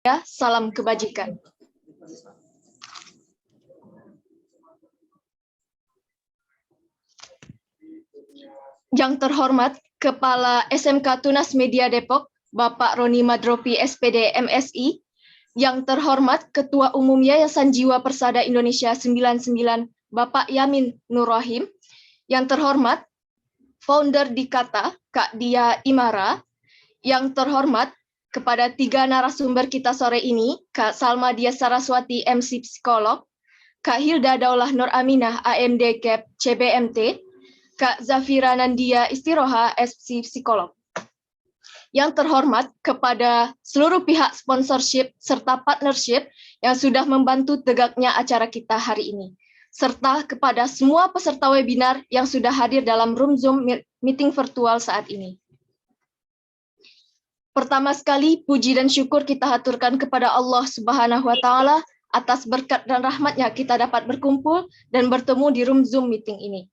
Ya, salam kebajikan. Yang terhormat Kepala SMK Tunas Media Depok, Bapak Roni Madropi SPD MSI. Yang terhormat Ketua Umum Yayasan Jiwa Persada Indonesia 99, Bapak Yamin Nur Rahim. Yang terhormat Founder Dikata, Kak Dia Imara. Yang terhormat kepada 3 narasumber kita sore ini, Kak Salma Dia Saraswati, MC Psikolog, Kak Hilda Daulah Nur Aminah, AMD CAP CBMT, Kak Zafira Nandia Istiroha, FC Psikolog. Yang terhormat kepada seluruh pihak sponsorship serta partnership yang sudah membantu tegaknya acara kita hari ini, serta kepada semua peserta webinar yang sudah hadir dalam room Zoom meeting virtual saat ini. Pertama sekali, puji dan syukur kita haturkan kepada Allah Subhanahu wa Ta'ala atas berkat dan rahmatnya kita dapat berkumpul dan bertemu di room Zoom meeting ini.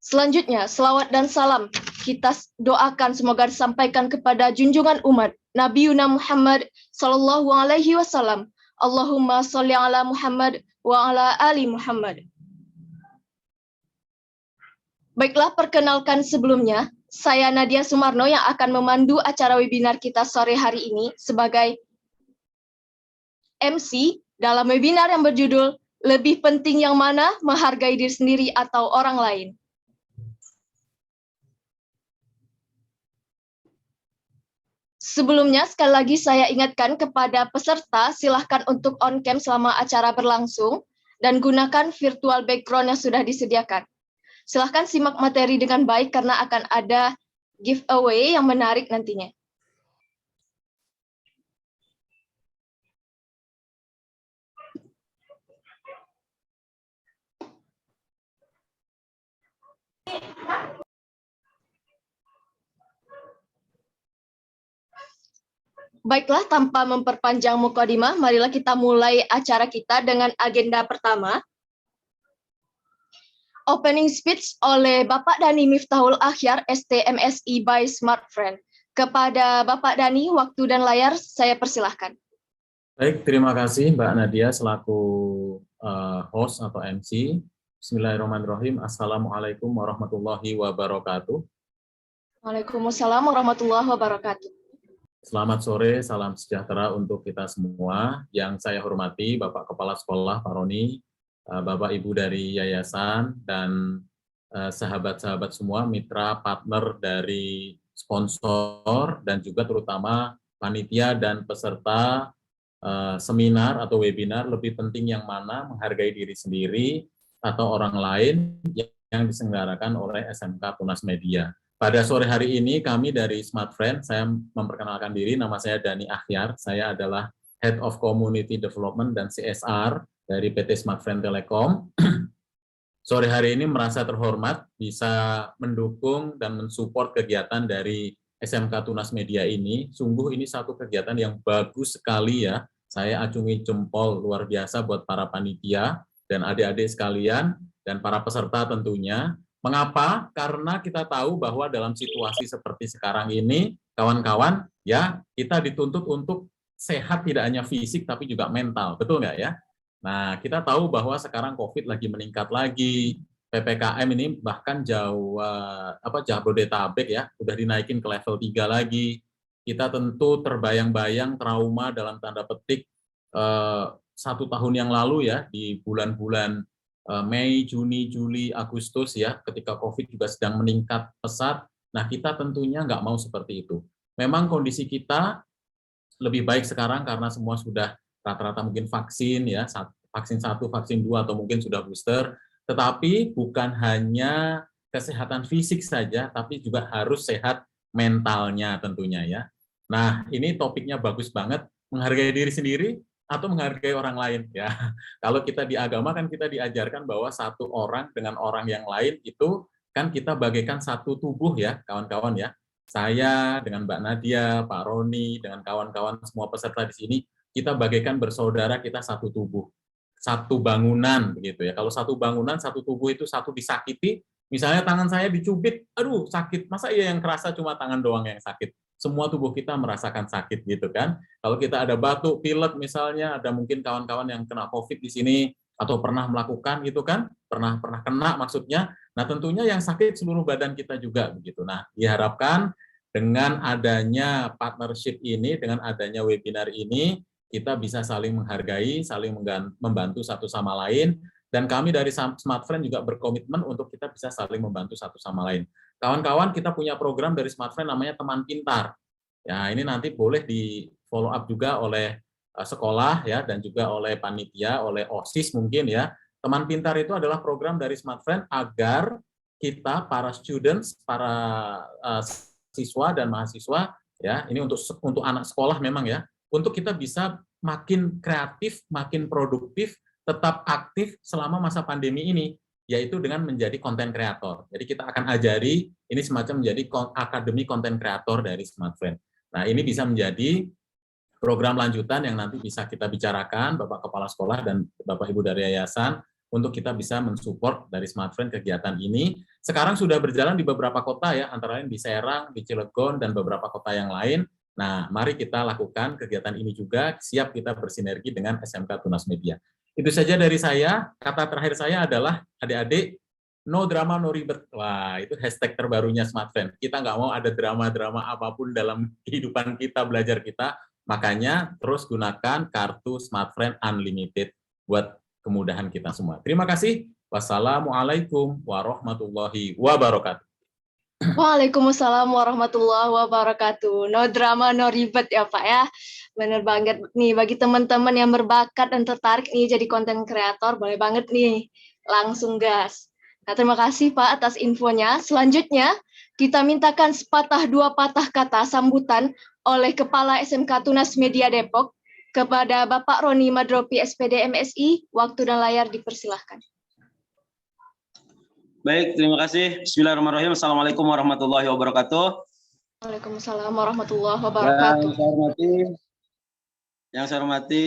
Selanjutnya, selawat dan salam kita doakan semoga disampaikan kepada junjungan umat Nabi Yuna Muhammad Sallallahu Alaihi Wasallam. Allahumma sholli ala Muhammad wa ala ali Muhammad. Baiklah, perkenalkan sebelumnya, saya Nadia Sumarno yang akan memandu acara webinar kita sore hari ini sebagai MC dalam webinar yang berjudul Lebih Penting Yang Mana, Menghargai Diri Sendiri atau Orang Lain. Sebelumnya, sekali lagi saya ingatkan kepada peserta, silahkan untuk on-cam selama acara berlangsung dan gunakan virtual background yang sudah disediakan. Silahkan simak materi dengan baik karena akan ada giveaway yang menarik nantinya. Baiklah, tanpa memperpanjang mukadimah, marilah kita mulai acara kita dengan agenda pertama. Opening speech oleh Bapak Dhani Miftahul Akhyar, STMSI by Smart Friend. Kepada Bapak Dhani, waktu dan layar saya persilahkan. Baik, terima kasih Mbak Nadia selaku host atau MC. Bismillahirrahmanirrahim. Assalamualaikum warahmatullahi wabarakatuh. Waalaikumsalam warahmatullahi wabarakatuh. Selamat sore, salam sejahtera untuk kita semua. Yang saya hormati Bapak Kepala Sekolah Pak Roni, Bapak Ibu dari Yayasan, dan sahabat-sahabat semua, mitra partner dari sponsor, dan juga terutama panitia dan peserta seminar atau webinar Lebih Penting Yang Mana, Menghargai Diri Sendiri atau Orang Lain yang diselenggarakan oleh SMK Tunas Media. Pada sore hari ini kami dari Smart Friend, saya memperkenalkan diri, nama saya Dhani Akhyar, saya adalah Head of Community Development dan CSR dari PT Smart Friend Telekom. Sore hari ini merasa terhormat bisa mendukung dan mensupport kegiatan dari SMK Tunas Media ini. Sungguh ini satu kegiatan yang bagus sekali ya. Saya acungi jempol luar biasa buat para panitia dan adik-adik sekalian dan para peserta tentunya. Mengapa? Karena kita tahu bahwa dalam situasi seperti sekarang ini, kawan-kawan, ya kita dituntut untuk sehat tidak hanya fisik tapi juga mental, betul nggak ya? Nah, kita tahu bahwa sekarang COVID lagi meningkat lagi, PPKM ini bahkan Jabodetabek ya, udah dinaikin ke level 3 lagi. Kita tentu terbayang-bayang trauma dalam tanda petik 1 tahun yang lalu ya, di bulan-bulan Mei, Juni, Juli, Agustus ya, ketika COVID juga sedang meningkat pesat. Nah, kita tentunya nggak mau seperti itu. Memang kondisi kita lebih baik sekarang karena semua sudah rata-rata mungkin vaksin ya, vaksin 1, vaksin 2 atau mungkin sudah booster, tetapi bukan hanya kesehatan fisik saja, tapi juga harus sehat mentalnya tentunya ya. Nah, ini topiknya bagus banget, menghargai diri sendiri atau menghargai orang lain ya. Kalau kita di agama kan kita diajarkan bahwa satu orang dengan orang yang lain itu kan kita bagaikan satu tubuh ya, kawan-kawan ya. Saya dengan Mbak Nadia, Pak Roni, dengan kawan-kawan semua peserta di sini, kita bagaikan bersaudara, kita satu tubuh, satu bangunan begitu ya. Kalau satu bangunan, satu tubuh itu satu disakiti, misalnya tangan saya dicubit, aduh sakit, masa iya yang kerasa cuma tangan doang yang sakit? semua tubuh kita merasakan sakit gitu kan. Kalau kita ada batuk, pilek misalnya, ada mungkin kawan-kawan yang kena COVID di sini atau pernah melakukan gitu kan, pernah kena maksudnya. Nah, tentunya yang sakit seluruh badan kita juga begitu. Nah, diharapkan dengan adanya partnership ini, dengan adanya webinar ini, kita bisa saling menghargai, saling membantu satu sama lain, dan kami dari Smart Friend juga berkomitmen untuk kita bisa saling membantu satu sama lain. Kawan-kawan, kita punya program dari Smart Friend namanya Teman Pintar. Ya, ini nanti boleh di follow up juga oleh sekolah ya, dan juga oleh panitia, oleh OSIS mungkin ya. Teman Pintar itu adalah program dari Smart Friend agar kita para students, para siswa dan mahasiswa ya, ini untuk anak sekolah memang ya, untuk kita bisa makin kreatif, makin produktif, tetap aktif selama masa pandemi ini, yaitu dengan menjadi konten kreator. Jadi kita akan ajari, ini semacam menjadi akademi konten kreator dari Smart Friend. Nah, ini bisa menjadi program lanjutan yang nanti bisa kita bicarakan, Bapak Kepala Sekolah dan Bapak Ibu dari Yayasan, untuk kita bisa mensupport dari Smart Friend kegiatan ini. Sekarang sudah berjalan di beberapa kota ya, antara lain di Serang, di Cilegon, dan beberapa kota yang lain. Nah, mari kita lakukan kegiatan ini juga, siap kita bersinergi dengan SMK Tunas Media. Itu saja dari saya. Kata terakhir saya adalah, adik-adik, no drama, no ribet. Wah, itu hashtag terbarunya Smart Friend. Kita nggak mau ada drama-drama apapun dalam kehidupan kita, belajar kita. Makanya terus gunakan kartu Smart Friend Unlimited buat kemudahan kita semua. Terima kasih. Wassalamualaikum warahmatullahi wabarakatuh. Waalaikumsalam warahmatullahi wabarakatuh. No drama, no ribet ya Pak ya. Bener banget nih, bagi teman-teman yang berbakat dan tertarik nih jadi konten kreator, boleh banget nih langsung gas. Nah, terima kasih Pak atas infonya. Selanjutnya, kita mintakan sepatah dua patah kata sambutan oleh Kepala SMK Tunas Media Depok kepada Bapak Roni Madropi SPD MSI. Waktu dan layar dipersilahkan. Baik, terima kasih. Bismillahirrahmanirrahim. Assalamualaikum warahmatullahi wabarakatuh. Waalaikumsalam warahmatullahi wabarakatuh. Yang saya hormati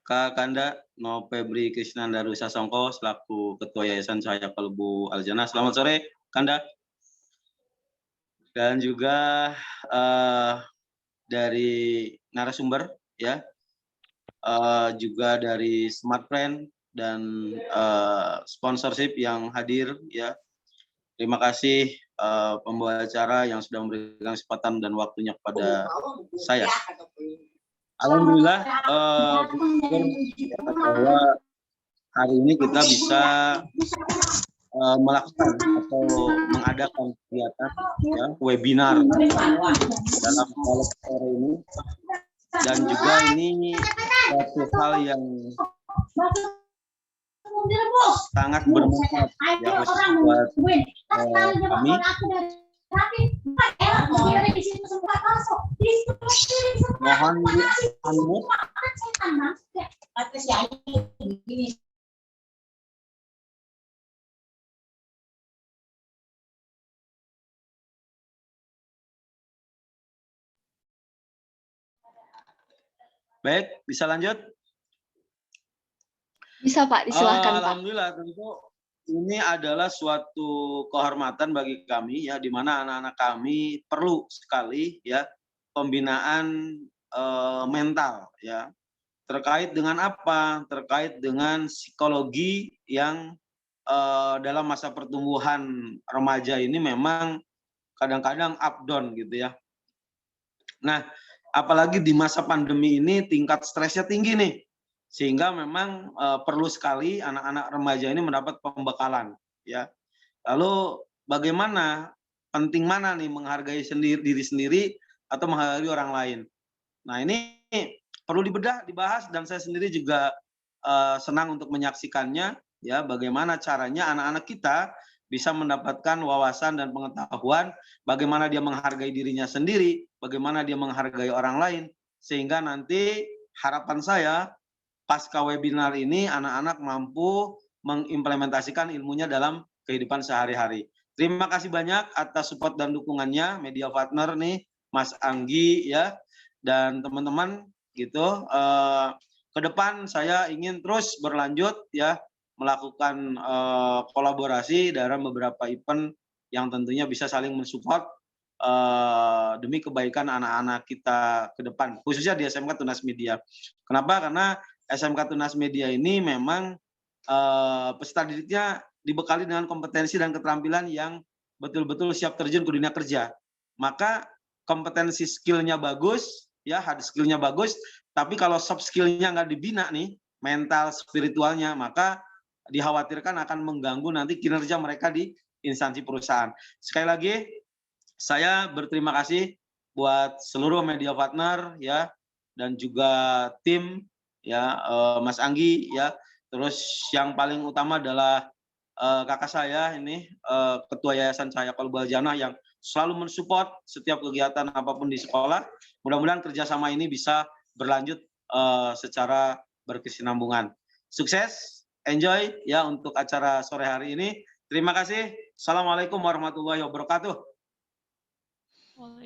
Kak Kanda No Febri Krisnandaru Sasongko selaku Ketua Yayasan Cahaya Kalbu Aljana. Selamat sore, Kanda. Dan juga dari narasumber ya, juga dari Smart Friend dan sponsorship yang hadir ya. Terima kasih pembawa acara yang sudah memberikan kesempatan dan waktunya kepada saya. Alhamdulillah bahwa hari ini kita bisa melakukan atau mengadakan kegiatan ya, webinar dalam sore ini, dan juga ini suatu hal yang sangat bermanfaat ya buat kami. Mohon unmute. Baik, bisa lanjut? Bisa Pak, disilahkan Pak. Alhamdulillah, tentu ini adalah suatu kehormatan bagi kami ya, di mana anak-anak kami perlu sekali ya pembinaan mental ya. Terkait dengan apa? Terkait dengan psikologi yang dalam masa pertumbuhan remaja ini memang kadang-kadang up down gitu ya. Nah, apalagi di masa pandemi ini tingkat stresnya tinggi nih. Sehingga memang perlu sekali anak-anak remaja ini mendapat pembekalan ya. Lalu bagaimana, penting mana nih menghargai diri sendiri atau menghargai orang lain. Nah, ini perlu dibedah, dibahas, dan saya sendiri juga senang untuk menyaksikannya ya, bagaimana caranya anak-anak kita bisa mendapatkan wawasan dan pengetahuan bagaimana dia menghargai dirinya sendiri, bagaimana dia menghargai orang lain, sehingga nanti harapan saya pasca webinar ini anak-anak mampu mengimplementasikan ilmunya dalam kehidupan sehari-hari. Terima kasih banyak atas support dan dukungannya media partner nih, Mas Anggi ya, dan teman-teman gitu. Ke depan saya ingin terus berlanjut ya, melakukan kolaborasi dalam beberapa event yang tentunya bisa saling mensupport demi kebaikan anak-anak kita ke depan, khususnya di SMK Tunas Media. Kenapa? Karena SMK Tunas Media ini memang peserta didiknya dibekali dengan kompetensi dan keterampilan yang betul-betul siap terjun ke dunia kerja. Maka kompetensi skill-nya bagus, ya hard skill-nya bagus, tapi kalau soft skill-nya nggak dibina nih, mental, spiritualnya, maka dikhawatirkan akan mengganggu nanti kinerja mereka di instansi perusahaan. Sekali lagi, saya berterima kasih buat seluruh media partner ya, dan juga tim ya, Mas Anggi ya. Terus yang paling utama adalah kakak saya ini, Ketua Yayasan Cahaya Kolbal Jannah yang selalu mensupport setiap kegiatan apapun di sekolah. Mudah-mudahan kerjasama ini bisa berlanjut secara berkesinambungan. Sukses, enjoy ya untuk acara sore hari ini. Terima kasih. Assalamualaikum warahmatullahi wabarakatuh.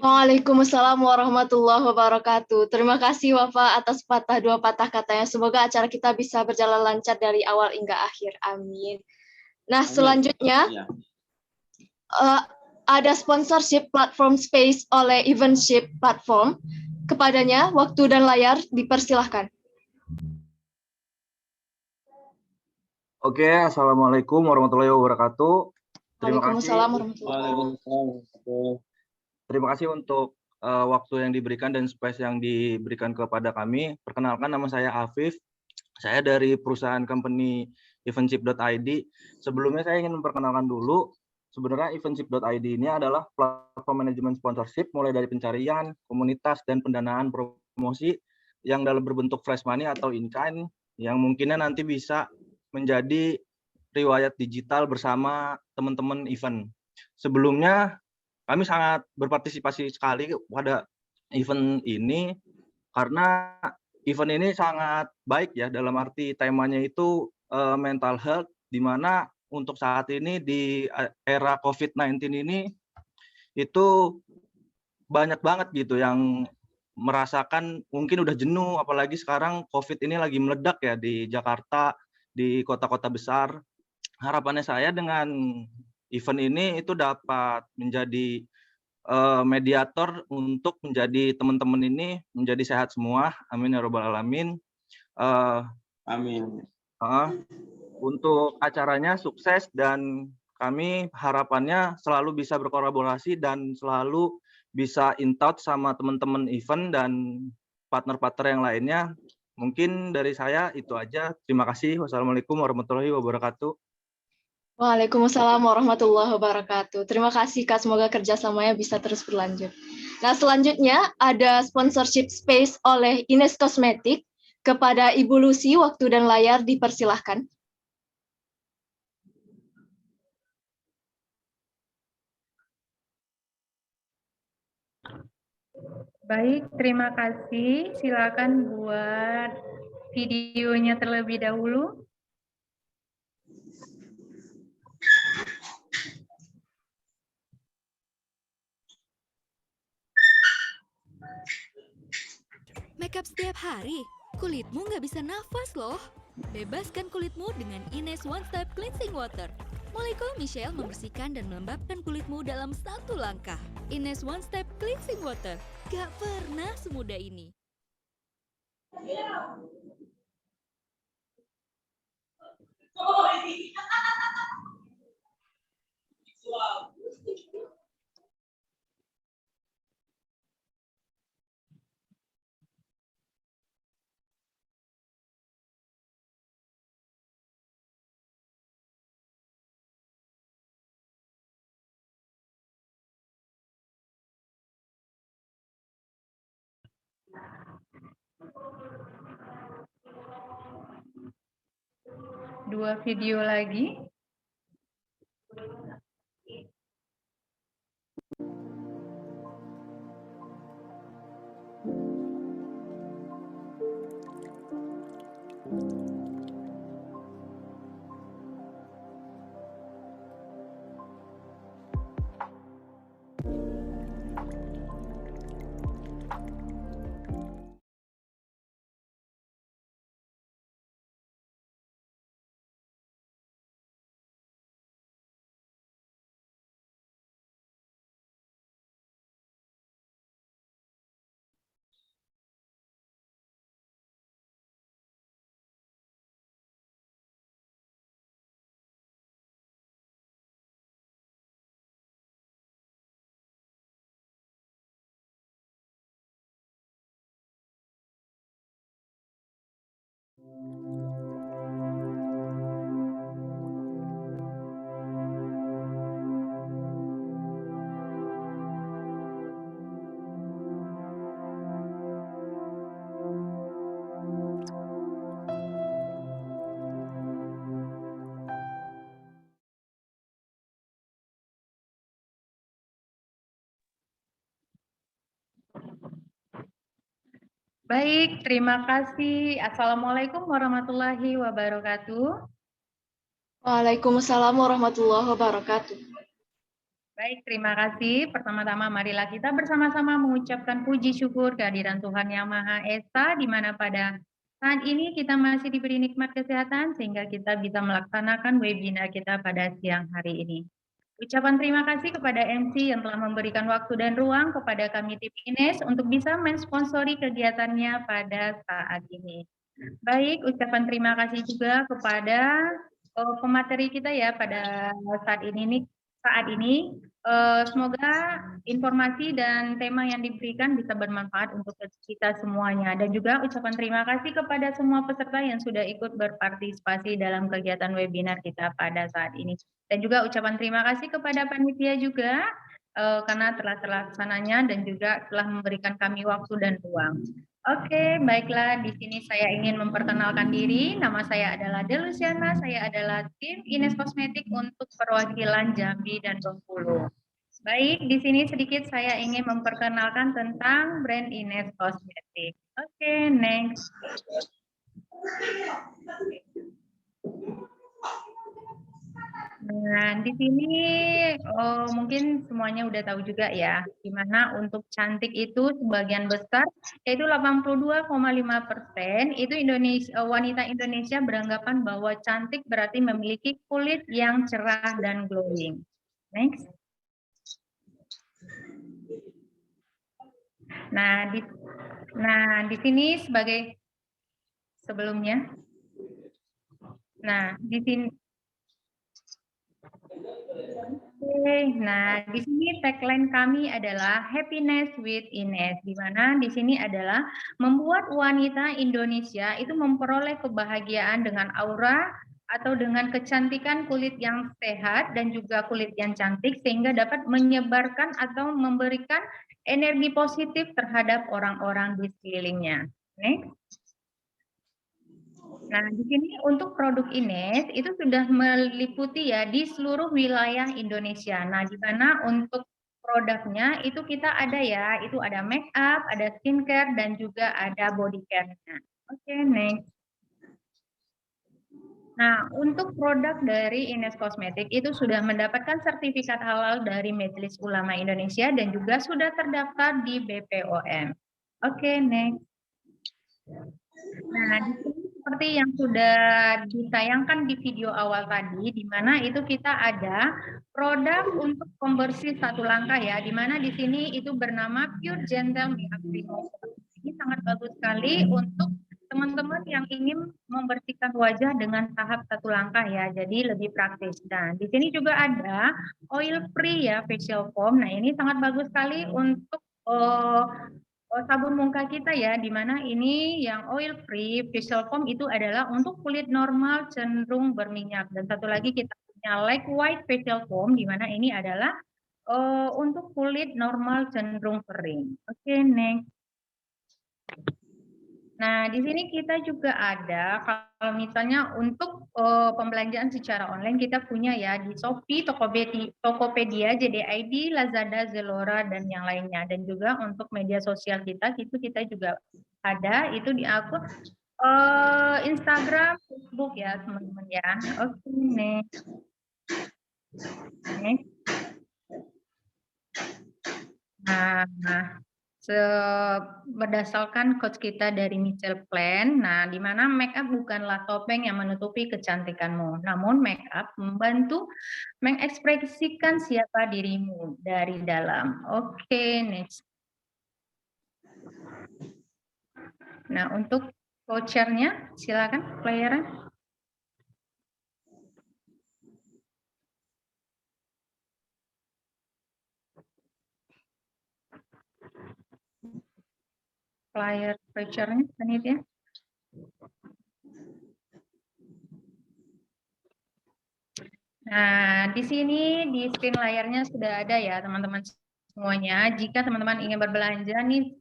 Waalaikumsalam warahmatullahi wabarakatuh. Terima kasih Wafa atas dua patah katanya. Semoga acara kita bisa berjalan lancar dari awal hingga akhir. Amin. Nah, selanjutnya ada sponsorship platform space oleh Eventship Platform. Kepadanya, waktu dan layar dipersilahkan. Oke, Assalamualaikum warahmatullahi wabarakatuh. Waalaikumsalam warahmatullahi wabarakatuh. Terima kasih untuk waktu yang diberikan dan space yang diberikan kepada kami. Perkenalkan, nama saya Afif. Saya dari perusahaan company Eventship.id. Sebelumnya saya ingin memperkenalkan dulu, sebenarnya Eventship.id ini adalah platform manajemen sponsorship mulai dari pencarian, komunitas, dan pendanaan promosi yang dalam berbentuk flash money atau in-kind yang mungkinnya nanti bisa menjadi riwayat digital bersama teman-teman event. Sebelumnya kami sangat berpartisipasi sekali pada event ini karena event ini sangat baik ya, dalam arti temanya itu mental health, di mana untuk saat ini di era COVID-19 ini itu banyak banget gitu yang merasakan mungkin udah jenuh, apalagi sekarang COVID ini lagi meledak ya di Jakarta, di kota-kota besar. Harapannya saya dengan event ini itu dapat menjadi mediator untuk menjadi teman-teman ini menjadi sehat semua. Amin ya robbal alamin. Amin. Untuk acaranya sukses dan kami harapannya selalu bisa berkolaborasi dan selalu bisa in touch sama teman-teman event dan partner-partner yang lainnya. Mungkin dari saya itu aja. Terima kasih. Wassalamualaikum warahmatullahi wabarakatuh. Waalaikumsalam warahmatullahi wabarakatuh. Terima kasih Kak, semoga kerjasamanya bisa terus berlanjut. Nah, selanjutnya ada sponsorship space oleh Ines Kosmetik. Kepada Ibu Lucy, waktu dan layar dipersilahkan. Baik, terima kasih. Silakan buat videonya terlebih dahulu. Makeup setiap hari? Kulitmu nggak bisa nafas loh. Bebaskan kulitmu dengan Ines One Step Cleansing Water. Molekul Michelle membersihkan dan melembabkan kulitmu dalam satu langkah. Ines One Step Cleansing Water. Gak pernah semudah ini. Dua video lagi. Baik, terima kasih. Assalamualaikum warahmatullahi wabarakatuh. Waalaikumsalam warahmatullahi wabarakatuh. Baik, terima kasih. Pertama-tama marilah kita bersama-sama mengucapkan puji syukur kehadiran Tuhan Yang Maha Esa, di mana pada saat ini kita masih diberi nikmat kesehatan sehingga kita bisa melaksanakan webinar kita pada siang hari ini. Ucapan terima kasih kepada MC yang telah memberikan waktu dan ruang kepada kami tim Ines untuk bisa mensponsori kegiatannya pada saat ini. Baik, ucapan terima kasih juga kepada pemateri kita ya pada saat ini. Semoga informasi dan tema yang diberikan bisa bermanfaat untuk kita semuanya. Dan juga ucapan terima kasih kepada semua peserta yang sudah ikut berpartisipasi dalam kegiatan webinar kita pada saat ini. Dan juga ucapan terima kasih kepada panitia juga karena telah terlaksananya dan juga telah memberikan kami waktu dan ruang. Oke, baiklah. Di sini saya ingin memperkenalkan diri. Nama saya adalah Delusiana. Saya adalah tim Ines Kosmetik untuk perwakilan Jambi dan Bengkulu. Baik, di sini sedikit saya ingin memperkenalkan tentang brand Ines Kosmetik. Oke, next. Nah, di sini mungkin semuanya udah tahu juga ya, gimana untuk cantik itu sebagian besar, yaitu 82,5% itu wanita Indonesia beranggapan bahwa cantik berarti memiliki kulit yang cerah dan glowing. Next. Nah, di sini sebagai sebelumnya. Nah, di sini Nah, di sini tagline kami adalah Happiness with Ines, di mana di sini adalah membuat wanita Indonesia itu memperoleh kebahagiaan dengan aura atau dengan kecantikan kulit yang sehat dan juga kulit yang cantik sehingga dapat menyebarkan atau memberikan energi positif terhadap orang-orang di sekelilingnya. Next. Nah, di sini untuk produk Ines itu sudah meliputi ya di seluruh wilayah Indonesia. Nah, di mana untuk produknya itu kita ada ya, itu ada make up, ada skincare, dan juga ada body care-nya. Oke, next. Nah, untuk produk dari Ines Kosmetik itu sudah mendapatkan sertifikat halal dari Majelis Ulama Indonesia dan juga sudah terdaftar di BPOM. Oke, next. Nah, di sini seperti yang sudah ditayangkan di video awal tadi, di mana itu kita ada produk untuk pembersih satu langkah ya, di mana di sini itu bernama Pure Gentle Makeup Remover. Ini sangat bagus sekali untuk teman-teman yang ingin membersihkan wajah dengan tahap satu langkah ya, jadi lebih praktis. Dan di sini juga ada oil free ya facial foam. Nah, ini sangat bagus sekali untuk sabun muka kita ya, di mana ini yang oil free facial foam itu adalah untuk kulit normal cenderung berminyak. Dan satu lagi kita punya Like White facial foam, di mana ini adalah untuk kulit normal cenderung kering. Oke, next. Nah, di sini kita juga ada, kalau misalnya untuk pembelanjaan secara online, kita punya ya di Shopee, Tokopedia, JD.ID, Lazada, Zalora, dan yang lainnya. Dan juga untuk media sosial kita, itu kita juga ada, itu di akun Instagram, Facebook ya, teman-teman ya. Oke, next. Next. Nah, berdasarkan coach kita dari Michelle Plan, nah di mana make up bukanlah topeng yang menutupi kecantikanmu, namun make up membantu mengekspresikan siapa dirimu dari dalam. Oke, next. Nah, untuk vouchernya silakan pelayaran. Flyer vouchernya panitia. Nah, di sini di screen layarnya sudah ada ya teman-teman semuanya. Jika teman-teman ingin berbelanja nih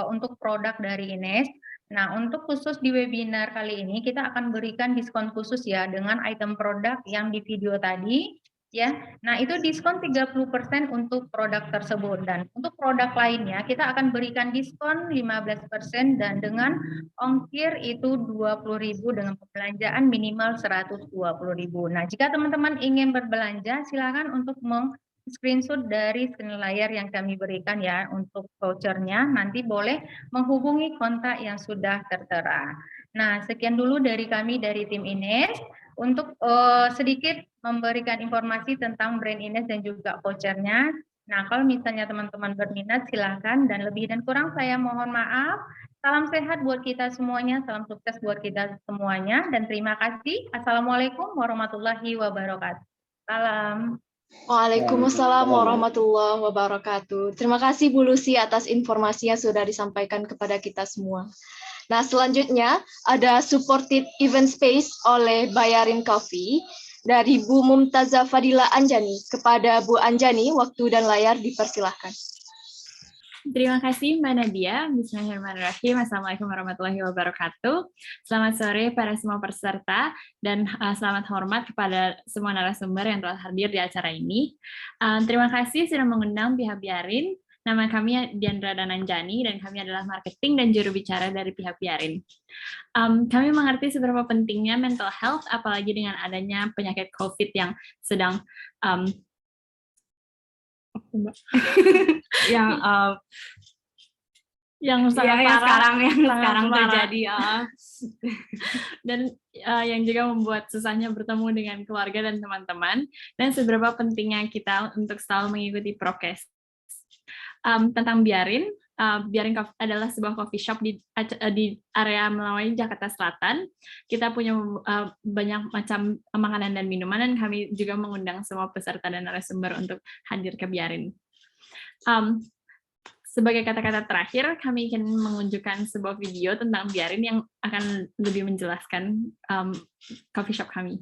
untuk produk dari Ines, nah untuk khusus di webinar kali ini kita akan berikan diskon khusus ya dengan item produk yang di video tadi, ya. Nah, itu diskon 30% untuk produk tersebut, dan untuk produk lainnya kita akan berikan diskon 15% dan dengan ongkir itu 20.000 dengan pembelanjaan minimal 120.000. Nah, jika teman-teman ingin berbelanja, silakan untuk screenshot dari screen layar yang kami berikan ya untuk vouchernya. Nanti boleh menghubungi kontak yang sudah tertera. Nah, sekian dulu dari kami dari tim Ines. Untuk sedikit memberikan informasi tentang brand Ines dan juga vouchernya. Nah, kalau misalnya teman-teman berminat, silakan, dan lebih dan kurang saya mohon maaf. Salam sehat buat kita semuanya, salam sukses buat kita semuanya, dan terima kasih. Assalamualaikum warahmatullahi wabarakatuh. Salam. Waalaikumsalam warahmatullahi wabarakatuh. Terima kasih Bu Lucy atas informasi yang sudah disampaikan kepada kita semua. Nah, selanjutnya ada supported event space oleh Bayarin Coffee dari Bu Mumtazah Fadila Anjani. Kepada Bu Anjani, waktu dan layar dipersilahkan. Terima kasih Mbak Nadia. Bismillahirrahmanirrahim. Assalamualaikum warahmatullahi wabarakatuh. Selamat sore para semua peserta dan selamat hormat kepada semua narasumber yang telah hadir di acara ini. Terima kasih sudah mengundang pihak Biarin. Nama kami Diandra Dananjani dan kami adalah marketing dan juru bicara dari pihak Biarin. Kami mengerti seberapa pentingnya mental health, apalagi dengan adanya penyakit COVID yang sedang yang sangat parah, yang sekarang terjadi, dan yang juga membuat susahnya bertemu dengan keluarga dan teman-teman, dan seberapa pentingnya kita untuk selalu mengikuti prokes. Tentang Biarin, Biarin adalah sebuah coffee shop di area Melawai, Jakarta Selatan. Kita punya banyak macam makanan dan minuman, dan kami juga mengundang semua peserta dan narasumber untuk hadir ke Biarin. Sebagai kata-kata terakhir, kami ingin menunjukkan sebuah video tentang Biarin yang akan lebih menjelaskan coffee shop kami.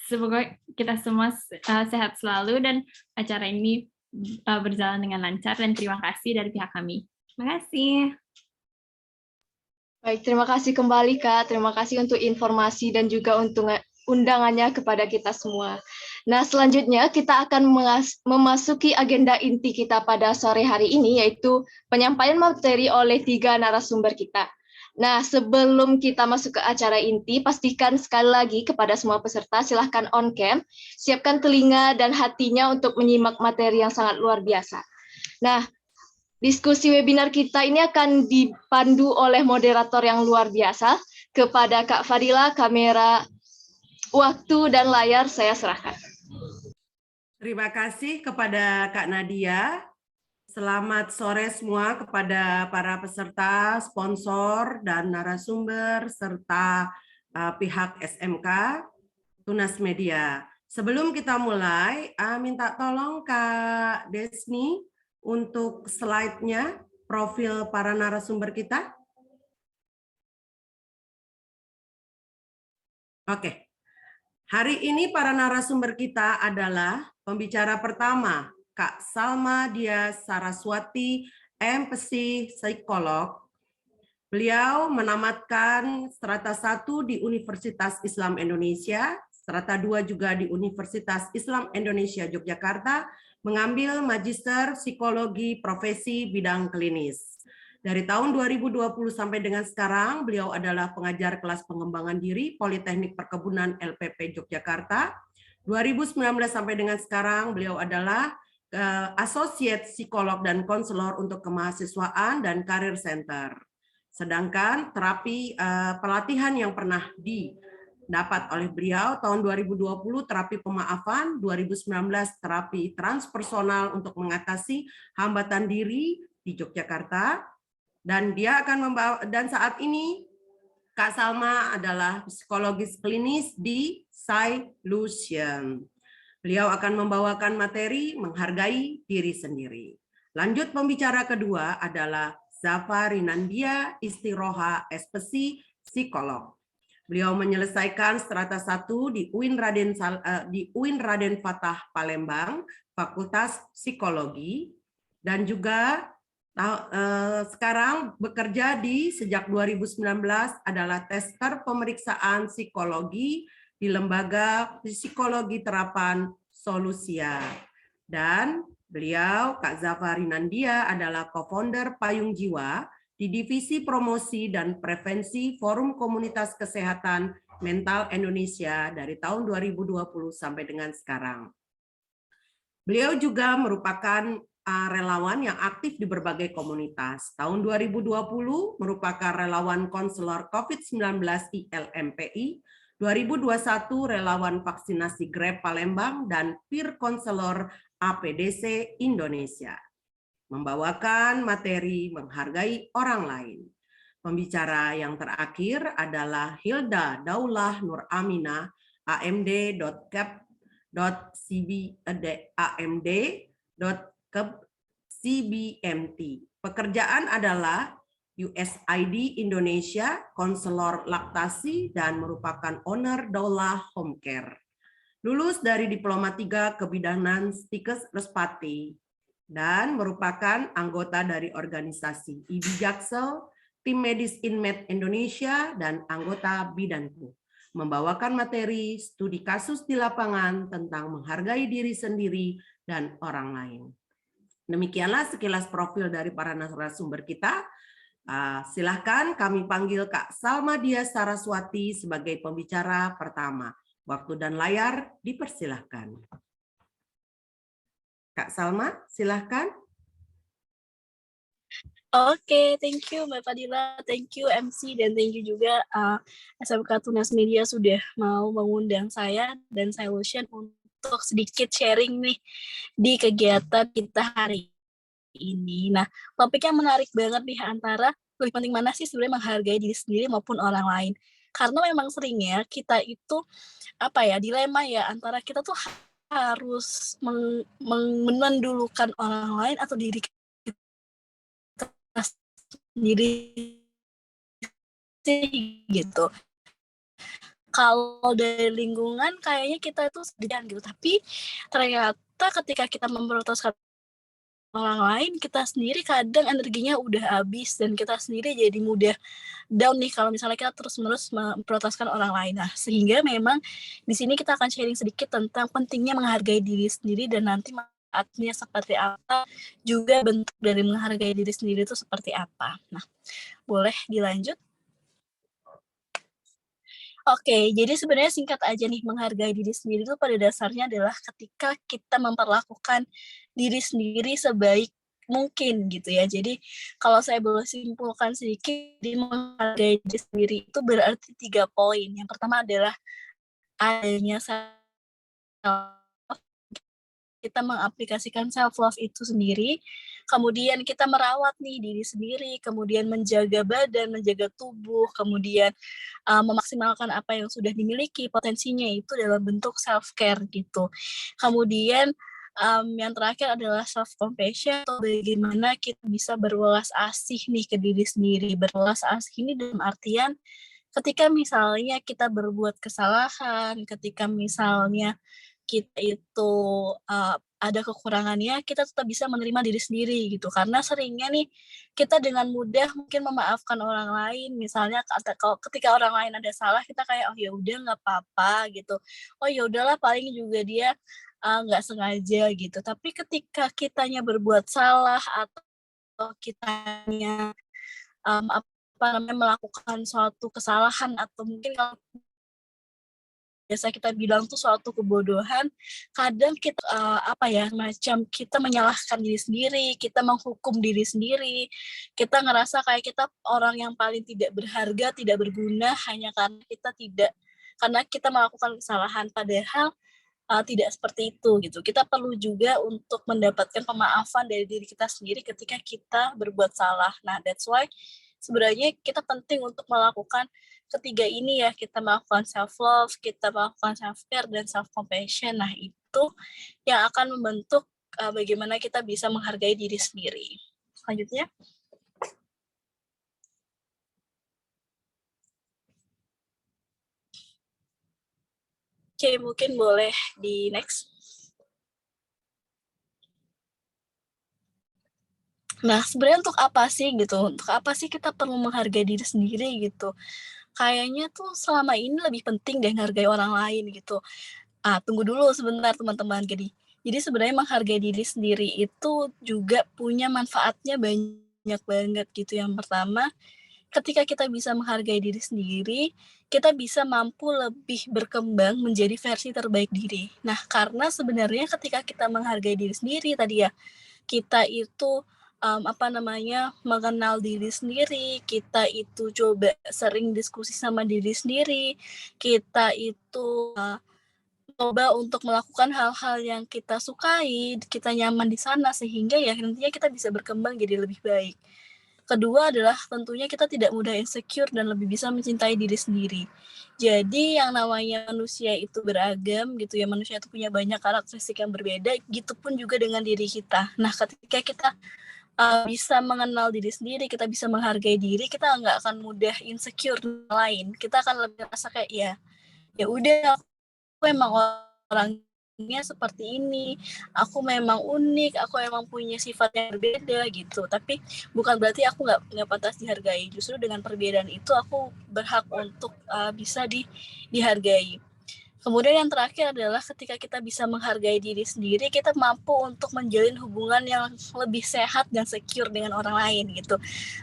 Semoga kita semua sehat selalu dan acara ini berjalan dengan lancar, dan terima kasih dari pihak kami. Terima kasih. Baik, terima kasih kembali Kak. Terima kasih untuk informasi dan juga untuk undangannya kepada kita semua. Nah, selanjutnya kita akan memasuki agenda inti kita pada sore hari ini, yaitu penyampaian materi oleh 3 narasumber kita. Nah, sebelum kita masuk ke acara inti, pastikan sekali lagi kepada semua peserta, silahkan on cam, siapkan telinga dan hatinya untuk menyimak materi yang sangat luar biasa. Nah, diskusi webinar kita ini akan dipandu oleh moderator yang luar biasa. Kepada Kak Fadila, kamera, waktu, dan layar saya serahkan. Terima kasih kepada Kak Nadia. Selamat sore semua kepada para peserta, sponsor, dan narasumber, serta pihak SMK, Tunas Media. Sebelum kita mulai, minta tolong Kak Desni untuk slide-nya, profil para narasumber kita. Oke. Hari ini para narasumber kita adalah pembicara pertama, Kak Salma Dia Saraswati, MPhil psikolog. Beliau menamatkan strata 1 di Universitas Islam Indonesia, strata 2 juga di Universitas Islam Indonesia Yogyakarta, mengambil magister psikologi profesi bidang klinis. Dari tahun 2020 sampai dengan sekarang, beliau adalah pengajar kelas pengembangan diri Politeknik Perkebunan LPP Yogyakarta. 2019 sampai dengan sekarang, beliau adalah Associate Psikolog dan Konselor untuk Kemahasiswaan dan Career Center. Sedangkan terapi pelatihan yang pernah didapat oleh beliau tahun 2020 terapi pemaafan, 2019 terapi transpersonal untuk mengatasi hambatan diri di Yogyakarta. Dan dia akan membawa, dan saat ini Kak Salma adalah psikologis klinis di Solution. Beliau akan membawakan materi menghargai diri sendiri. Lanjut pembicara kedua adalah Zafa Rinandia Istiroha, SPSI, psikolog. Beliau menyelesaikan strata 1 di UIN Raden Fatah Palembang, Fakultas Psikologi, dan juga sekarang bekerja sejak 2019 adalah tester pemeriksaan psikologi di Lembaga Psikologi Terapan Solusia. Dan beliau, Kak Zafa Rinandia, adalah co-founder Payung Jiwa di Divisi Promosi dan Prevensi Forum Komunitas Kesehatan Mental Indonesia dari tahun 2020 sampai dengan sekarang. Beliau juga merupakan relawan yang aktif di berbagai komunitas. Tahun 2020 merupakan relawan konselor COVID-19 ILMPI, 2021 relawan vaksinasi Grab Palembang, dan peer konselor APDC Indonesia. Membawakan materi menghargai orang lain. Pembicara yang terakhir adalah Hilda Daulah Nur Aminah, amd.cbmt. Pekerjaan adalah USAID Indonesia, konselor laktasi, dan merupakan owner Daulah Home Care. Lulus dari Diploma 3 Kebidanan Stikes Respati, dan merupakan anggota dari organisasi IBI Jaksel, Tim Medis Inmed Indonesia, dan anggota Bidanku. Membawakan materi studi kasus di lapangan tentang menghargai diri sendiri dan orang lain. Demikianlah sekilas profil dari para narasumber kita. Silahkan kami panggil Kak Salma Dia Saraswati sebagai pembicara pertama. Waktu dan layar dipersilahkan. Kak Salma, silahkan. Oke, thank you Mbak Fadila, thank you MC, dan thank you juga SMK Tunas Media sudah mau mengundang saya dan Solution untuk sedikit sharing nih di kegiatan kita hari ini. Nah, topiknya menarik banget nih, antara lebih penting mana sih sebenarnya menghargai diri sendiri maupun orang lain. Karena memang seringnya kita itu dilema ya, antara kita tuh harus menendulukan orang lain atau diri kita sendiri gitu. Kalau dari lingkungan kayaknya kita itu sedih gitu, tapi ternyata ketika kita memprioritaskan orang lain, kita sendiri kadang energinya udah habis dan kita sendiri jadi mudah down nih kalau misalnya kita terus-menerus memprioritaskan orang lain. Nah, sehingga memang di sini kita akan sharing sedikit tentang pentingnya menghargai diri sendiri, dan nanti manfaatnya seperti apa, juga bentuk dari menghargai diri sendiri itu seperti apa. Nah, boleh dilanjut? Oke, jadi sebenarnya singkat aja nih, menghargai diri sendiri itu pada dasarnya adalah ketika kita memperlakukan diri sendiri sebaik mungkin gitu ya. Jadi kalau saya boleh simpulkan sedikit, di menghargai diri sendiri itu berarti 3 poin. Yang pertama adalah adanya kita mengaplikasikan self-love itu sendiri, kemudian kita merawat nih diri sendiri, kemudian menjaga badan, menjaga tubuh, kemudian memaksimalkan apa yang sudah dimiliki, potensinya itu dalam bentuk self-care gitu. Kemudian yang terakhir adalah self-compassion, atau bagaimana kita bisa berwelas asih nih ke diri sendiri. Berwelas asih ini dalam artian ketika misalnya kita berbuat kesalahan, ketika misalnya kita itu ada kekurangannya, kita tetap bisa menerima diri sendiri gitu. Karena seringnya nih kita dengan mudah mungkin memaafkan orang lain, misalnya kalau ketika orang lain ada salah, kita kayak oh ya udah nggak apa-apa gitu. Oh ya udahlah, paling juga dia nggak sengaja gitu. Tapi ketika kitanya berbuat salah atau kitanya apa namanya melakukan suatu kesalahan atau mungkin kalau biasa kita bilang tuh suatu kebodohan, kadang kita apa ya macam kita menyalahkan diri sendiri, kita menghukum diri sendiri, kita ngerasa kayak kita orang yang paling tidak berharga, tidak berguna hanya karena kita melakukan kesalahan, padahal tidak seperti itu gitu. Kita perlu juga untuk mendapatkan pemaafan dari diri kita sendiri ketika kita berbuat salah. Nah, that's why sebenarnya kita penting untuk melakukan ketiga ini ya, kita melakukan self love, kita melakukan self care dan self compassion. Nah, itu yang akan membentuk bagaimana kita bisa menghargai diri sendiri. Selanjutnya. Oke, mungkin boleh di next. Nah, sebenarnya untuk apa sih gitu? Untuk apa sih kita perlu menghargai diri sendiri gitu? Kayaknya tuh selama ini lebih penting deh menghargai orang lain gitu. Tunggu dulu sebentar teman-teman. Jadi sebenarnya menghargai diri sendiri itu juga punya manfaatnya banyak banget gitu. Yang pertama, ketika kita bisa menghargai diri sendiri, kita bisa mampu lebih berkembang menjadi versi terbaik diri. Nah, karena sebenarnya ketika kita menghargai diri sendiri tadi ya, kita itu mengenal diri sendiri, kita itu coba sering diskusi sama diri sendiri, kita itu coba untuk melakukan hal-hal yang kita sukai, kita nyaman di sana sehingga ya nantinya kita bisa berkembang jadi lebih baik. Kedua adalah tentunya kita tidak mudah insecure dan lebih bisa mencintai diri sendiri. Jadi yang namanya manusia itu beragam gitu ya, manusia itu punya banyak karakteristik yang berbeda, gitu pun juga dengan diri kita. Nah, ketika kita bisa mengenal diri sendiri, kita bisa menghargai diri, kita nggak akan mudah insecure lain. Kita akan lebih merasa kayak ya udah aku emang orangnya seperti ini, aku memang unik, aku emang punya sifat yang berbeda gitu. Tapi bukan berarti aku nggak pantas dihargai. Justru dengan perbedaan itu aku berhak untuk bisa dihargai. Kemudian yang terakhir adalah ketika kita bisa menghargai diri sendiri, kita mampu untuk menjalin hubungan yang lebih sehat dan secure dengan orang lain gitu.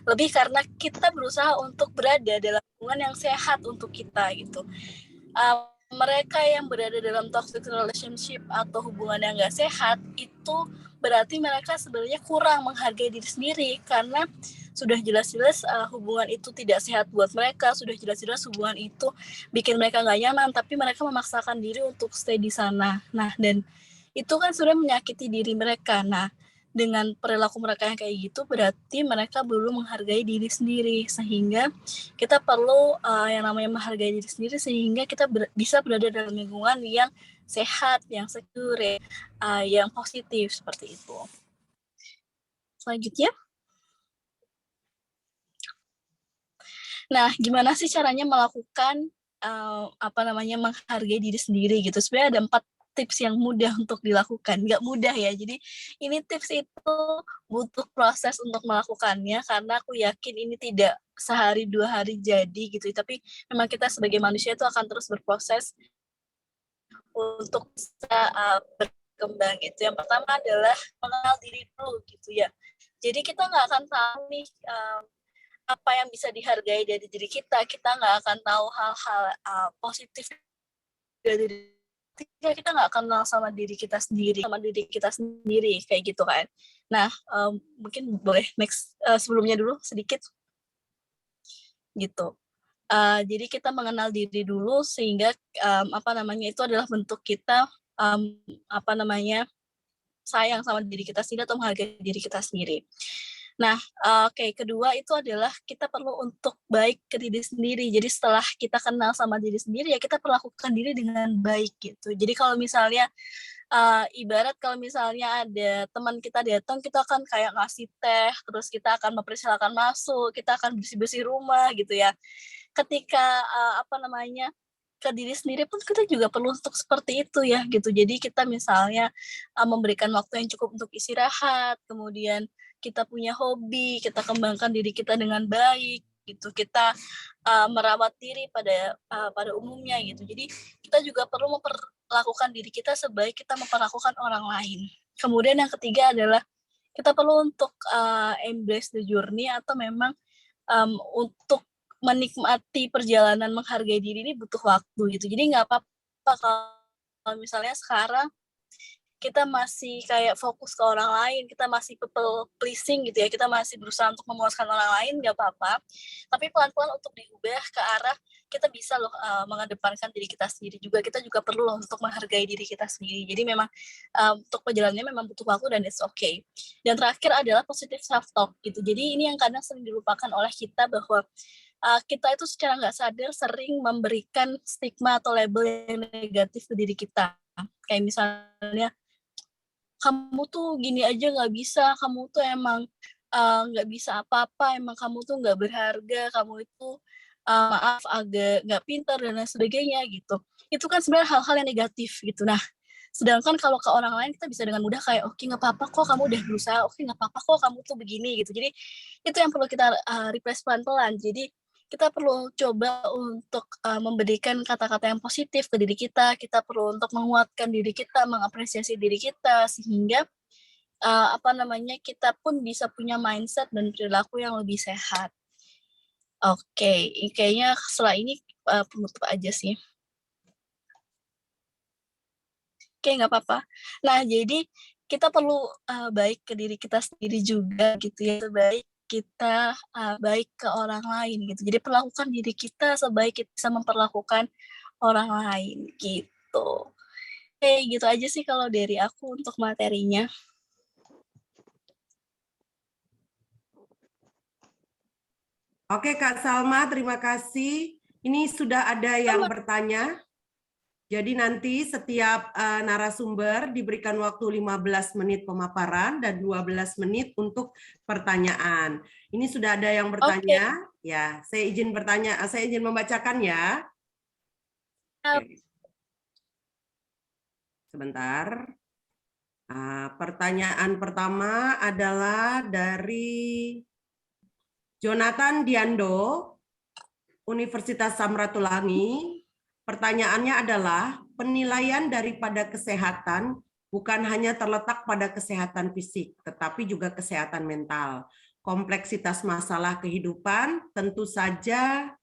Lebih karena kita berusaha untuk berada dalam hubungan yang sehat untuk kita gitu. Mereka yang berada dalam toxic relationship atau hubungan yang nggak sehat itu berarti mereka sebenarnya kurang menghargai diri sendiri karena sudah jelas-jelas hubungan itu tidak sehat buat mereka, sudah jelas-jelas hubungan itu bikin mereka nggak nyaman, tapi mereka memaksakan diri untuk stay di sana. Nah, dan itu kan sudah menyakiti diri mereka. Nah, dengan perilaku mereka yang kayak gitu, berarti mereka belum menghargai diri sendiri. Sehingga kita perlu yang namanya menghargai diri sendiri, sehingga kita bisa berada dalam lingkungan yang sehat, yang secure, yang positif, seperti itu. Selanjutnya. Nah, gimana sih caranya melakukan menghargai diri sendiri gitu? Sebenarnya ada 4 tips yang mudah untuk dilakukan. Nggak mudah ya, jadi ini tips itu butuh proses untuk melakukannya, karena aku yakin ini tidak sehari 2 hari jadi gitu, tapi memang kita sebagai manusia itu akan terus berproses untuk bisa berkembang gitu. Yang pertama adalah mengenal diri dulu gitu ya. Jadi kita nggak akan tahu nih apa yang bisa dihargai dari diri kita nggak akan tahu hal-hal positif dari diri kita nggak kenal sama diri kita sendiri kayak gitu kan. Nah, mungkin boleh next sebelumnya dulu sedikit gitu. Jadi kita mengenal diri dulu sehingga itu adalah bentuk kita sayang sama diri kita sendiri atau menghargai diri kita sendiri. Nah, kedua itu adalah kita perlu untuk baik ke diri sendiri. Jadi setelah kita kenal sama diri sendiri, ya kita perlakukan diri dengan baik gitu. Jadi kalau misalnya, ibarat kalau misalnya ada teman kita datang, kita akan kayak ngasih teh, terus kita akan mempersilakan masuk, kita akan bersih-bersih rumah gitu ya. Ketika, ke diri sendiri pun kita juga perlu untuk seperti itu ya gitu. Jadi kita misalnya memberikan waktu yang cukup untuk istirahat, kemudian kita punya hobi, kita kembangkan diri kita dengan baik gitu. Kita merawat diri pada umumnya gitu. Jadi kita juga perlu memperlakukan diri kita sebaik kita memperlakukan orang lain. Kemudian yang ketiga adalah kita perlu untuk embrace the journey atau memang untuk menikmati perjalanan menghargai diri ini butuh waktu gitu. Jadi nggak apa-apa kalau misalnya sekarang kita masih kayak fokus ke orang lain, kita masih people pleasing gitu ya, kita masih berusaha untuk memuaskan orang lain, nggak apa-apa. Tapi pelan-pelan untuk diubah ke arah kita bisa loh mengedepankan diri kita sendiri juga. Kita juga perlu loh untuk menghargai diri kita sendiri. Jadi memang untuk perjalanannya memang butuh waktu dan it's okay. Dan terakhir adalah positive self-talk gitu. Jadi ini yang kadang sering dilupakan oleh kita bahwa kita itu secara nggak sadar sering memberikan stigma atau label yang negatif ke diri kita. Kayak misalnya, kamu tuh gini aja nggak bisa, kamu tuh emang nggak bisa apa-apa, emang kamu tuh nggak berharga, kamu itu maaf agak nggak pintar dan lain sebagainya gitu. Itu kan sebenarnya hal-hal yang negatif gitu. Nah, sedangkan kalau ke orang lain kita bisa dengan mudah kayak, oke nggak apa-apa kok kamu udah berusaha, oke nggak apa-apa kok kamu tuh begini gitu. Jadi itu yang perlu kita replace pelan-pelan. Jadi kita perlu coba untuk memberikan kata-kata yang positif ke diri kita. Kita perlu untuk menguatkan diri kita, mengapresiasi diri kita, sehingga kita pun bisa punya mindset dan perilaku yang lebih sehat. Oke, kayaknya setelah ini penutup aja sih. Oke, nggak apa-apa. Nah, jadi kita perlu baik ke diri kita sendiri juga gitu ya, sebaik kita baik ke orang lain gitu. Jadi perlakukan diri kita sebaik kita bisa memperlakukan orang lain gitu. Oke, gitu aja sih kalau dari aku untuk materinya. Oke Kak Salma, terima kasih. Ini sudah ada yang bertanya. Jadi nanti setiap narasumber diberikan waktu 15 menit pemaparan dan 12 menit untuk pertanyaan. Ini sudah ada yang bertanya. Okay. Ya, saya izin bertanya, saya izin membacakan ya. Okay. Sebentar. Pertanyaan pertama adalah dari Jonathan Diando, Universitas Samratulangi. Pertanyaannya adalah, penilaian daripada kesehatan bukan hanya terletak pada kesehatan fisik, tetapi juga kesehatan mental. Kompleksitas masalah kehidupan tentu saja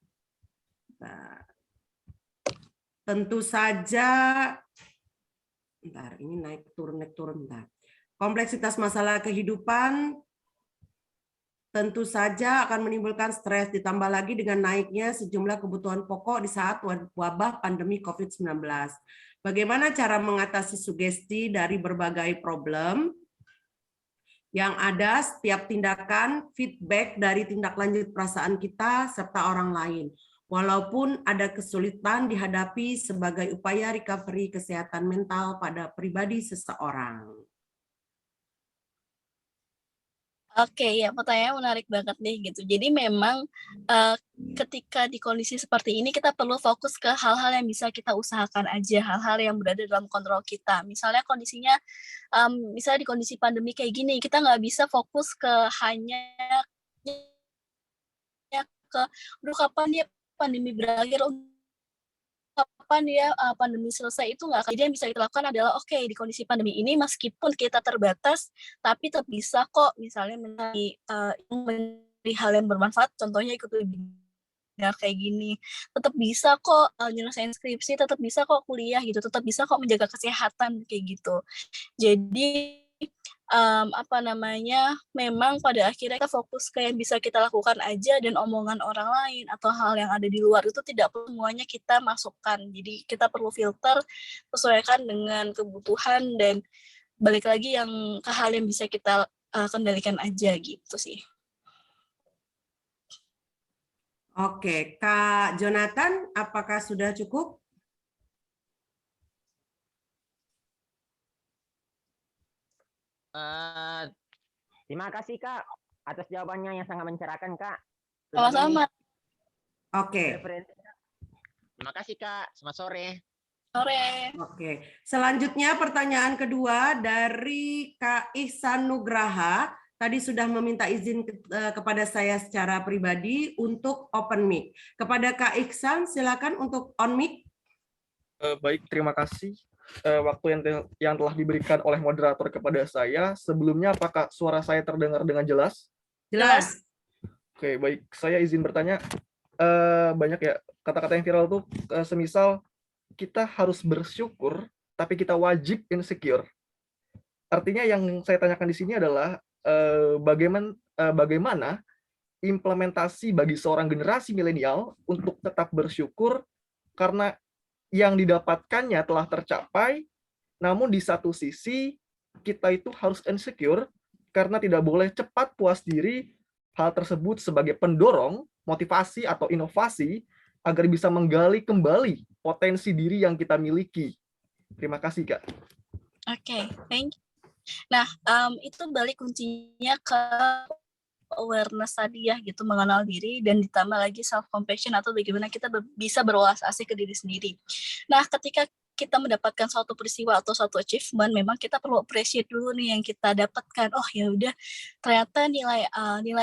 bentar, ini naik turun. Bentar. Kompleksitas masalah kehidupan tentu saja akan menimbulkan stres, ditambah lagi dengan naiknya sejumlah kebutuhan pokok di saat wabah pandemi COVID-19. Bagaimana cara mengatasi sugesti dari berbagai problem yang ada, setiap tindakan, feedback dari tindak lanjut perasaan kita, serta orang lain. Walaupun ada kesulitan dihadapi sebagai upaya recovery kesehatan mental pada pribadi seseorang. Oke, ya pertanyaan menarik banget nih gitu. Jadi memang ketika di kondisi seperti ini kita perlu fokus ke hal-hal yang bisa kita usahakan aja, hal-hal yang berada dalam kontrol kita. Misalnya kondisinya, misalnya di kondisi pandemi kayak gini, kita nggak bisa fokus ke hanya ke, aduh kapan dia pandemi berakhir, kapan ya pandemi selesai, itu nggak. Jadi yang bisa kita lakukan adalah oke, di kondisi pandemi ini meskipun kita terbatas, tapi tetap bisa kok misalnya menjadi hal yang bermanfaat, contohnya ikut webinar kayak gini, tetap bisa kok nyelesain skripsi, tetap bisa kok kuliah gitu, tetap bisa kok menjaga kesehatan kayak gitu. Jadi memang pada akhirnya kita fokus ke yang bisa kita lakukan aja, dan omongan orang lain atau hal yang ada di luar itu tidak perlu semuanya kita masukkan. Jadi kita perlu filter, sesuaikan dengan kebutuhan, dan balik lagi yang ke hal yang bisa kita kendalikan aja gitu sih. Oke, Kak Jonathan, apakah sudah cukup? Terima kasih Kak atas jawabannya yang sangat mencerahkan Kak. Sama-sama. Oke. Terima kasih Kak. Selamat sore. Sore. Oke. Selanjutnya pertanyaan kedua dari Kak Ihsan Nugraha. Tadi sudah meminta izin kepada saya secara pribadi untuk open mic. Kepada Kak Ihsan, silakan untuk on mic. Baik, terima kasih. Waktu yang telah diberikan oleh moderator kepada saya. Sebelumnya, apakah suara saya terdengar dengan jelas? Jelas. Oke, baik. Saya izin bertanya, banyak ya kata-kata yang viral tuh, semisal kita harus bersyukur, tapi kita wajib insecure. Artinya yang saya tanyakan di sini adalah bagaimana implementasi bagi seorang generasi milenial untuk tetap bersyukur karena yang didapatkannya telah tercapai, namun di satu sisi kita itu harus insecure karena tidak boleh cepat puas diri. Hal tersebut sebagai pendorong, motivasi atau inovasi agar bisa menggali kembali potensi diri yang kita miliki. Terima kasih, Kak. Oke, thank you. Nah, itu balik kuncinya ke awareness tadi ya, gitu, mengenal diri dan ditambah lagi self compassion atau bagaimana kita bisa berwelas asih ke diri sendiri. Nah, ketika kita mendapatkan suatu peristiwa atau suatu achievement, memang kita perlu appreciate dulu nih yang kita dapatkan. Oh ya udah, ternyata nilai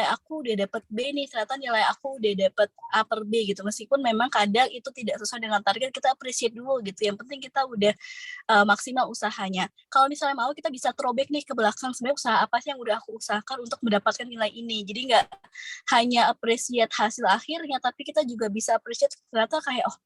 aku udah dapat B nih, ternyata nilai aku udah dapat A per B gitu. Meskipun memang kadang itu tidak sesuai dengan target, kita appreciate dulu gitu. Yang penting kita udah maksimal usahanya. Kalau misalnya mau, kita bisa throwback nih ke belakang, sebenarnya usaha apa sih yang udah aku usahakan untuk mendapatkan nilai ini. Jadi nggak hanya appreciate hasil akhirnya, tapi kita juga bisa appreciate ternyata kayak, oh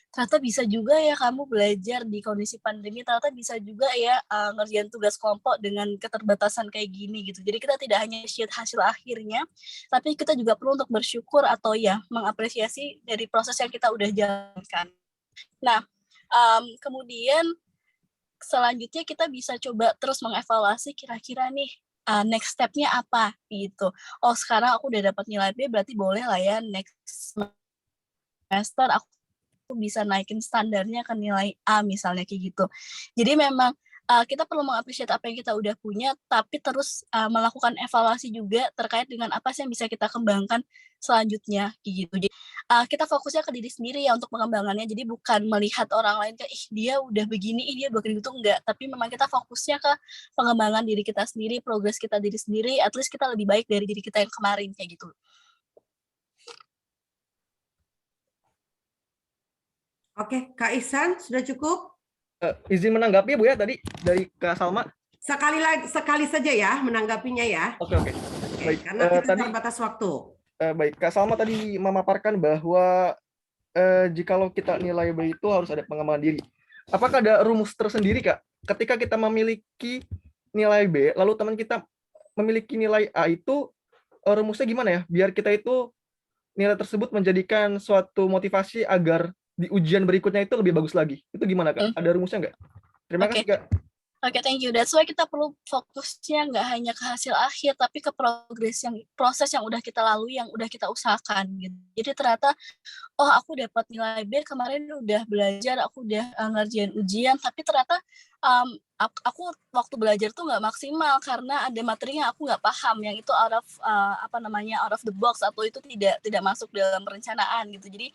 ternyata bisa juga ya kamu belajar di kondisi pandemi, ternyata bisa juga ya ngerjain tugas kelompok dengan keterbatasan kayak gini gitu. Jadi kita tidak hanya appreciate hasil akhirnya, tapi kita juga perlu untuk bersyukur atau ya mengapresiasi dari proses yang kita udah jalankan. Nah, kemudian selanjutnya kita bisa coba terus mengevaluasi kira-kira nih next step-nya apa gitu. Oh sekarang aku udah dapat nilai B, berarti boleh lah ya next semester aku bisa naikin standarnya ke nilai A misalnya kayak gitu. Jadi memang kita perlu mengapresiasi apa yang kita udah punya, tapi terus melakukan evaluasi juga terkait dengan apa sih yang bisa kita kembangkan selanjutnya gitu. Jadi kita fokusnya ke diri sendiri ya untuk pengembangannya. Jadi bukan melihat orang lain kayak dia udah begini, dia begini gitu, enggak. Tapi memang kita fokusnya ke pengembangan diri kita sendiri, progres kita diri sendiri, at least kita lebih baik dari diri kita yang kemarin kayak gitu. Oke, Kak Ihsan sudah cukup? Izin menanggapi Bu ya tadi dari Kak Salma. Sekali saja ya menanggapinya ya. Oke. Baik. Karena kita terbatas waktu. Baik, Kak Salma tadi memaparkan bahwa jikalau kita nilai B itu harus ada pengembangan diri. Apakah ada rumus tersendiri, Kak? Ketika kita memiliki nilai B, lalu teman kita memiliki nilai A itu, rumusnya gimana ya? Biar kita itu nilai tersebut menjadikan suatu motivasi agar di ujian berikutnya itu lebih bagus lagi. Itu gimana, Kak? Ada rumusnya nggak? Terima kasih, Kak. Oke, thank you. That's why kita perlu fokusnya nggak hanya ke hasil akhir, tapi ke proses yang udah kita lalui, yang udah kita usahakan. Gitu. Jadi ternyata, oh aku dapat nilai B, kemarin udah belajar, aku udah ngerjain ujian, tapi ternyata aku waktu belajar tuh nggak maksimal karena ada materi yang aku nggak paham, yang itu out of the box atau itu tidak masuk dalam perencanaan gitu. Jadi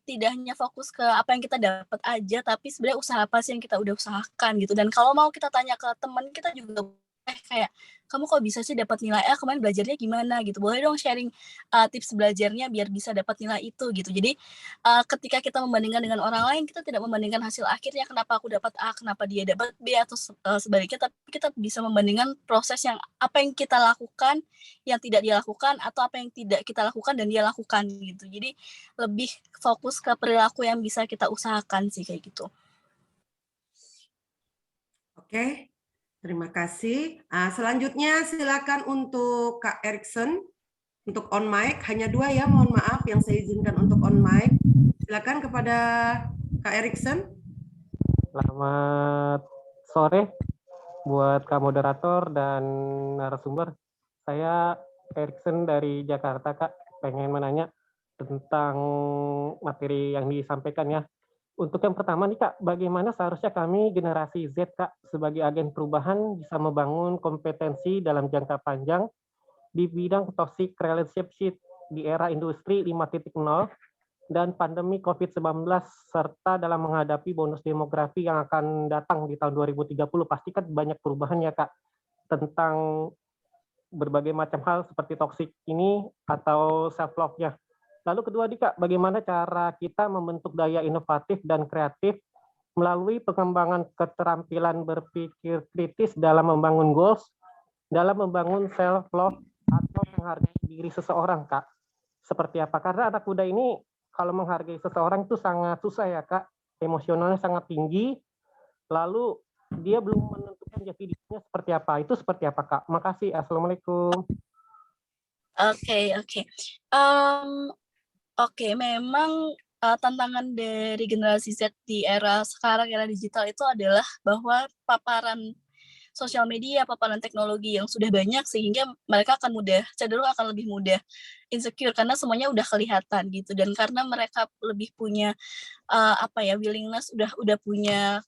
tidak hanya fokus ke apa yang kita dapat aja, tapi sebenarnya usaha apa sih yang kita udah usahakan gitu. Dan kalau mau kita tanya ke teman kita juga kayak, kamu kok bisa sih dapat nilai A, kemarin belajarnya gimana gitu. Boleh dong sharing tips belajarnya biar bisa dapat nilai itu gitu. Jadi ketika kita membandingkan dengan orang lain, kita tidak membandingkan hasil akhirnya, kenapa aku dapat A, kenapa dia dapat B atau sebaliknya, tapi kita bisa membandingkan proses yang apa yang kita lakukan, yang tidak dia lakukan, atau apa yang tidak kita lakukan dan dia lakukan gitu. Jadi lebih fokus ke perilaku yang bisa kita usahakan sih kayak gitu. Oke. Terima kasih. Selanjutnya silakan untuk Kak Erikson untuk on mic. Hanya 2 ya, mohon maaf yang saya izinkan untuk on mic. Silakan kepada Kak Erikson. Selamat sore buat Kak Moderator dan narasumber. Saya Erikson dari Jakarta, Kak. Pengen menanya tentang materi yang disampaikan ya. Untuk yang pertama nih Kak, bagaimana seharusnya kami generasi Z Kak sebagai agen perubahan bisa membangun kompetensi dalam jangka panjang di bidang toxic relationship di era industri 5.0 dan pandemi COVID-19 serta dalam menghadapi bonus demografi yang akan datang di tahun 2030. Pasti kan banyak perubahan ya Kak tentang berbagai macam hal seperti toxic ini atau self love-nya. Lalu kedua nih Kak, bagaimana cara kita membentuk daya inovatif dan kreatif melalui pengembangan keterampilan berpikir kritis dalam membangun goals, dalam membangun self-love atau menghargai diri seseorang, Kak. Seperti apa? Karena anak muda ini kalau menghargai seseorang itu sangat susah ya, Kak. Emosionalnya sangat tinggi, lalu dia belum menentukan jati dirinya seperti apa. Itu seperti apa, Kak? Makasih. Assalamualaikum. Oke, oke. Oke, memang tantangan dari generasi Z di era sekarang, era digital itu adalah bahwa paparan sosial media, paparan teknologi yang sudah banyak sehingga mereka akan cenderung akan lebih mudah insecure karena semuanya udah kelihatan gitu, dan karena mereka lebih punya willingness, udah punya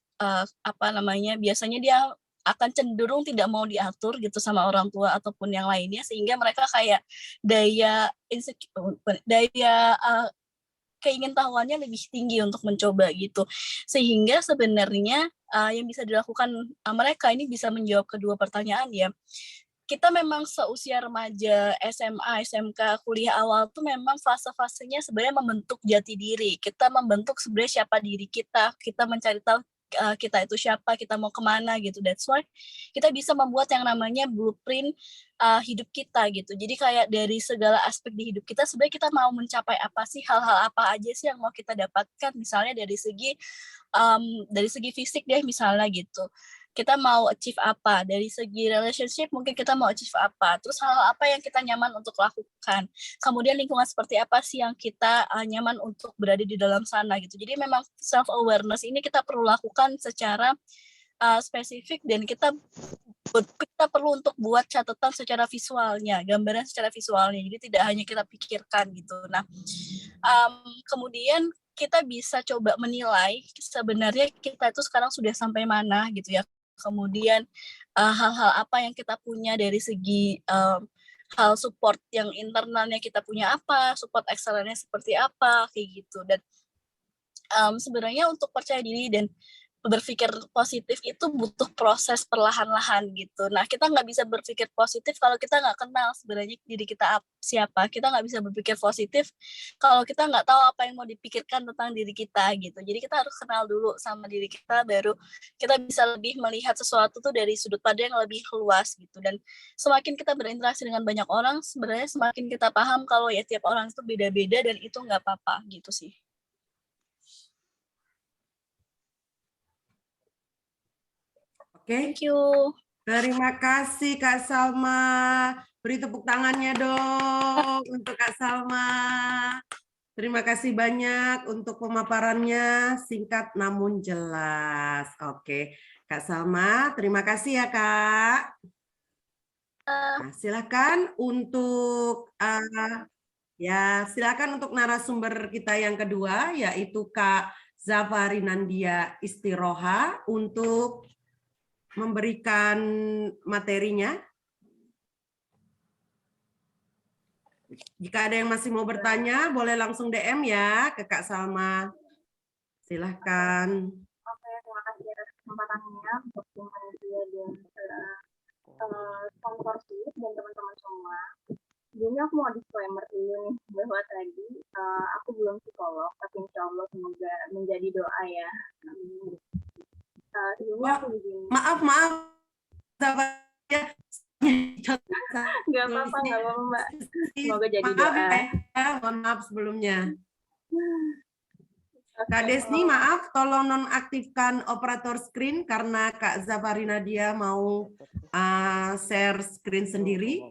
biasanya dia akan cenderung tidak mau diatur gitu sama orang tua ataupun yang lainnya, sehingga mereka kayak daya keingintahuannya lebih tinggi untuk mencoba gitu. Sehingga sebenarnya yang bisa dilakukan mereka ini bisa menjawab kedua pertanyaan ya. Kita memang seusia remaja, SMA, SMK, kuliah awal tuh memang fase-fasenya sebenarnya membentuk jati diri. Kita membentuk sebenarnya siapa diri kita mencari tahu kita itu siapa, kita mau kemana gitu. That's why kita bisa membuat yang namanya blueprint hidup kita gitu. Jadi kayak dari segala aspek di hidup kita sebenarnya kita mau mencapai apa sih, hal-hal apa aja sih yang mau kita dapatkan, misalnya dari segi fisik deh misalnya gitu. Kita mau achieve apa, dari segi relationship mungkin kita mau achieve apa, terus hal-hal apa yang kita nyaman untuk lakukan, kemudian lingkungan seperti apa sih yang kita nyaman untuk berada di dalam sana gitu. Jadi memang self awareness ini kita perlu lakukan secara spesifik, dan kita perlu untuk buat catatan secara visualnya, gambaran secara visualnya, jadi tidak hanya kita pikirkan gitu. Nah, kemudian kita bisa coba menilai sebenarnya kita itu sekarang sudah sampai mana gitu ya. Kemudian hal-hal apa yang kita punya dari segi hal support yang internalnya kita punya apa, support eksternalnya seperti apa, kayak gitu. Dan sebenarnya untuk percaya diri dan berpikir positif itu butuh proses perlahan-lahan gitu. Nah, kita nggak bisa berpikir positif kalau kita nggak kenal sebenarnya diri kita siapa. Kita nggak bisa berpikir positif kalau kita nggak tahu apa yang mau dipikirkan tentang diri kita gitu. Jadi kita harus kenal dulu sama diri kita, baru kita bisa lebih melihat sesuatu tuh dari sudut pandang yang lebih luas gitu. Dan semakin kita berinteraksi dengan banyak orang, sebenarnya semakin kita paham kalau ya tiap orang itu beda-beda dan itu nggak apa-apa gitu sih. Oke. Thank you. Terima kasih Kak Salma. Beri tepuk tangannya dong untuk Kak Salma. Terima kasih banyak untuk pemaparannya, singkat namun jelas. Oke, Kak Salma, terima kasih ya Kak. Nah, silakan untuk silakan untuk narasumber kita yang kedua, yaitu Kak Zafari Nandia Istiroha untuk memberikan materinya. Jika ada yang masih mau bertanya, boleh langsung DM ya ke Kak Salma. Silahkan. Oke, terima kasih atas kesempatannya untuk tim panitia dan sponsorship dan teman-teman semua. Sebelumnya aku mau disclaimer dulu nih, bahwa tadi aku belum psikolog, tapi insya Allah semoga menjadi doa ya. Sebelumnya aku begini. Maaf. Nggak apa-apa Mbak. Semoga jadi doa. Mohon maaf sebelumnya. Kak Desni, maaf, tolong nonaktifkan operator screen karena Kak Zafari Nadia mau share screen sendiri.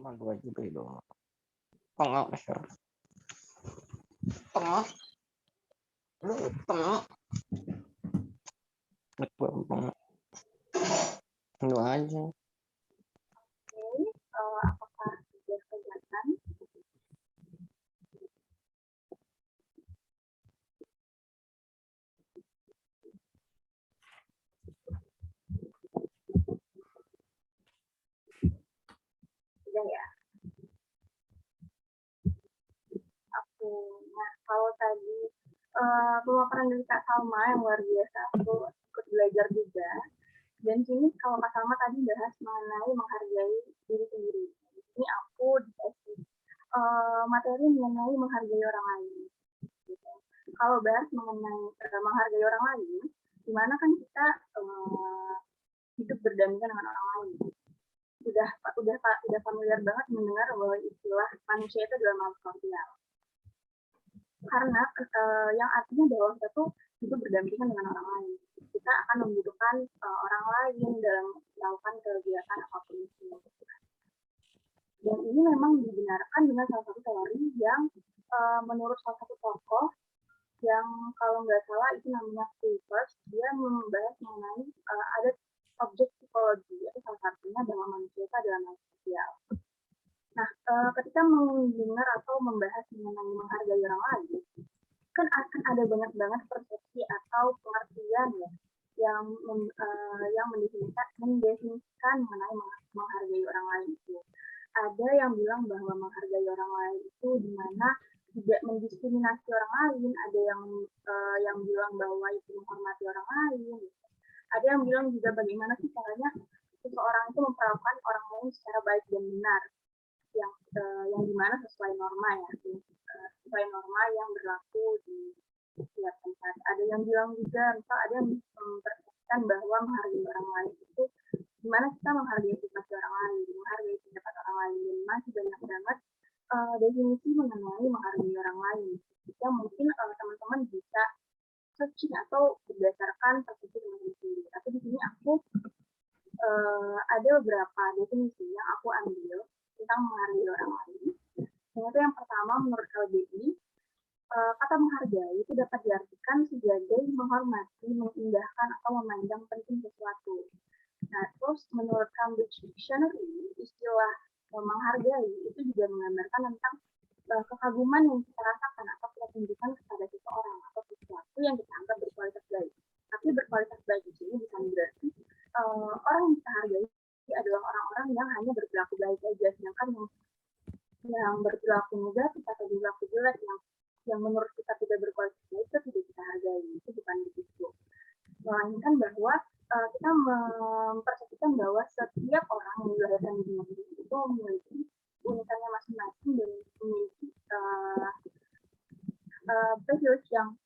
Lu aja. Apakah sudah kelihatan? Sudah ya. Nah, kalau tadi pemaparan dari Kak Salma yang luar biasa, aku ikut belajar juga. Dan sini kalau Kak Salma tadi bahas mengenai menghargai diri sendiri. Ini aku dikasih materi mengenai menghargai orang lain. Gitu. Kalau bahas mengenai menghargai orang lain, dimana kan kita hidup berdampingan dengan orang lain. Udah familiar banget mendengar bahwa istilah manusia itu adalah makhluk sosial. Karena yang artinya bahwa kita tuh hidup berdampingan dengan orang lain. Kita akan membutuhkan orang lain dalam melakukan kegiatan apapun itu. Dan ini memang dibenarkan dengan salah satu teori yang menurut salah satu tokoh yang kalau nggak salah itu namanya Kuipers, dia membahas mengenai ada objek psikologi, yaitu salah satunya bahwa manusia itu adalah makhluk sosial. Nah, ketika mendengar atau membahas mengenai menghargai orang lain, kan akan ada banyak banget persepsi atau pengertian ya yang mendefinisikan mengenai menghargai orang lain itu. Ada yang bilang bahwa menghargai orang lain itu di mana tidak mendiskriminasi orang lain, ada yang bilang bahwa itu menghormati orang lain. Ada yang bilang juga bagaimana sih caranya seseorang itu memperlakukan orang lain secara baik dan benar, yang dimana sesuai norma ya, sesuai norma yang berlaku di setiap tempat. Ada yang bilang juga, misal ada yang mempersepsikan bahwa menghargai orang lain itu gimana kita menghargai privasi orang lain, menghargai pendapat orang lain, dan masih banyak banget definisi mengenai menghargai orang lain. Yang mungkin teman-teman bisa searching atau berdasarkan persepsi teman-teman sendiri. Tapi di sini aku ada beberapa definisi yang aku ambil tentang menghargai orang lain. Yaitu yang pertama menurut LBI, kata menghargai itu dapat diartikan sebagai menghormati, mengindahkan atau memandang penting sesuatu. Nah, terus menurut Cambridge Dictionary, istilah menghargai itu juga menggambarkan tentang kekaguman yang kita rasakan atau kita tunjukkan kepada seseorang atau sesuatu yang kita anggap berkualitas baik. Tapi berkualitas baik di sini bukan berarti orang yang kita hargai adalah orang-orang yang hanya berperilaku baik aja, sedangkan yang berperilaku negatif atau berperilaku jelek yang menurut kita tidak berkualitas baik itu tidak kita hargai. Itu bukan begitu. Melainkan bahwa kita mempersepsikan bahwa setiap orang yang dilahirkan di dunia ini itu memiliki unikannya masing-masing dan memiliki privilege yang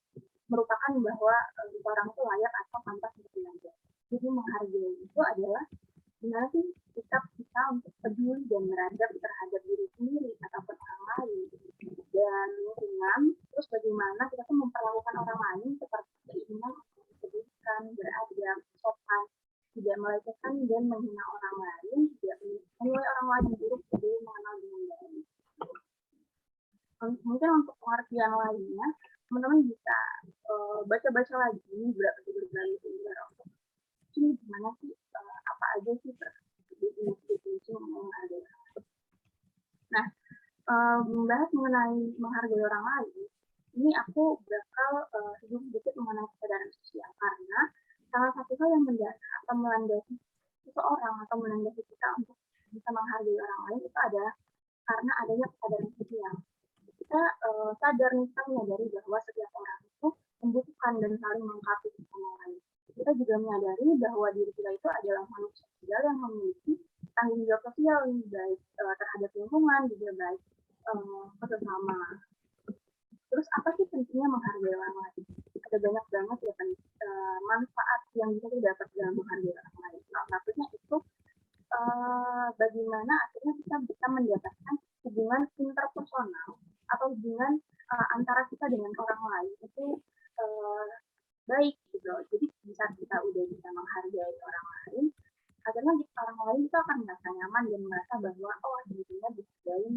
merupakan bahwa orang itu layak atau pantas untuk belajar. Jadi menghargai itu adalah gimana sih sikap kita untuk peduli dan beradab terhadap diri sendiri ataupun orang lain, dan lingkungan. Terus bagaimana kita tuh memperlakukan orang lain seperti keinginan untuk dipedulikan, beradab, sopan, tidak melecehkan dan menghina orang lain, tidak menilai orang lain buruk sebelum mengenal dengan baik. Mungkin untuk pengertian lainnya, teman-teman bisa baca-baca lagi berbagai sumber untuk ini gimana sih, apa aja sih definisi menghargai orang lain. Nah, membahas mengenai menghargai orang lain, ini aku bakal sedikit mengenai kesadaran sosial, karena salah satu hal yang mendasar atau melandasi seseorang atau melandasi kita untuk bisa menghargai orang lain itu adalah karena adanya kesadaran sosial. Kita sadar misalnya dari bahwa setiap orang itu membutuhkan dan saling melengkapi sama lain. Kita juga menyadari bahwa diri kita itu adalah manusia sosial yang memiliki tanggung jawab sosial baik terhadap lingkungan juga baik sesama. Terus apa sih pentingnya menghargai orang lain? Ada banyak banget ya manfaat yang bisa didapat dalam menghargai orang lain. Salah satunya itu bagaimana akhirnya kita bisa mendapatkan hubungan interpersonal atau hubungan antara kita dengan orang lain itu baik gitu. Jadi bisa kita udah bisa menghargai orang lain, akhirnya orang lain itu akan merasa nyaman dan merasa bahwa oh dirinya dihargai,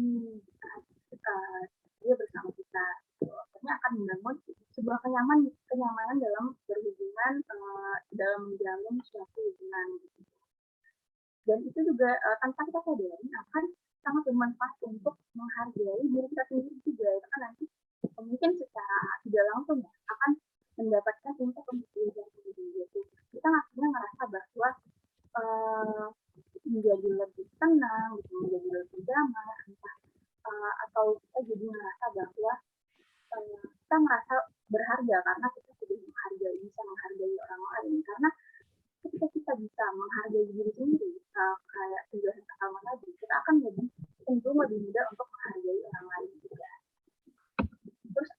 dia bersama kita. Akhirnya akan membangun sebuah kenyamanan dalam berhubungan, dalam menjalin suatu hubungan. Gitu. Dan itu juga tanpa kita sadari akan sangat bermanfaat untuk menghargai diri kita sendiri juga. Itu kan nanti mungkin secara tidak langsung ya akan mendapatkan tingkat untuk diri sendiri. Gitu. Kita akhirnya merasa bahwa menjadi lebih tenang, gitu, menjadi lebih damai, atau kita jadi merasa bahwa kita merasa berharga karena kita sudah bisa menghargai orang lain. Karena ketika kita bisa menghargai diri sendiri, kayak penjelasan pertama tadi, kita akan cenderung lebih mudah untuk menghargai orang lain juga. Terus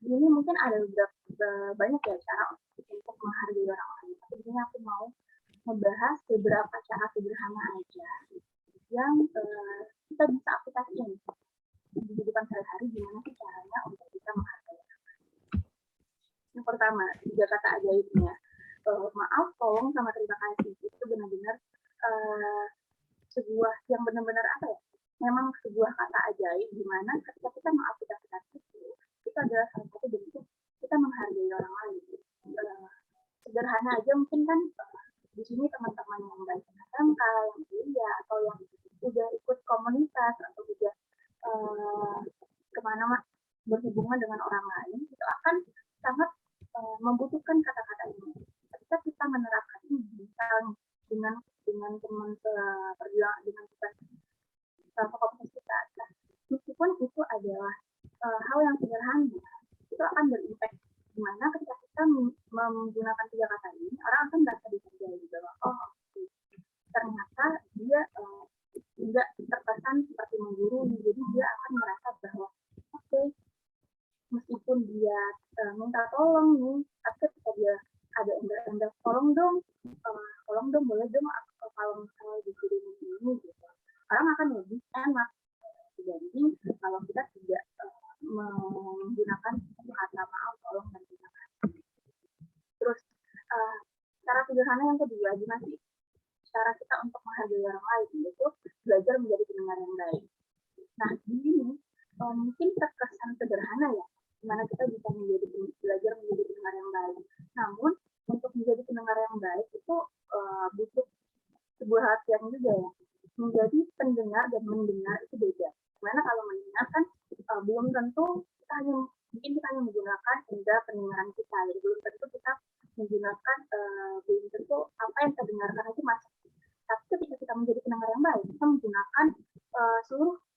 ini mungkin ada banyak ya cara untuk menghargai orang lain. Tapi di sini aku mau membahas beberapa cara sederhana aja yang kita bisa aplikasikan tiga kata ajaibnya. Maaf, tolong, sama terima kasih. Itu benar-benar sebuah yang benar-benar apa ya? Memang sebuah kata ajaib di mana ketika kita mengaplikasikan itu adalah salah satu bentuk kita menghargai orang lain. Sederhana aja mungkin kan di sini teman-teman yang baik SMK, yang kuliah, atau yang udah ikut komunitas atau juga kemana berhubungan dengan orang lain itu akan sangat membutuhkan kata-kata ini. Ketika kita menerapkan ini misalnya dengan teman perjuangan dengan kita komunitas kita, nah, meskipun itu adalah hal yang sederhana, itu akan berimpact dimana ketika kita menggunakan tiga kata ini orang akan merasa dihargai bahwa oh ternyata dia tidak terkesan seperti menggurui, jadi dia akan merasa bahwa oke, meskipun dia minta tolong nih, tapi ketika dia ada embel-embel tolong dong boleh dong kalau misalnya disuruh ini gitu, orang akan lebih enak dibanding kalau kita tidak menggunakan kata maaf, tolong, dan terima kasih. Terus cara sederhana yang kedua gimana sih cara kita untuk menghargai orang lain, yaitu belajar menjadi pendengar yang baik. Nah di sini mungkin terkesan sederhana ya, dimana kita bisa belajar menjadi pendengar yang baik. Namun untuk menjadi pendengar yang baik itu butuh sebuah latihan juga ya. Menjadi pendengar dan mendengar itu beda. Dimana kalau mendengar kan belum tentu kita hanya menggunakan indera pendengaran kita, jadi belum tentu kita menggunakan belum tentu apa yang kita dengarkan itu masuk. Tapi ketika kita menjadi pendengar yang baik, kita menggunakan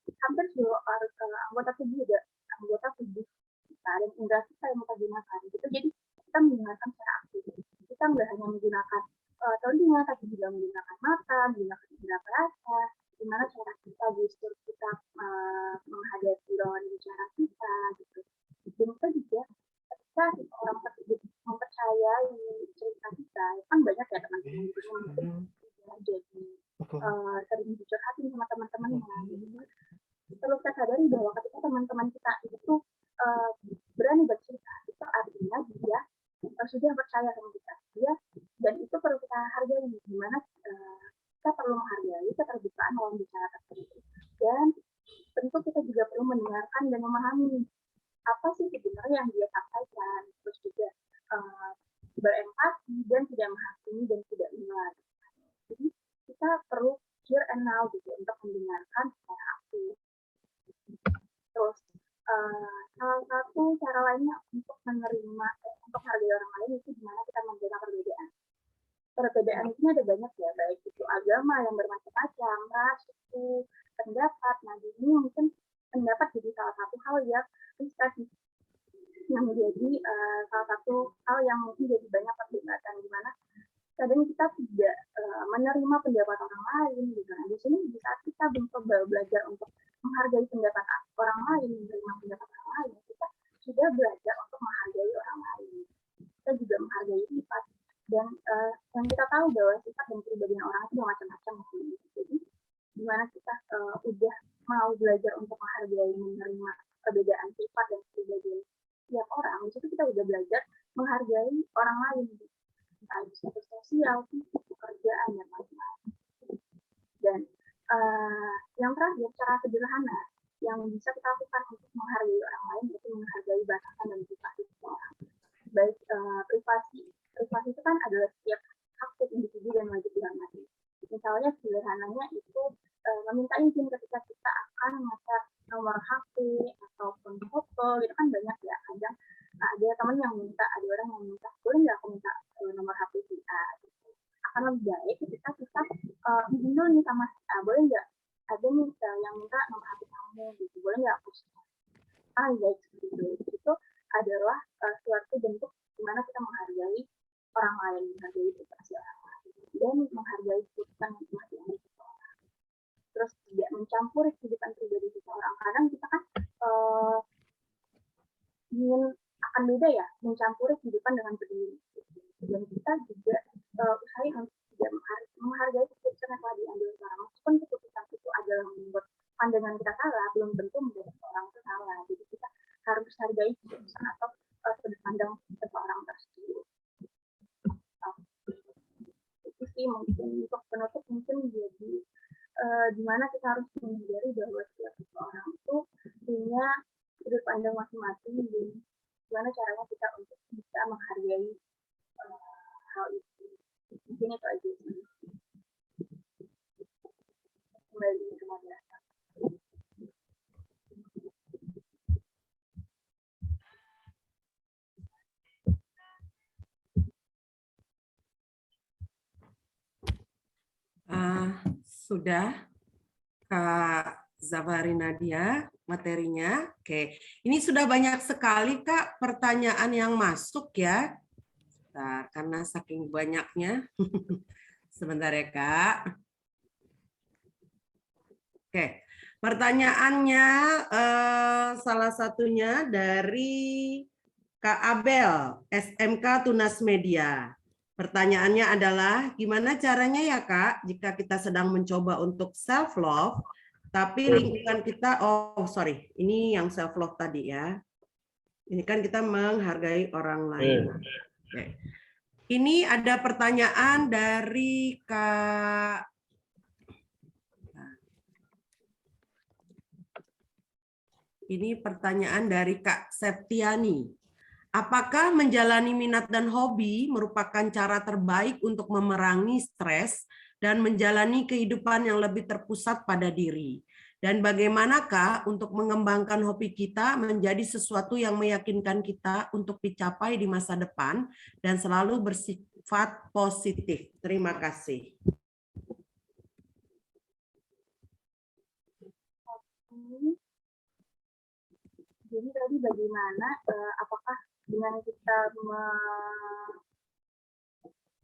hampir seluruh anggota tubuh kita dan indera kita yang kita gunakan. Gitu. Jadi kita mendengarkan secara aktif. Kita nggak hanya menggunakan telinga, tapi juga menggunakan mata, menggunakan indera perasa, gimana cara kita gestur kita menghadapi lawan bicara kita gitu. Dan kita juga ketika orang tersebut mempercayai cerita kita, kan banyak ya teman-teman yang jadi sering dicurhatin sama teman-temannya. Perlu kita sadari bahwa ketika teman-teman kita itu berani bercerita, itu artinya dia sudah percaya sama kita. Dan itu perlu kita hargai, gimana kita perlu menghargai keterbukaan lawan bicara tersebut. Dan tentu kita juga perlu mendengarkan dan memahami apa sih sebenarnya yang dia sampaikan, terus juga berempati dan tidak menghakimi dan tidak menilai. Jadi kita perlu hear and now gitu untuk mendengarkan secara aktif. Terus salah satu cara lainnya untuk menerima untuk hargai orang lain itu gimana kita menerima perbedaan. Perbedaan itu ada banyak ya, baik itu agama yang bermacam-macam, ras, suku, pendapat. Nah, ini mungkin pendapat jadi salah satu hal yang menjadi salah satu hal yang mungkin jadi banyak perdebatan di mana kadang kita tidak menerima pendapat orang lain gitu. Nah, di sini di saat kita mencoba belajar untuk menghargai pendapat orang lain, menerima pendapat orang lain, kita sudah belajar untuk menghargai orang lain. Kita juga menghargai sifat dan yang kita tahu bahwa sifat dan kepribadian orang itu macam-macam. Jadi di mana kita udah mau belajar untuk menghargai, menerima perbedaan sifat dan kepribadian setiap orang, di situ kita udah belajar menghargai orang lain, entah itu status sosial, fisik, pekerjaan, dan lain-lain. Dan yang terakhir, cara sederhana yang bisa kita lakukan untuk menghargai orang lain itu menghargai batasan dan privasi seseorang. Baik privasi itu kan adalah setiap hak setiap individu dan wajib dihormati. Misalnya sederhananya itu meminta izin ketika kita akan mengecek nomor HP ataupun foto, itu kan banyak ya. Kadang ada teman yang minta, ada orang yang minta, boleh nggak aku minta nomor HP kita? Akan lebih baik ketika kita izin dulu nih sama boleh nggak ada nih yang minta nomor HP kamu gitu, boleh nggak aku baik seperti itu adalah suatu bentuk dimana kita menghargai orang lain, menghargai privasi orang lain, dan menghargai keputusan yang telah diambil seseorang. Terus tidak mencampuri kehidupan pribadi seseorang. Kadang kita kan ingin akan beda ya, mencampuri kehidupan dengan berdiri. Dan kita juga usahain untuk tidak menghargai keputusan yang telah diambil seseorang. Meskipun keputusan itu adalah membuat pandangan kita salah, belum tentu membuat seseorang itu salah. Jadi kita harus hargai keputusan atau sudut pandang seseorang tersebut. dimana kita harus menyadari bahwa setiap orang itu punya sudut pandang masing-masing dan gimana caranya kita untuk bisa menghargai hal itu. Mungkin itu aja sih. Kembali ke madrasah. Sudah Kak Zafari Nadia materinya. Oke, ini sudah banyak sekali Kak pertanyaan yang masuk ya. Bentar, karena saking banyaknya. Sebentar ya Kak. Oke, pertanyaannya salah satunya dari Kak Abel, SMK Tunas Media. Pertanyaannya adalah, gimana caranya ya Kak, jika kita sedang mencoba untuk self-love, tapi lingkungan kita, ini yang self-love tadi ya. Ini kan kita menghargai orang lain. Oke. Ini ada pertanyaan dari Kak Septiani. Apakah menjalani minat dan hobi merupakan cara terbaik untuk memerangi stres dan menjalani kehidupan yang lebih terpusat pada diri? Dan bagaimanakah untuk mengembangkan hobi kita menjadi sesuatu yang meyakinkan kita untuk dicapai di masa depan dan selalu bersifat positif? Terima kasih. Jadi tadi bagaimana, apakah dengan kita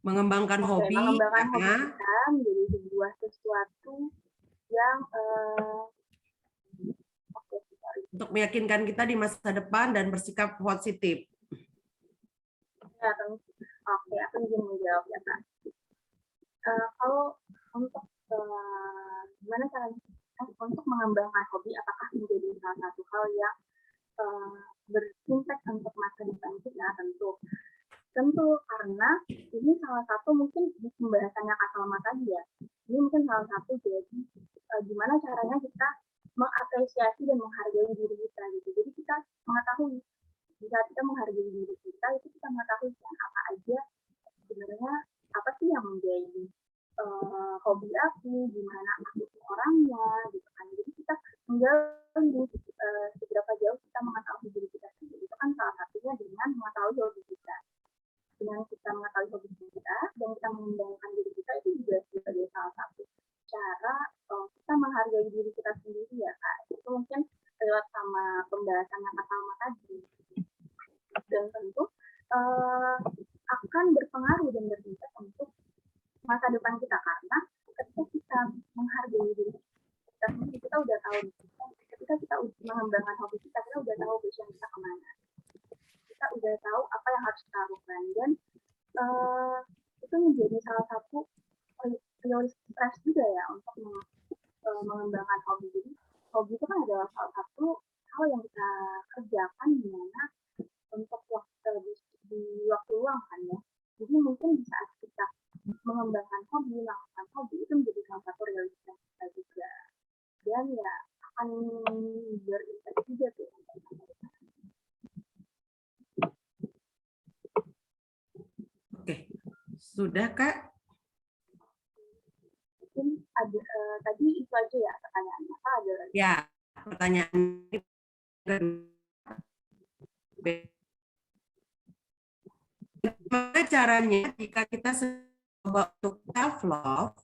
mengembangkan hobi kita menjadi sebuah sesuatu yang untuk meyakinkan kita di masa depan dan bersikap positif. Ya, oke, aku ingin menjawab ya Kak. Kalau untuk gimana caranya untuk mengembangkan hobi, apakah menjadi salah satu hal yang berimpact untuk masa depan kita? Tentu karena ini salah satu mungkin di pembahasannya Kak Salma tadi ya, ini mungkin salah satu jadi gimana caranya kita mengapresiasi dan menghargai diri kita gitu. Jadi kita mengetahui jika kita menghargai diri kita itu kita mengetahui apa aja sebenarnya apa sih yang menjadi hobi aku, gimana aku orangnya gitu kan. Jadi kita menggali seberapa jauh kita mengetahui diri kita sendiri, itu kan salah satunya dengan mengetahui hobi kita. Dengan kita mengetahui hobi kita dan kita mengembangkan diri kita, itu juga sebagai salah satu cara kita menghargai diri kita sendiri ya Kak. Itu mungkin lewat sama pembahasannya Kak Salma tadi. Dan tentu akan berpengaruh dan berimpact untuk masa depan kita, karena ketika kita menghargai diri kita sendiri, kita udah tahu ketika kita mengembangkan hobi kita udah tahu passion kita kemana, kita udah tahu apa yang harus kita lakukan, dan itu menjadi salah satu prioritas juga ya untuk mengembangkan hobi. Jadi hobi itu kan adalah salah satu hal yang kita kerjakan di mana untuk di waktu luang kan ya. Jadi mungkin di saat kita mengembangkan hobi, melakukan hobi, itu menjadi salah satu realitas kita juga. Dan ya akan berimpact juga tuh. Oke, sudah Kak? Mungkin ada tadi itu aja ya pertanyaannya. Apa ada lagi? Ya, pertanyaan bagaimana caranya jika kita coba untuk self-love,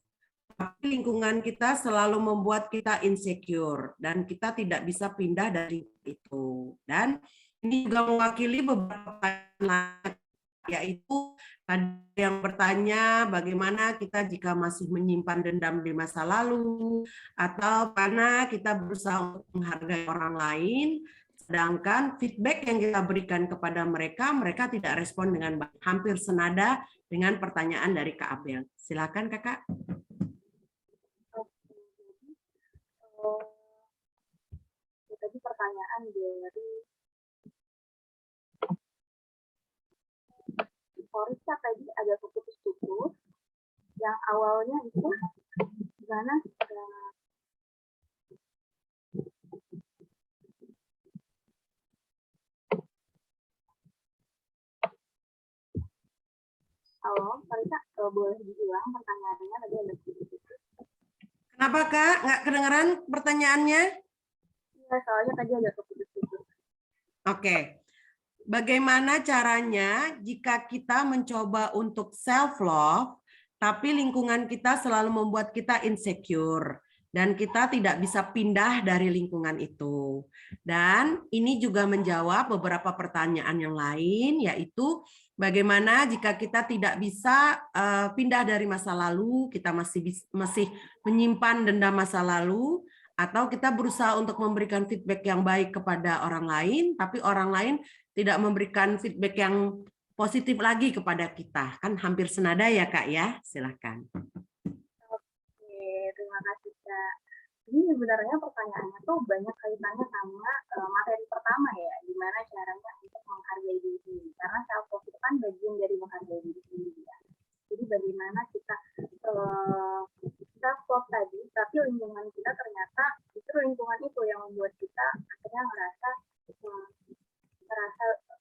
tapi lingkungan kita selalu membuat kita insecure dan kita tidak bisa pindah dari itu. Dan ini juga mewakili beberapa pertanyaan, yaitu ada yang bertanya bagaimana kita jika masih menyimpan dendam di masa lalu, atau karena kita berusaha untuk menghargai orang lain, sedangkan feedback yang kita berikan kepada mereka, mereka tidak respon dengan baik. Hampir senada dengan pertanyaan dari Kak Abel. Silakan Kakak. Tadi pertanyaan dari Korika tadi ada putus-putus yang awalnya itu gimana boleh diulang pertanyaannya, tadi ada sedikit. Kenapa Kak? Nggak kedengeran pertanyaannya? Iya, soalnya tadi ada keputus-putus. Oke. Bagaimana caranya jika kita mencoba untuk self-love, tapi lingkungan kita selalu membuat kita insecure, dan kita tidak bisa pindah dari lingkungan itu. Dan ini juga menjawab beberapa pertanyaan yang lain, yaitu bagaimana jika kita tidak bisa pindah dari masa lalu, kita masih menyimpan dendam masa lalu, atau kita berusaha untuk memberikan feedback yang baik kepada orang lain, tapi orang lain tidak memberikan feedback yang positif lagi kepada kita. Kan hampir senada ya Kak ya? Silakan. Oke, terima kasih Kak. Ini sebenarnya pertanyaannya tuh banyak kaitannya sama materi pertama ya, gimana caranya untuk menghargai diri sendiri. Karena self-love itu kan bagian dari menghargai diri sendiri ya. Jadi bagaimana kita self-love tadi, tapi lingkungan kita ternyata justru lingkungan itu yang membuat kita akhirnya merasa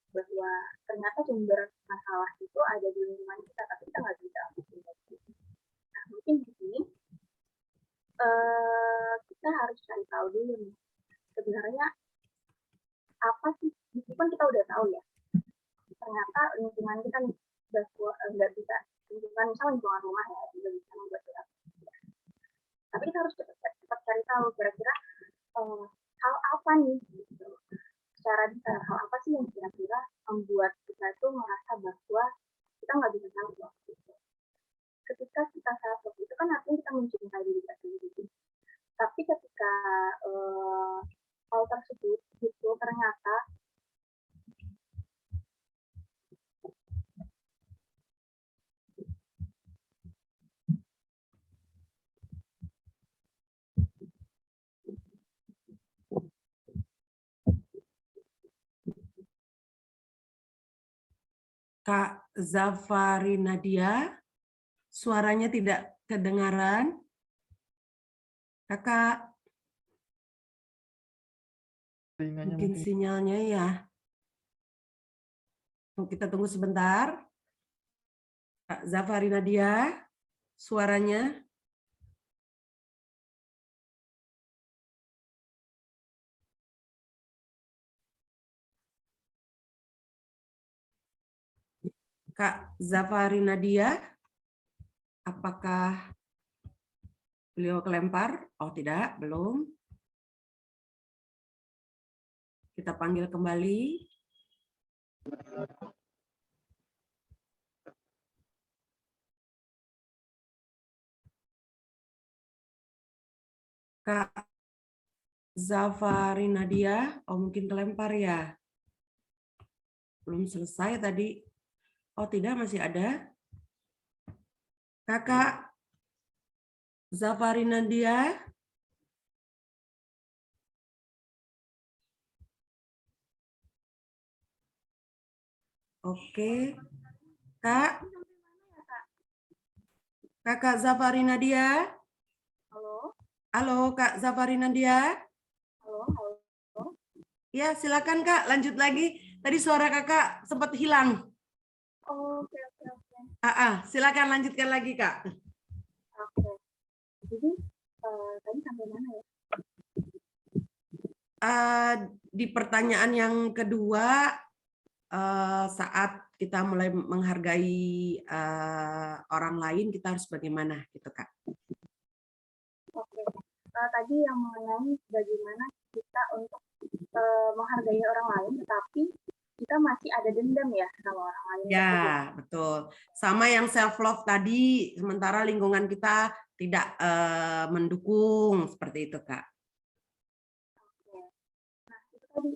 bahwa ternyata sumber masalah itu ada di lingkungan kita, tapi kita nggak bisa ambil. Nah, mungkin di sini kita harus cari tahu dulu nih, sebenarnya apa sih, meskipun kita udah tahu ya, ternyata lingkungan kita nih nggak bisa, misalnya lingkungan rumah ya, nggak bisa membuat kita. Tapi kita harus cepat cari tahu kira-kira hal apa nih, gitu. Secara detail, hal apa sih yang kira-kira membuat kita itu merasa bahwa kita nggak bisa self-love. Gitu. Ketika kita self-love itu kan artinya kita mencintai diri kita sendiri. Tapi ketika hal tersebut itu ternyata Kak Zafari Nadia, suaranya tidak kedengaran. Kakak, mungkin sinyalnya ya. Kita tunggu sebentar. Kak Zafari Nadia, suaranya. Kak Zafari Nadia, apakah beliau kelempar? Oh tidak, belum. Kita panggil kembali. Kak Zafari Nadia, oh mungkin kelempar ya. Belum selesai tadi. Oh tidak, masih ada. Kakak Zafari Nadia. Oke. Kak. Kakak Zafari Nadia. halo, Halo Kak Zafari Nadia. halo. Ya, silakan Kak, lanjut lagi. Tadi suara Kakak sempat hilang. Oke. Silakan lanjutkan lagi Kak. Oke. Jadi tadi sampai mana ya? Di pertanyaan yang kedua, saat kita mulai menghargai orang lain, kita harus bagaimana gitu Kak? Oke. Tadi yang mengenai bagaimana kita untuk menghargai orang lain, tetapi kita masih ada dendam ya sama orang lain. Ya, betul. Sama yang self love tadi, sementara lingkungan kita tidak mendukung seperti itu, Kak. Oke. Nah, itu tadi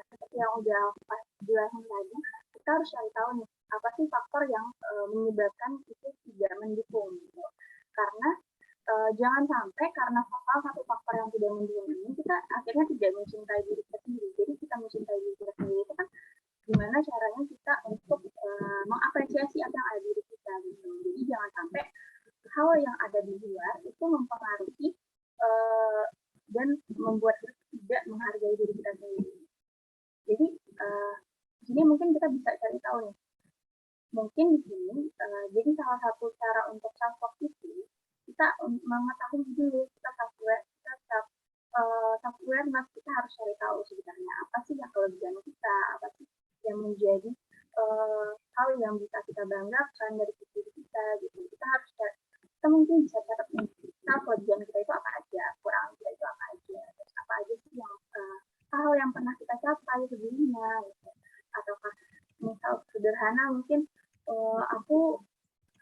seperti yang udah pas jelasin tadi, kita harus cari tahu nih apa sih faktor yang menyebabkan itu tidak mendukung gitu. Karena jangan sampai karena satu faktor yang tidak mendukung ini kita akhirnya tidak mencintai diri kita sendiri. Jadi kita mencintai diri kita sendiri itu kan gimana caranya kita untuk mengapresiasi apa yang ada di diri kita gitu. Jadi jangan sampai hal yang ada di luar itu mempengaruhi dan membuat kita tidak menghargai diri kita sendiri. Jadi di sini mungkin kita bisa cari tahu nih mungkin di sini jadi salah satu cara untuk self love itu kita mengetahui dulu kita self awareness, kita harus cari tahu sebenarnya apa sih yang kelebihan kita, apa sih yang menjadi hal yang bisa kita banggakan dari diri kita gitu. Kita mungkin bisa catat kelebihan kita itu apa aja, kurang kita itu apa aja, terus apa aja sih yang hal yang pernah kita capai sebelumnya gitu. Ataukah misal sederhana mungkin aku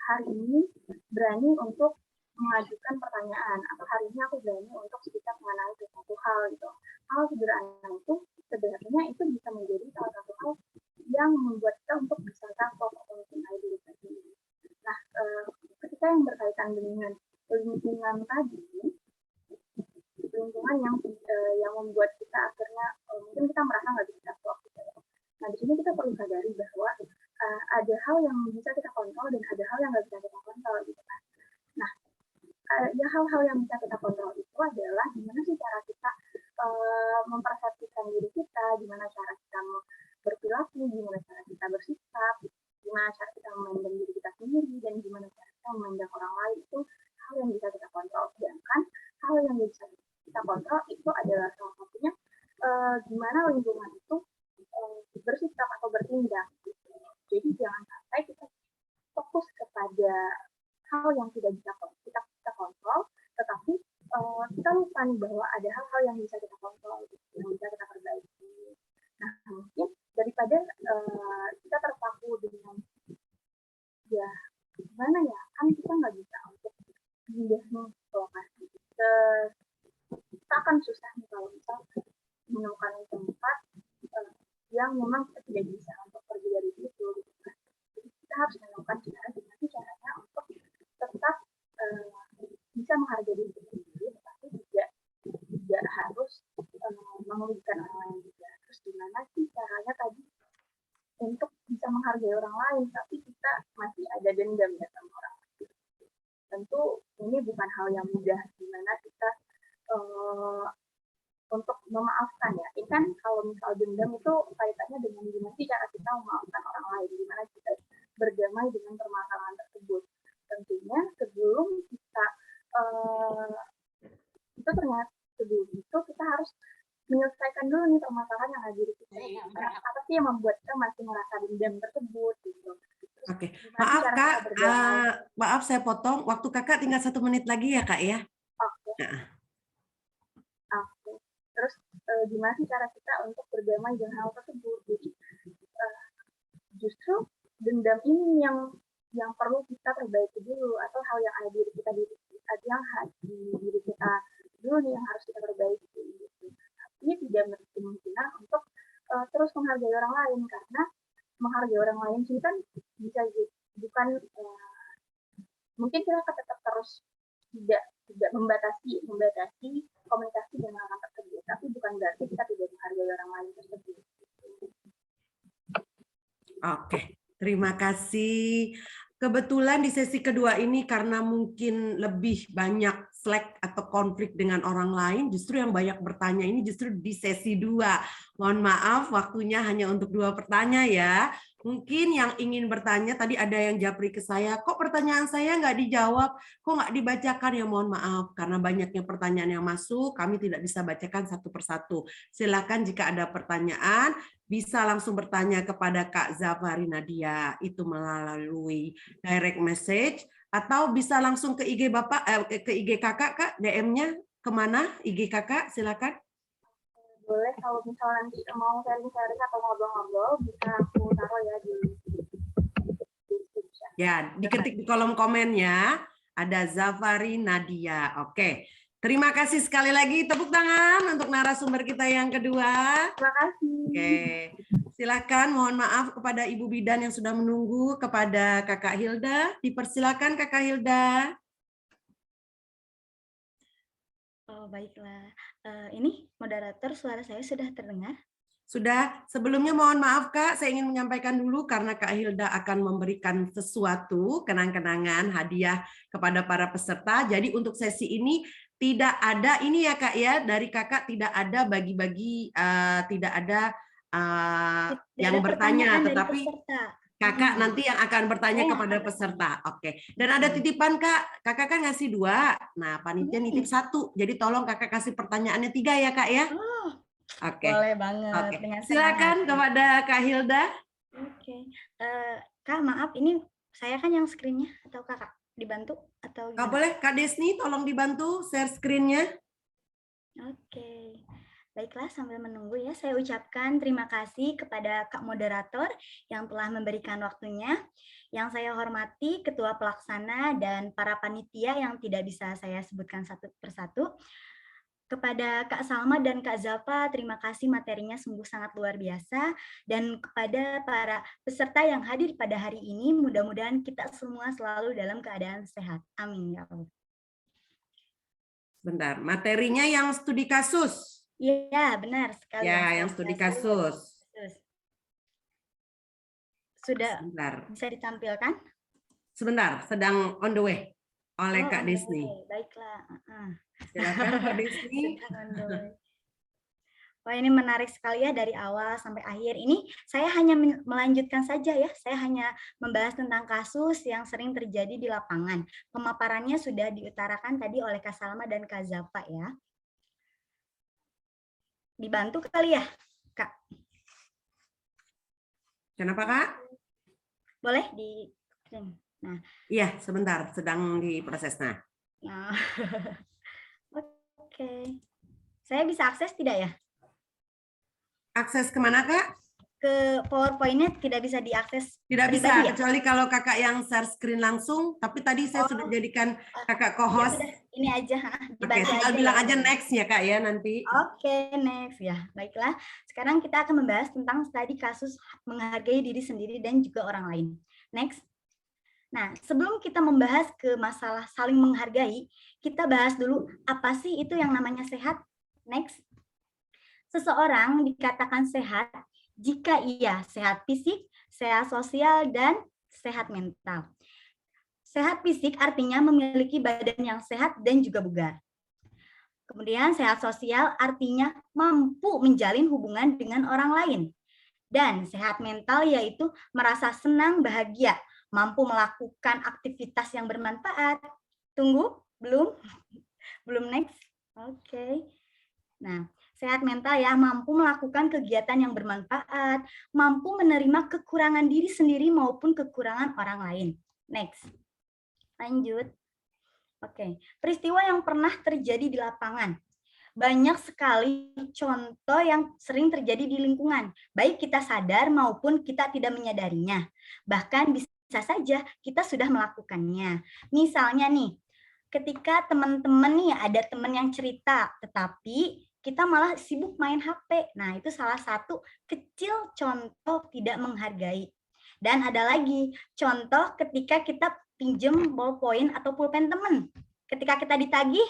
hari ini berani untuk mengajukan pertanyaan, atau hari ini aku berani untuk sedikit mengenai sesuatu hal gitu. Hal sederhana itu sebenarnya itu bisa menjadi salah satu hal yang membuat kita untuk bisa self-love atau mencintai diri sendiri. Nah, ketika yang berkaitan dengan lingkungan tadi, lingkungan yang membuat kita akhirnya mungkin kita merasa nggak bisa self-love gitu ya. Nah, di sini kita perlu sadari bahwa ada hal yang bisa kita kontrol dan ada hal yang nggak bisa kita kontrol gitu kan. Nah, ya hal-hal yang bisa kita kontrol itu adalah gimana sih cara kita mempersepsikan diri kita, gimana cara kita berperilaku, gimana cara kita bersikap, gimana cara kita memandang diri kita sendiri, dan gimana cara kita memandang orang lain. Itu hal yang bisa kita kontrol. Sedangkan hal yang bisa kita kontrol itu adalah salah satunya gimana lingkungan itu bersikap atau bertindak. Jadi jangan sampai kita fokus kepada hal yang tidak bisa kita kontrol, tetapi kita lupa nih bahwa ada hal-hal yang bisa kita kontrol, yang bisa kita perbaiki. Nah, mungkin daripada kita terpaku dengan ya gimana ya, kan kita nggak bisa untuk pindah ke lokasi. Kita akan susah nih kalau misal menemukan tempat yang memang kita tidak bisa untuk pergi dari situ. Gitu kan. Jadi kita harus menemukan gimana caranya untuk tetap bisa menghargai diri sendiri, tetapi tidak harus merugikan orang lain juga. Terus gimana sih caranya tadi untuk bisa menghargai orang lain, tapi kita masih ada dendam ya sama orang lain. Tentu ini bukan hal yang mudah, gimana kita untuk memaafkan ya. Ini kan kalau misal dendam itu kaitannya dengan gimana sih cara kita memaafkan orang lain, gimana kita berdamai dengan permasalahan tersebut. Tentunya sebelum kita sebelum itu kita harus menyelesaikan dulu nih permasalahan yang ada di kita. Apa sih yang membuat kita masih merasa dendam tersebut gitu. Oke, maaf Kak, maaf saya potong. Waktu Kakak tinggal 1 menit lagi ya Kak ya. Oke. Oke. Terus gimana sih cara kita untuk berdamai dengan hal tersebut? Jadi justru dendam ini yang perlu kita perbaiki dulu, atau hal yang ada di diri kita dulu nih yang harus kita perbaiki gitu. Tapi tidak kemungkinan untuk terus menghargai orang lain, karena menghargai orang lain sih kan bisa bukan mungkin kita akan tetap terus tidak membatasi komunikasi dengan orang tersebut, tapi bukan berarti kita tidak menghargai orang lain tersebut. Oke, terima kasih. Kebetulan di sesi kedua ini karena mungkin lebih banyak slack atau konflik dengan orang lain, justru yang banyak bertanya ini justru di sesi 2. Mohon maaf waktunya hanya untuk 2 pertanyaan ya. Mungkin yang ingin bertanya, tadi ada yang japri ke saya, kok pertanyaan saya nggak dijawab, kok nggak dibacakan, ya mohon maaf, karena banyaknya pertanyaan yang masuk, kami tidak bisa bacakan satu persatu. Silakan jika ada pertanyaan, bisa langsung bertanya kepada Kak Zafari Nadia, itu melalui direct message, atau bisa langsung ke IG Bapak, ke IG Kakak, Kak, DM-nya kemana IG Kakak, silakan. Boleh, kalau misalnya nanti mau sharing-sharing atau ngobrol-ngobrol, bisa aku taruh ya di ya, diketik di kolom komennya, ada Zafari Nadia. Oke, terima kasih sekali lagi, tepuk tangan untuk narasumber kita yang kedua. Terima kasih. Oke, silakan, mohon maaf kepada Ibu Bidan yang sudah menunggu, kepada Kakak Hilda, dipersilakan Kakak Hilda. Oh, baiklah. Ini moderator, suara saya sudah terdengar? Sudah. Sebelumnya mohon maaf Kak, saya ingin menyampaikan dulu karena Kak Hilda akan memberikan sesuatu kenang-kenangan hadiah kepada para peserta. Jadi untuk sesi ini tidak ada ini ya Kak ya, dari Kakak tidak ada bagi-bagi, tidak ada yang bertanya, tetapi Kakak nanti yang akan bertanya kepada peserta. Oke. Dan ada titipan Kak. Kakak kan ngasih 2. Nah, panitia nitip 1. Jadi tolong Kakak kasih pertanyaannya 3 ya Kak ya. Oke. Boleh banget. Oke. Dengan senang Silakan hati. kepada Kak Hilda. Oke. Kak, maaf, ini saya kan yang screen-nya atau Kakak dibantu atau Kak gimana? boleh Kak Desni tolong dibantu share screen-nya. Oke. Baiklah, sambil menunggu ya, saya ucapkan terima kasih kepada Kak Moderator yang telah memberikan waktunya. Yang saya hormati Ketua Pelaksana dan para panitia yang tidak bisa saya sebutkan satu persatu. Kepada Kak Salma dan Kak Zalfa, terima kasih materinya sungguh sangat luar biasa. Dan kepada para peserta yang hadir pada hari ini, mudah-mudahan kita semua selalu dalam keadaan sehat. Amin ya Allah. Bentar, materinya yang studi kasus. Iya, benar sekali. Ya, yang studi kasus. Sudah Sebentar. bisa ditampilkan? Sebentar, sedang on the way oleh Kak Desni. Baiklah. Silakan Kak Desni. Wah, ini menarik sekali ya dari awal sampai akhir. Ini saya hanya melanjutkan saja ya. Saya hanya membahas tentang kasus yang sering terjadi di lapangan. Pemaparannya sudah diutarakan tadi oleh Kak Salma dan Kak Zalfa ya. Dibantu kali ya, Kak? Kenapa Kak? Boleh di... Nah. Iya, sebentar, sedang diproses. Nah. Oke. Saya bisa akses tidak ya? Akses kemana Kak? Ke PowerPoint-nya tidak bisa diakses. Tidak bisa, ya? kecuali kalau Kakak yang share screen langsung. Tapi tadi saya sudah jadikan Kakak co-host. Ya, ini aja. Oke, tinggal bilang aja next ya Kak ya nanti. Oke, next ya. Baiklah. Sekarang kita akan membahas tentang studi kasus menghargai diri sendiri dan juga orang lain. Next. Nah, sebelum kita membahas ke masalah saling menghargai, kita bahas dulu apa sih itu yang namanya sehat. Next. Seseorang dikatakan sehat jika ia sehat fisik, sehat sosial, dan sehat mental. Sehat fisik artinya memiliki badan yang sehat dan juga bugar. Kemudian sehat sosial artinya mampu menjalin hubungan dengan orang lain. Dan sehat mental yaitu merasa senang, bahagia, mampu melakukan aktivitas yang bermanfaat. Tunggu, belum next. Oke. Nah, sehat mental ya, mampu melakukan kegiatan yang bermanfaat, mampu menerima kekurangan diri sendiri maupun kekurangan orang lain. Next. Lanjut. Oke, peristiwa yang pernah terjadi di lapangan. Banyak sekali contoh yang sering terjadi di lingkungan, baik kita sadar maupun kita tidak menyadarinya. Bahkan bisa saja kita sudah melakukannya. Misalnya nih, ketika teman-teman nih ada teman yang cerita, tetapi kita malah sibuk main HP. Nah, itu salah satu kecil contoh tidak menghargai. Dan ada lagi contoh ketika kita pinjam ballpoint atau pulpen teman. Ketika kita ditagih,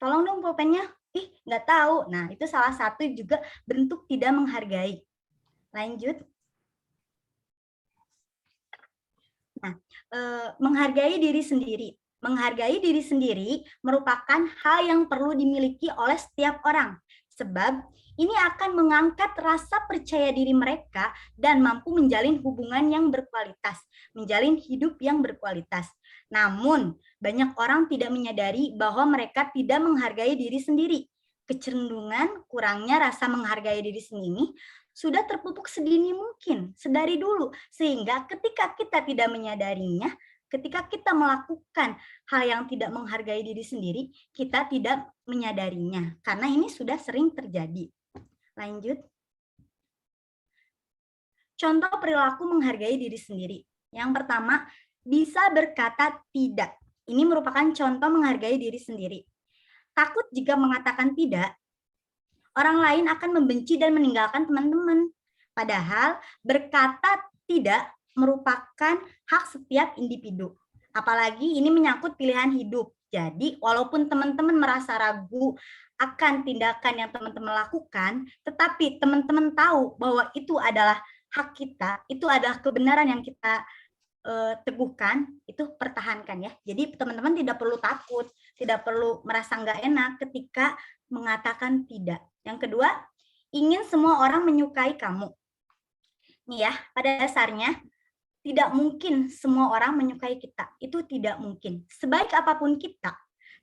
tolong dong pulpennya. Ih, nggak tahu. Nah, itu salah satu juga bentuk tidak menghargai. Lanjut. Nah, menghargai diri sendiri. Menghargai diri sendiri merupakan hal yang perlu dimiliki oleh setiap orang. Sebab ini akan mengangkat rasa percaya diri mereka dan mampu menjalin hubungan yang berkualitas, menjalin hidup yang berkualitas. Namun, banyak orang tidak menyadari bahwa mereka tidak menghargai diri sendiri. Kecenderungan kurangnya rasa menghargai diri sendiri sudah terpupuk sedini mungkin, sedari dulu. Sehingga ketika kita tidak menyadarinya, ketika kita melakukan hal yang tidak menghargai diri sendiri, kita tidak menyadarinya. Karena ini sudah sering terjadi. Lanjut. Contoh perilaku menghargai diri sendiri. Yang pertama, bisa berkata tidak. Ini merupakan contoh menghargai diri sendiri. Takut jika mengatakan tidak, orang lain akan membenci dan meninggalkan teman-teman. Padahal berkata tidak merupakan hak setiap individu. Apalagi ini menyangkut pilihan hidup. Jadi walaupun teman-teman merasa ragu akan tindakan yang teman-teman lakukan, tetapi teman-teman tahu bahwa itu adalah hak kita, itu adalah kebenaran yang kita teguhkan, itu pertahankan ya. Jadi teman-teman tidak perlu takut, tidak perlu merasa nggak enak ketika mengatakan tidak. Yang kedua, ingin semua orang menyukai kamu. Nih ya, pada dasarnya tidak mungkin semua orang menyukai kita. Itu tidak mungkin. Sebaik apapun kita,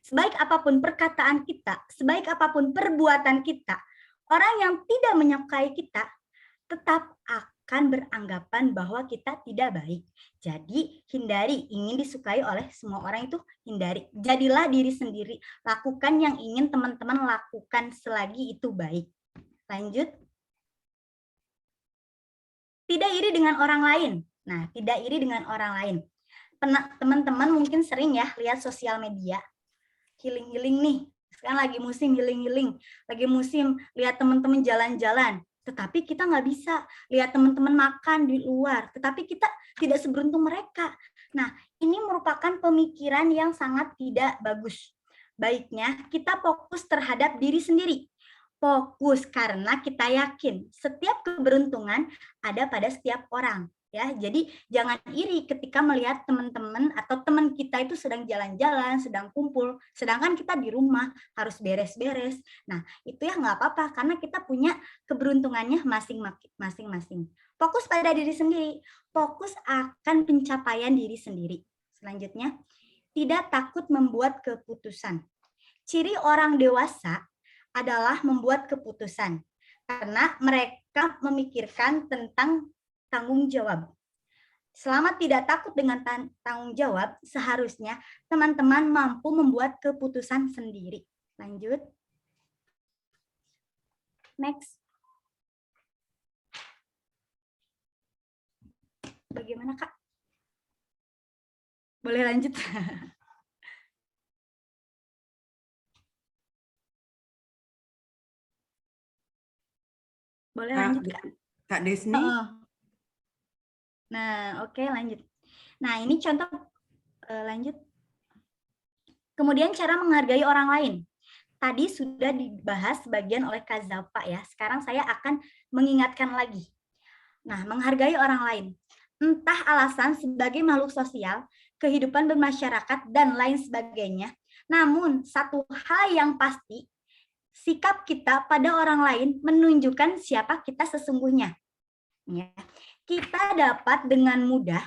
sebaik apapun perkataan kita, sebaik apapun perbuatan kita, orang yang tidak menyukai kita tetap akan beranggapan bahwa kita tidak baik. Jadi hindari, ingin disukai oleh semua orang itu hindari. Jadilah diri sendiri, lakukan yang ingin teman-teman lakukan selagi itu baik. Lanjut. Tidak iri dengan orang lain. Nah, tidak iri dengan orang lain. Teman-teman mungkin sering ya lihat sosial media. Healing-healing nih. Sekarang lagi musim healing-healing. Lagi musim lihat teman-teman jalan-jalan. Tetapi kita nggak bisa lihat teman-teman makan di luar. Tetapi kita tidak seberuntung mereka. Nah, ini merupakan pemikiran yang sangat tidak bagus. Baiknya kita fokus terhadap diri sendiri. Fokus karena kita yakin setiap keberuntungan ada pada setiap orang. Ya, jadi jangan iri ketika melihat teman-teman atau teman kita itu sedang jalan-jalan, sedang kumpul, sedangkan kita di rumah harus beres-beres. Nah, itu ya nggak apa-apa karena kita punya keberuntungannya masing-masing. Fokus pada diri sendiri, fokus akan pencapaian diri sendiri. Selanjutnya, tidak takut membuat keputusan. Ciri orang dewasa adalah membuat keputusan karena mereka memikirkan tentang tanggung jawab. Selama tidak takut dengan tanggung jawab, seharusnya teman-teman mampu membuat keputusan sendiri. Lanjut. Next. Bagaimana, Kak? Boleh lanjut? Boleh lanjut, Kak? Kak Desni? Nah, oke, lanjut. Nah, ini contoh lanjut. Kemudian cara menghargai orang lain. Tadi sudah dibahas sebagian oleh Kak Zapa ya. Sekarang saya akan mengingatkan lagi. Nah, menghargai orang lain. Entah alasan sebagai makhluk sosial, kehidupan bermasyarakat, dan lain sebagainya. Namun, satu hal yang pasti, sikap kita pada orang lain menunjukkan siapa kita sesungguhnya. Ya. Kita dapat dengan mudah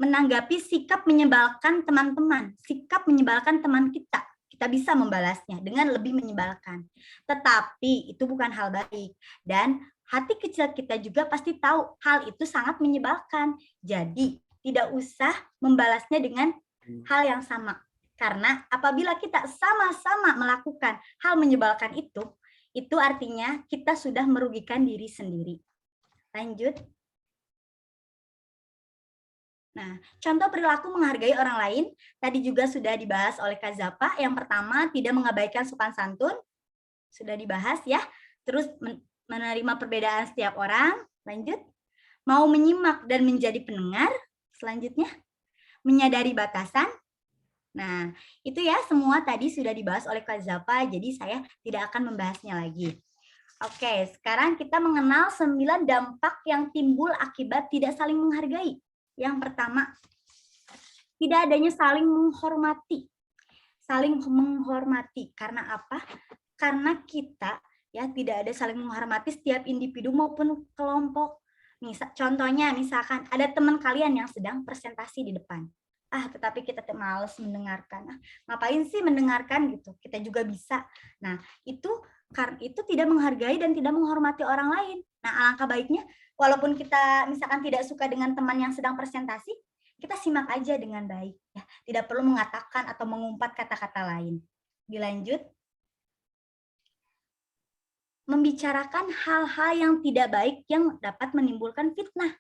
menanggapi sikap menyebalkan teman-teman, sikap menyebalkan teman kita. Kita bisa membalasnya dengan lebih menyebalkan. Tetapi itu bukan hal baik. Dan hati kecil kita juga pasti tahu hal itu sangat menyebalkan. Jadi tidak usah membalasnya dengan hal yang sama. Karena apabila kita sama-sama melakukan hal menyebalkan itu artinya kita sudah merugikan diri sendiri. Lanjut. Nah, contoh perilaku menghargai orang lain tadi juga sudah dibahas oleh Kak Zapa. Yang pertama, tidak mengabaikan sopan santun. Sudah dibahas ya. Terus menerima perbedaan setiap orang. Lanjut. Mau menyimak dan menjadi pendengar. Selanjutnya, menyadari batasan. Nah, itu ya semua tadi sudah dibahas oleh Kak Zapa, jadi saya tidak akan membahasnya lagi. Oke, sekarang kita mengenal 9 dampak yang timbul akibat tidak saling menghargai. Yang pertama, tidak adanya saling menghormati. Saling menghormati, karena apa? Karena kita ya tidak ada saling menghormati setiap individu maupun kelompok. Contohnya misalkan ada teman kalian yang sedang presentasi di depan. Tetapi kita males mendengarkan. Ngapain sih mendengarkan gitu? Kita juga bisa. Nah, itu tidak menghargai dan tidak menghormati orang lain. Nah, alangkah baiknya walaupun kita misalkan tidak suka dengan teman yang sedang presentasi, kita simak aja dengan baik ya. Tidak perlu mengatakan atau mengumpat kata-kata lain. Dilanjut. Membicarakan hal-hal yang tidak baik yang dapat menimbulkan fitnah.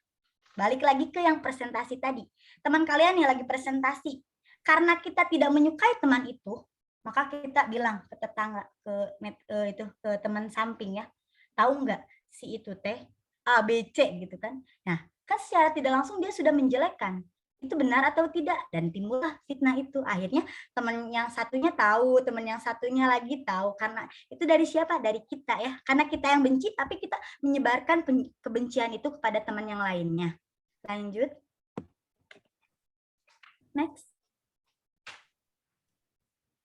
Balik lagi ke yang presentasi tadi. Teman kalian yang lagi presentasi. Karena kita tidak menyukai teman itu, maka kita bilang ke tetangga, ke teman samping ya. Tahu nggak si itu teh A, B, C gitu kan. Nah, kan secara tidak langsung dia sudah menjelekkan. Itu benar atau tidak? Dan timbullah fitnah itu. Akhirnya teman yang satunya tahu, teman yang satunya lagi tahu. Karena itu dari siapa? Dari kita ya. Karena kita yang benci, tapi kita menyebarkan kebencian itu kepada teman yang lainnya. Lanjut. Next.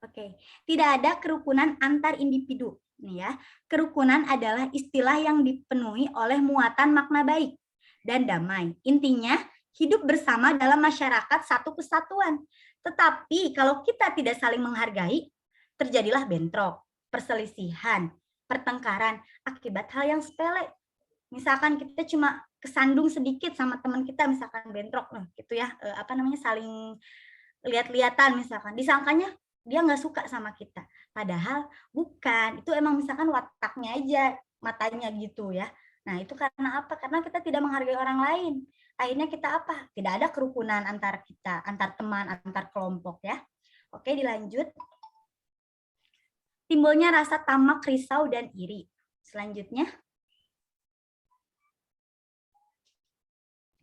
Oke, tidak ada kerukunan antar individu. Nih ya, kerukunan adalah istilah yang dipenuhi oleh muatan makna baik. dan damai. Intinya, hidup bersama dalam masyarakat satu kesatuan. Tetapi kalau kita tidak saling menghargai, terjadilah bentrok, perselisihan, pertengkaran akibat hal yang sepele. Misalkan kita cuma kesandung sedikit sama teman kita, misalkan bentrok gitu ya, saling lihat-lihatan, misalkan disangkanya dia nggak suka sama kita, padahal bukan, itu emang misalkan wataknya aja, matanya gitu ya. Nah itu karena apa? Karena kita tidak menghargai orang lain. Akhirnya kita apa? Tidak ada kerukunan antar kita, antar teman, antar kelompok ya. Oke, dilanjut. Timbulnya rasa tamak, risau, dan iri. Selanjutnya.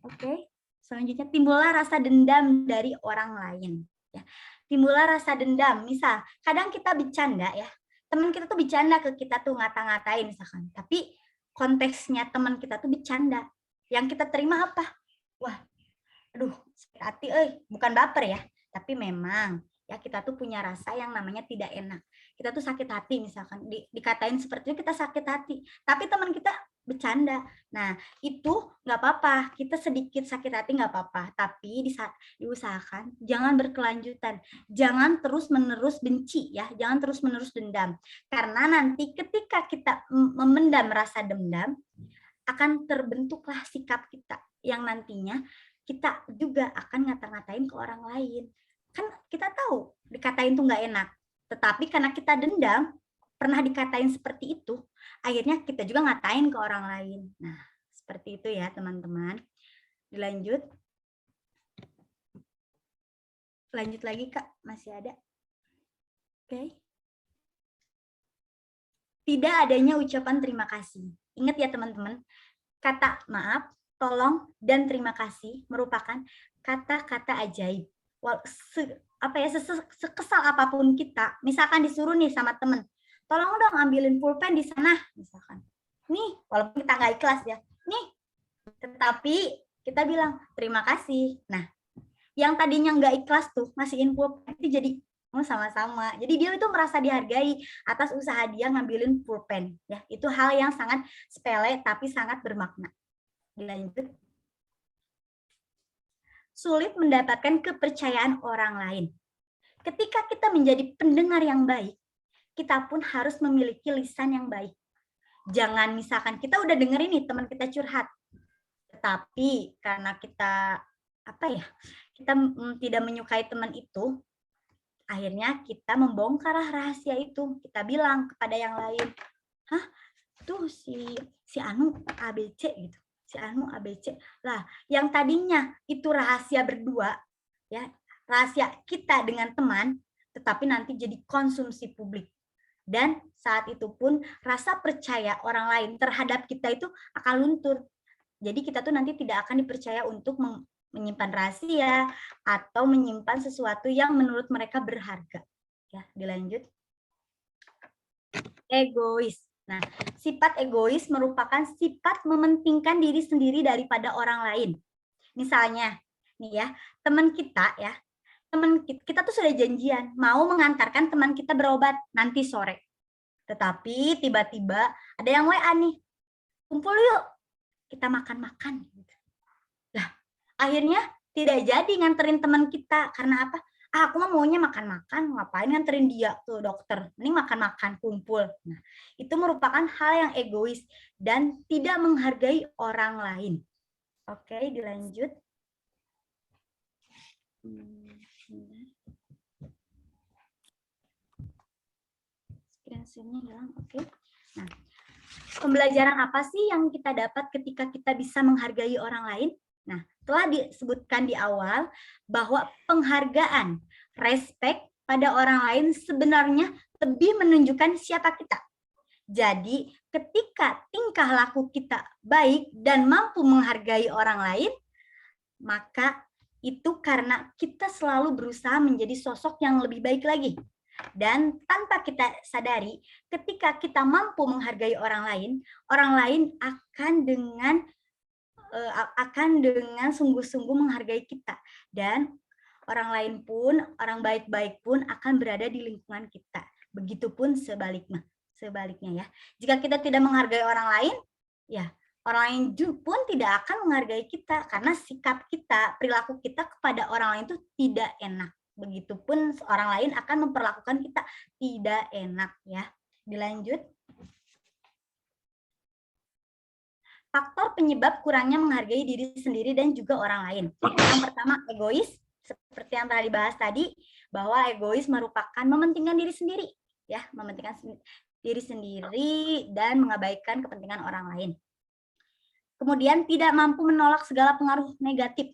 Oke, selanjutnya timbullah rasa dendam dari orang lain. Ya. Timbullah rasa dendam. Misal, kadang kita bercanda ya, teman kita tuh bercanda ke kita tuh ngata-ngatain misalkan. Tapi konteksnya teman kita tuh bercanda. Yang kita terima apa? Wah, aduh, sakit hati, bukan baper ya. Tapi memang ya kita tuh punya rasa yang namanya tidak enak. Kita tuh sakit hati misalkan, dikatain seperti itu kita sakit hati. Tapi teman kita bercanda. Nah, itu nggak apa-apa. Kita sedikit sakit hati nggak apa-apa. Tapi diusahakan jangan berkelanjutan. Jangan terus-menerus benci ya. Jangan terus-menerus dendam. Karena nanti ketika kita memendam rasa dendam, akan terbentuklah sikap kita yang nantinya kita juga akan ngata-ngatain ke orang lain. Kan kita tahu dikatain tuh nggak enak. Tetapi karena kita dendam, pernah dikatain seperti itu, akhirnya kita juga ngatain ke orang lain. Nah, seperti itu ya teman-teman. Dilanjut. Lanjut lagi Kak, masih ada. Oke. Tidak adanya ucapan terima kasih. Ingat ya teman-teman, kata maaf, tolong, dan terima kasih merupakan kata-kata ajaib. Sekesal apapun kita, misalkan disuruh nih sama temen, tolong dong ambilin pulpen di sana, misalkan. Nih, walaupun kita nggak ikhlas ya, nih. Tetapi kita bilang terima kasih. Nah, yang tadinya nggak ikhlas tuh ngasihin pulpen itu jadi sama-sama. Jadi dia itu merasa dihargai atas usaha dia ngambilin pulpen. Ya, itu hal yang sangat sepele tapi sangat bermakna. Dilanjut. Sulit mendapatkan kepercayaan orang lain. Ketika kita menjadi pendengar yang baik, kita pun harus memiliki lisan yang baik. Jangan misalkan kita udah dengerin nih teman kita curhat, tetapi karena kita kita tidak menyukai teman itu, akhirnya kita membongkar rahasia itu. Kita bilang kepada yang lain, hah, tuh si Anu ABC gitu, si Anu ABC. Lah, yang tadinya itu rahasia berdua, ya rahasia kita dengan teman, tetapi nanti jadi konsumsi publik. Dan saat itu pun rasa percaya orang lain terhadap kita itu akan luntur. Jadi kita tuh nanti tidak akan dipercaya untuk menyimpan rahasia atau menyimpan sesuatu yang menurut mereka berharga. Ya, dilanjut. Egois. Nah, sifat egois merupakan sifat mementingkan diri sendiri daripada orang lain. Misalnya, nih ya, teman kita ya, teman kita tuh sudah janjian mau mengantarkan teman kita berobat nanti sore. Tetapi tiba-tiba ada yang WA nih, kumpul yuk, kita makan-makan. Lah, akhirnya tidak jadi nganterin teman kita. Karena apa? Aku mah maunya makan-makan, ngapain nganterin dia ke dokter? Mending makan-makan, kumpul. Nah, itu merupakan hal yang egois dan tidak menghargai orang lain. Oke, dilanjut. Screen-nya hilang. Oke. Nah, pembelajaran apa sih yang kita dapat ketika kita bisa menghargai orang lain? Nah, telah disebutkan di awal bahwa penghargaan, respect pada orang lain sebenarnya lebih menunjukkan siapa kita. Jadi, ketika tingkah laku kita baik dan mampu menghargai orang lain, maka itu karena kita selalu berusaha menjadi sosok yang lebih baik lagi. Dan tanpa kita sadari, ketika kita mampu menghargai orang lain akan dengan sungguh-sungguh menghargai kita. Dan orang lain pun, orang baik-baik pun akan berada di lingkungan kita. Begitupun sebaliknya ya. Jika kita tidak menghargai orang lain, ya orang lain pun tidak akan menghargai kita karena sikap kita, perilaku kita kepada orang lain itu tidak enak. Begitupun orang lain akan memperlakukan kita tidak enak ya. Dilanjut. Faktor penyebab kurangnya menghargai diri sendiri dan juga orang lain. Yang pertama, egois. Seperti yang telah dibahas tadi, bahwa egois merupakan mementingkan diri sendiri, ya, mementingkan diri sendiri dan mengabaikan kepentingan orang lain. Kemudian tidak mampu menolak segala pengaruh negatif.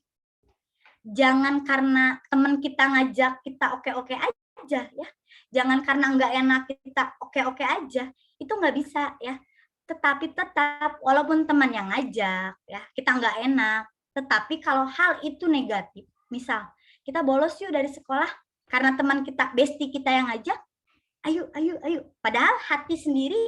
Jangan karena teman kita ngajak kita oke-oke aja, ya. Jangan karena nggak enak kita oke-oke aja, itu nggak bisa, ya. Tetapi tetap walaupun teman yang ngajak, ya, kita nggak enak. Tetapi kalau hal itu negatif, misal kita bolos yuk dari sekolah karena teman kita, bestie kita yang ngajak, ayo. Padahal hati sendiri,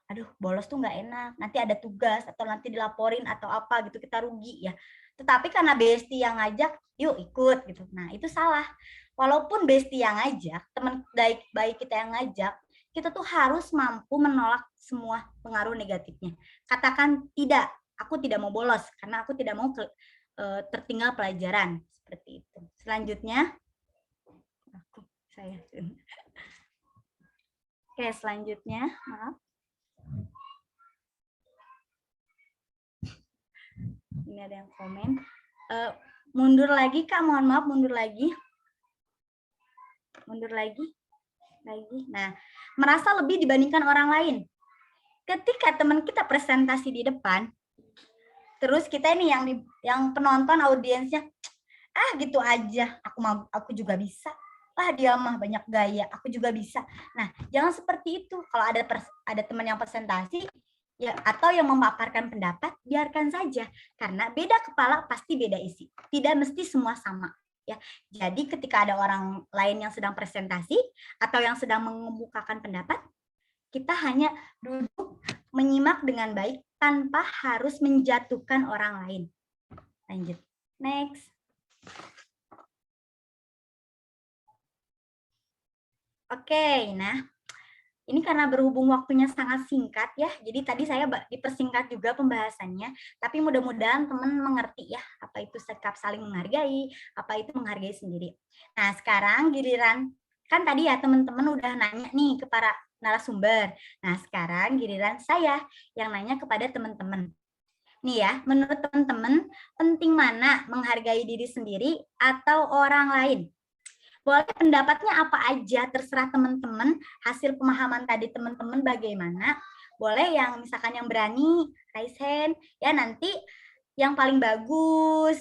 aduh bolos tuh nggak enak, nanti ada tugas atau nanti dilaporin atau apa gitu, kita rugi ya. Tetapi karena bestie yang ngajak, yuk ikut gitu. Nah itu salah. Walaupun bestie yang ngajak, teman baik kita yang ngajak, kita tuh harus mampu menolak semua pengaruh negatifnya. Katakan tidak, aku tidak mau bolos karena aku tidak mau tertinggal pelajaran. Seperti itu. Selanjutnya, Oke, selanjutnya, maaf. Ini ada yang komen. Mundur lagi, Kak. Mohon maaf, mundur lagi. Mundur lagi. Nah, merasa lebih dibandingkan orang lain. Ketika teman kita presentasi di depan, terus kita ini yang penonton, audiensnya, gitu aja, aku juga bisa. Dia mah banyak gaya, aku juga bisa. Nah, jangan seperti itu. Kalau ada teman yang presentasi ya atau yang memaparkan pendapat, biarkan saja karena beda kepala pasti beda isi. Tidak mesti semua sama, ya. Jadi ketika ada orang lain yang sedang presentasi atau yang sedang mengemukakan pendapat, kita hanya duduk menyimak dengan baik tanpa harus menjatuhkan orang lain. Lanjut. Next. Oke, nah ini karena berhubung waktunya sangat singkat ya, jadi tadi saya dipersingkat juga pembahasannya, tapi mudah-mudahan teman mengerti ya, apa itu sikap saling menghargai, apa itu menghargai sendiri. Nah sekarang giliran, kan tadi ya teman-teman udah nanya nih ke para narasumber, nah sekarang giliran saya yang nanya kepada teman-teman. Nih ya, menurut teman-teman penting mana menghargai diri sendiri atau orang lain? Boleh pendapatnya apa aja, terserah teman-teman, hasil pemahaman tadi teman-teman bagaimana. Boleh yang misalkan yang berani, raise hand, ya nanti yang paling bagus,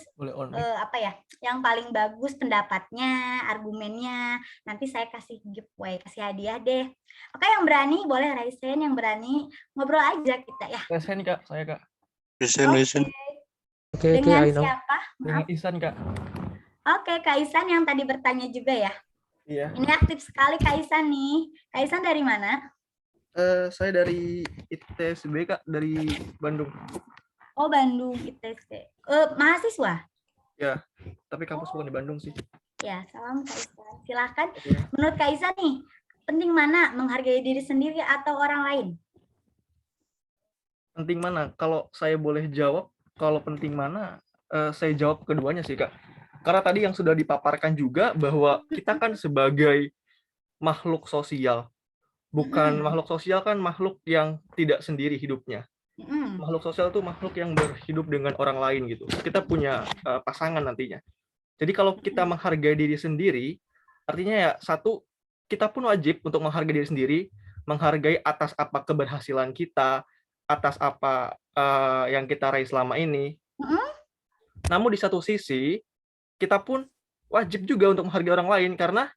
yang paling bagus pendapatnya, argumennya, nanti saya kasih giveaway, kasih hadiah deh. Oke, yang berani boleh raise hand, yang berani ngobrol aja kita ya. Raise hand Kak, saya Kak. Oke, dengan siapa? Dengan Ihsan Kak. Oke, Kak Ihsan yang tadi bertanya juga ya? Iya. Ini aktif sekali Kak Ihsan nih. Kak Ihsan dari mana? Saya dari ITSB Kak, dari Bandung. Oh, Bandung, ITSB. Mahasiswa? Ya, tapi kampus bukan di Bandung sih. Ya, salam Kak Ihsan. Silakan. Menurut Kak Ihsan nih, penting mana menghargai diri sendiri atau orang lain? Penting mana? Kalau saya boleh jawab, kalau penting mana, saya jawab keduanya sih Kak. Karena tadi yang sudah dipaparkan juga bahwa kita kan sebagai makhluk sosial. Bukan makhluk sosial kan makhluk yang tidak sendiri hidupnya. Makhluk sosial itu makhluk yang berhidup dengan orang lain gitu. Kita punya pasangan nantinya. Jadi kalau kita menghargai diri sendiri, artinya ya satu, kita pun wajib untuk menghargai diri sendiri, menghargai atas apa keberhasilan kita, atas apa yang kita raih selama ini. Namun di satu sisi, kita pun wajib juga untuk menghargai orang lain karena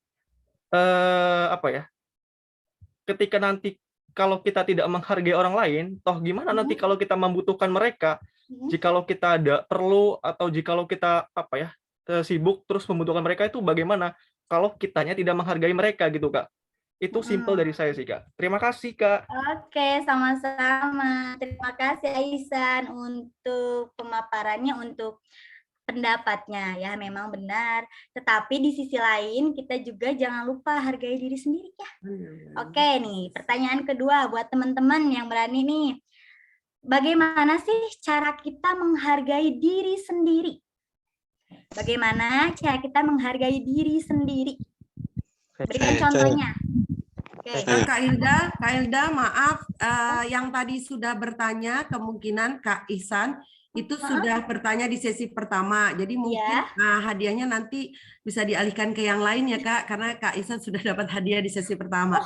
ketika nanti kalau kita tidak menghargai orang lain, toh gimana nanti kalau kita membutuhkan mereka, jikalau kita ada perlu atau jikalau kita sibuk terus membutuhkan mereka, itu bagaimana kalau kitanya tidak menghargai mereka gitu Kak. Itu simple dari saya sih Kak. Terima kasih Kak. Oke, sama-sama. Terima kasih Ihsan untuk pemaparannya, untuk pendapatnya ya, memang benar. Tetapi di sisi lain kita juga jangan lupa hargai diri sendiri ya. Oke nih, pertanyaan kedua buat teman-teman yang berani nih. bagaimana sih cara kita menghargai diri sendiri? Bagaimana cara kita menghargai diri sendiri? Berikan contohnya. Oke. Kak Hilda, maaf, yang tadi sudah bertanya kemungkinan Kak Ihsan itu sudah bertanya di sesi pertama. Jadi mungkin hadiahnya nanti bisa dialihkan ke yang lain ya Kak, karena Kak Ihsan sudah dapat hadiah di sesi pertama.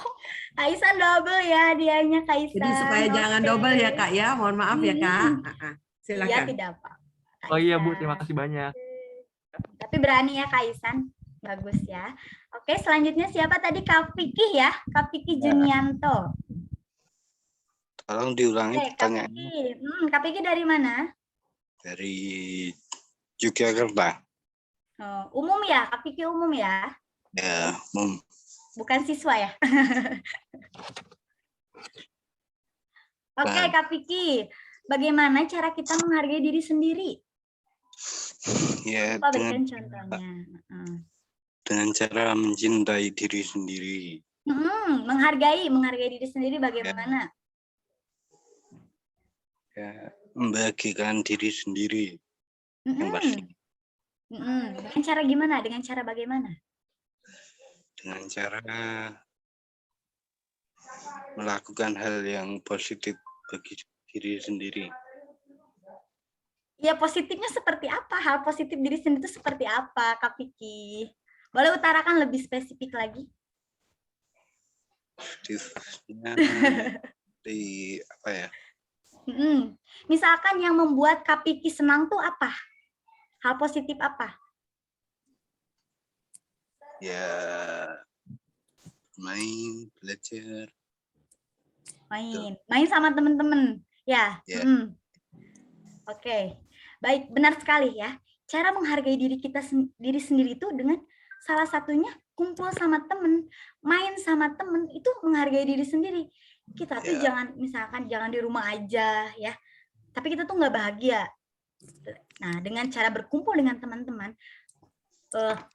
Kak Ihsan double ya hadiahnya Kak Ihsan. Jadi supaya jangan double ya Kak ya, mohon maaf ya Kak. Silakan. Iya, tidak apa. Oh iya Bu, terima kasih banyak. Tapi berani ya Kak Ihsan. Bagus ya. Oke, selanjutnya siapa tadi? Kak Fikih ya? Kak Fikih Junianto. Tolong diulangi Oke, Kak pertanyaannya. Fikih. Kak Fikih dari mana? Dari Yogyakarta. Oh, umum ya? Kak Fikih umum ya? Ya, Bukan siswa ya? Oke, Kak Fikih. Bagaimana cara kita menghargai diri sendiri? ya Coba berikan contohnya. dengan cara mencintai diri sendiri. Menghargai diri sendiri bagaimana? Ya, membahagiakan diri sendiri. Yang pasti. Dengan cara gimana? Dengan cara bagaimana? Dengan cara melakukan hal yang positif bagi diri sendiri. Ya, positifnya seperti apa? Hal positif diri sendiri itu seperti apa, Kak Fikih? Boleh utarakan lebih spesifik lagi? Positifnya di apa ya? Misalkan yang membuat Kak Fikih senang tuh apa? Hal positif apa? Ya, main, belajar. Main sama teman-teman. Ya. Oke. Baik, benar sekali ya. Cara menghargai diri sendiri itu dengan salah satunya kumpul sama temen, main sama temen, itu menghargai diri sendiri. Kita tuh jangan, misalkan jangan di rumah aja ya, tapi kita tuh nggak bahagia. Nah, dengan cara berkumpul dengan teman-teman,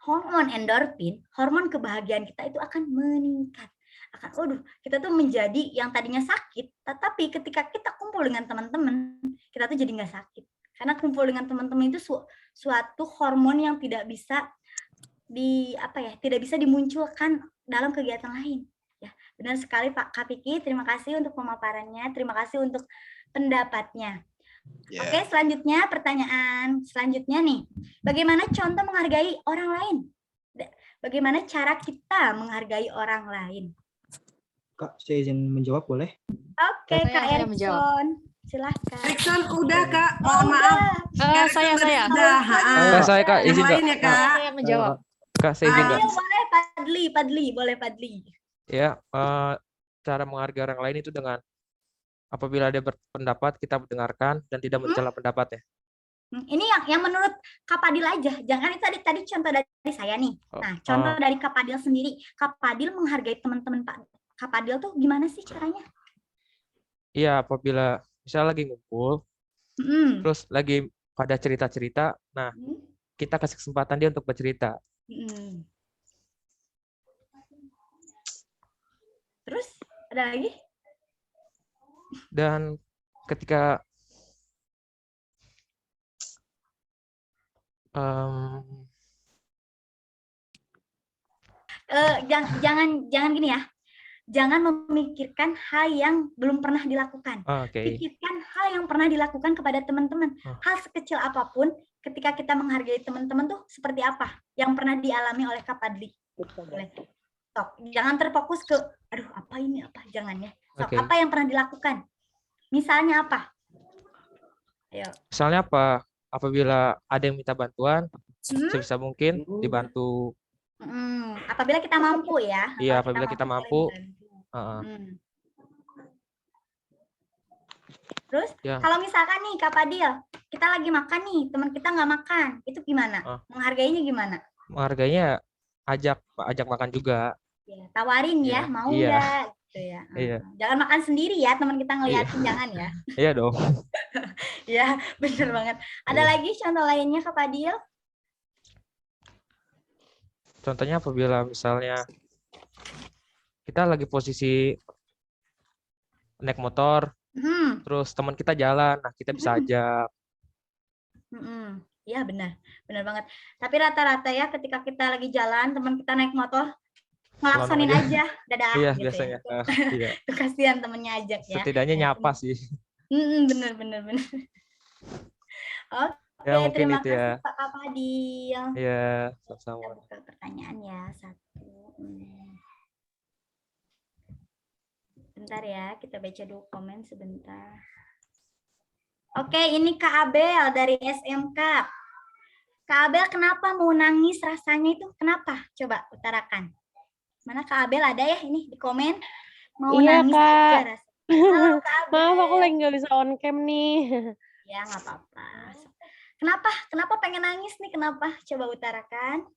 hormon endorfin, hormon kebahagiaan kita itu akan meningkat. Kita tuh menjadi yang tadinya sakit, tetapi ketika kita kumpul dengan teman-teman, kita tuh jadi nggak sakit. Karena kumpul dengan teman-teman itu suatu hormon yang tidak bisa tidak bisa dimunculkan dalam kegiatan lain. Ya, benar sekali Pak Kak Fikih. Terima kasih untuk pemaparannya. Terima kasih untuk pendapatnya. Oke, selanjutnya pertanyaan selanjutnya nih. Bagaimana contoh menghargai orang lain? Bagaimana cara kita menghargai orang lain? Kak, saya izin menjawab boleh? Oke, Kak Erikson. Silahkan. Erikson udah Kak, mohon maaf. Saya. Saya Kak, izin Kak. Saya menjawab. Kak, saya izin Kak. Boleh Padli. Ya, cara menghargai orang lain itu dengan apabila dia berpendapat kita mendengarkan dan tidak mencela pendapatnya. Ini yang menurut Kak Padil aja. Jangan itu tadi contoh dari saya nih. Nah, contoh dari Kak Padil sendiri. Kak Padil menghargai teman-teman Kak Padil tuh gimana sih caranya? Iya, apabila misalnya lagi ngumpul, terus lagi pada cerita-cerita, nah kita kasih kesempatan dia untuk bercerita. Terus ada lagi? Dan ketika jangan gini ya. Jangan memikirkan hal yang belum pernah dilakukan. Pikirkan hal yang pernah dilakukan kepada teman-teman. Hal sekecil apapun, ketika kita menghargai teman-teman tuh seperti apa yang pernah dialami oleh Kak Padli. Jangan terfokus ke, aduh apa ini, apa. Jangan ya. Apa yang pernah dilakukan? Misalnya apa? Ayo. Misalnya apa? Apabila ada yang minta bantuan, sebisa mungkin dibantu. Apabila kita mampu ya. Iya, apabila kita mampu. Terus kalau misalkan nih Kak Padil, kita lagi makan nih, teman kita nggak makan, itu gimana? Menghargainya gimana? Menghargainya ajak makan juga. Ya, tawarin ya, mau nggak? Gitu ya. Jangan makan sendiri ya, teman kita ngeliatin, jangan ya. Iya dong. Ya, bener banget. Ada lagi contoh lainnya Kak Padil? Contohnya apabila misalnya kita lagi posisi naik motor, Terus teman kita jalan, nah kita bisa ajak. Iya benar banget. Tapi rata-rata ya ketika kita lagi jalan, teman kita naik motor, ngelaksonin aja, dadah Iya, gitu biasanya. ya. Iya. Itu kasihan temennya ajak ya. Setidaknya nyapa sih. Bener. Oke, Ya mungkin terima itu kasih ya. Pak Fadil. Iya, Kita sama-sama. buka pertanyaan ya, satu. Bentar ya, kita baca dulu komen sebentar. Oke, ini Kak Abel dari SMK. Kak Abel, kenapa mau nangis rasanya itu? Kenapa? Coba utarakan. Mana Kak Abel, ada ya ini di komen? Mau Iya, nangis Kak. aja rasanya. Halo Kak Abel. Maaf, aku lagi nggak bisa on cam nih. Ya, nggak apa-apa. Kenapa pengen nangis nih? Kenapa? Coba utarakan.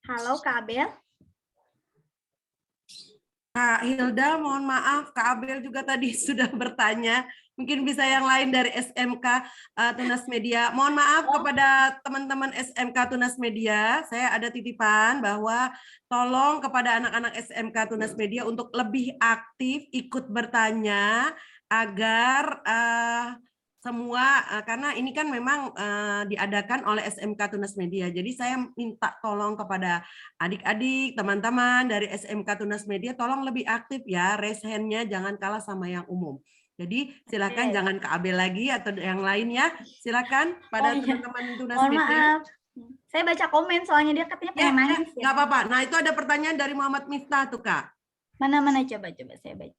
Halo Kak Abel. Kak Hilda, mohon maaf, Kak Abel juga tadi sudah bertanya. Mungkin bisa yang lain dari SMK Tunas Media. Mohon maaf kepada teman-teman SMK Tunas Media. Saya ada titipan bahwa tolong kepada anak-anak SMK Tunas Media untuk lebih aktif ikut bertanya agar semua, karena ini kan memang diadakan oleh SMK Tunas Media. Jadi saya minta tolong kepada adik-adik, teman-teman dari SMK Tunas Media, tolong lebih aktif ya, raise hand-nya jangan kalah sama yang umum. Jadi silakan jangan ke Abel lagi atau yang lainnya. Silakan pada teman-teman Tunas Mohon Media. maaf. Saya baca komen soalnya dia katanya pengen nangis ya. Nggak apa-apa. Nah itu ada pertanyaan dari Muhammad Miftah tuh Kak. Mana coba saya baca.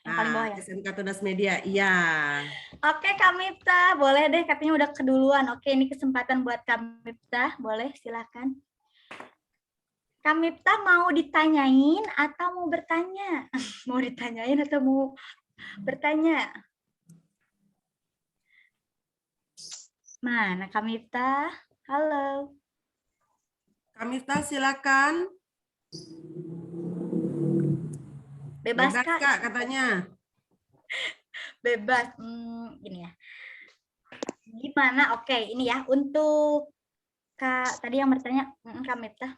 Yang paling bawah ya. SMK Tunas Media, iya. Oke Kak Miftah, boleh deh katanya udah keduluan. Oke, ini kesempatan buat Kak Miftah, boleh silakan. Kak Miftah mau ditanyain atau mau bertanya? Mau ditanyain atau mau bertanya? Mana Kak Miftah? Halo. Kak Miftah silakan. Bebas Kak katanya. Bebas. Gini ya. Gimana? Oke, ini ya untuk Kak tadi yang bertanya Kak Miftah.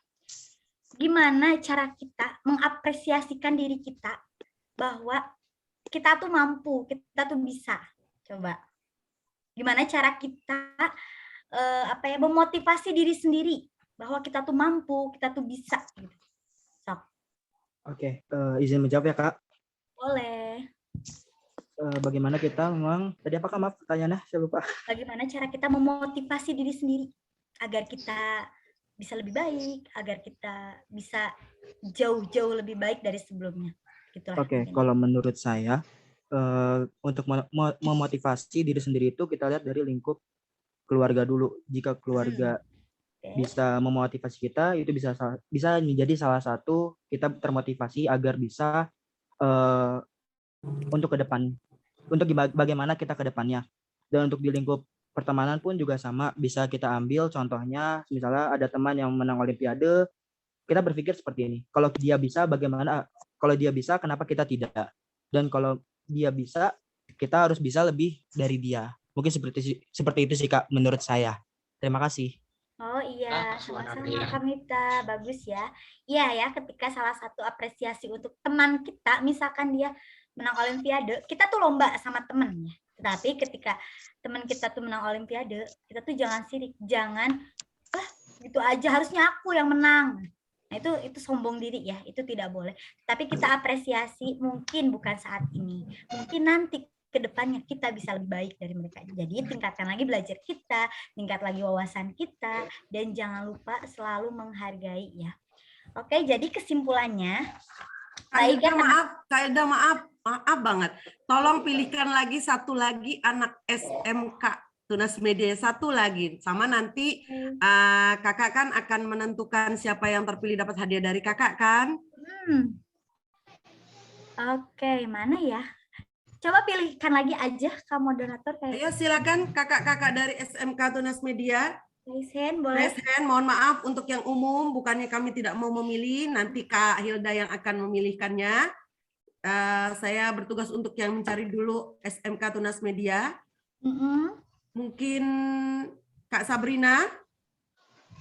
Gimana cara kita mengapresiasikan diri kita bahwa kita tuh mampu, kita tuh bisa. Coba. Gimana cara kita memotivasi diri sendiri bahwa kita tuh mampu, kita tuh bisa gitu. Oke, izin menjawab ya Kak. Boleh. Bagaimana kita memang tadi apakah maaf pertanyaannya saya lupa. Bagaimana cara kita memotivasi diri sendiri agar kita bisa lebih baik, agar kita bisa jauh-jauh lebih baik dari sebelumnya. Gitulah. Oke, kalau menurut saya untuk memotivasi diri sendiri itu kita lihat dari lingkup keluarga dulu. Jika keluarga bisa memotivasi kita, itu bisa menjadi salah satu kita termotivasi agar bisa untuk ke depan, untuk bagaimana kita ke depannya. Dan untuk di lingkup pertemanan pun juga sama, bisa kita ambil contohnya, misalnya ada teman yang menang olimpiade, kita berpikir seperti ini, kalau dia bisa bagaimana, kalau dia bisa kenapa kita tidak, dan kalau dia bisa kita harus bisa lebih dari dia. Mungkin seperti itu sih Kak menurut saya. Terima kasih. Oh iya, sama-sama Kak Miftah, bagus ya. Iya ya, ketika salah satu apresiasi untuk teman kita, misalkan dia menang olimpiade, kita tuh lomba sama temennya. Tapi ketika teman kita tuh menang olimpiade, kita tuh jangan sirik, jangan gitu aja harusnya aku yang menang. Nah, itu sombong diri ya, itu tidak boleh. Tapi kita apresiasi, mungkin bukan saat ini, mungkin nanti ke depannya kita bisa lebih baik dari mereka. Jadi tingkatkan lagi belajar kita, tingkat lagi wawasan kita, dan jangan lupa selalu menghargai ya. Oke, jadi kesimpulannya, Kak Hilda maaf banget. Tolong pilihkan lagi satu lagi anak SMK Tunas Media, satu lagi. Sama nanti kakak kan akan menentukan siapa yang terpilih dapat hadiah dari kakak kan? Oke, mana ya? Coba pilihkan lagi aja Kak moderator. Ayo silakan kakak-kakak dari SMK Tunas Media. Raise hand, boleh. Raise hand, mohon maaf untuk yang umum, bukannya kami tidak mau memilih, nanti Kak Hilda yang akan memilihkannya. Saya bertugas untuk yang mencari dulu SMK Tunas Media. Mungkin Kak Sabrina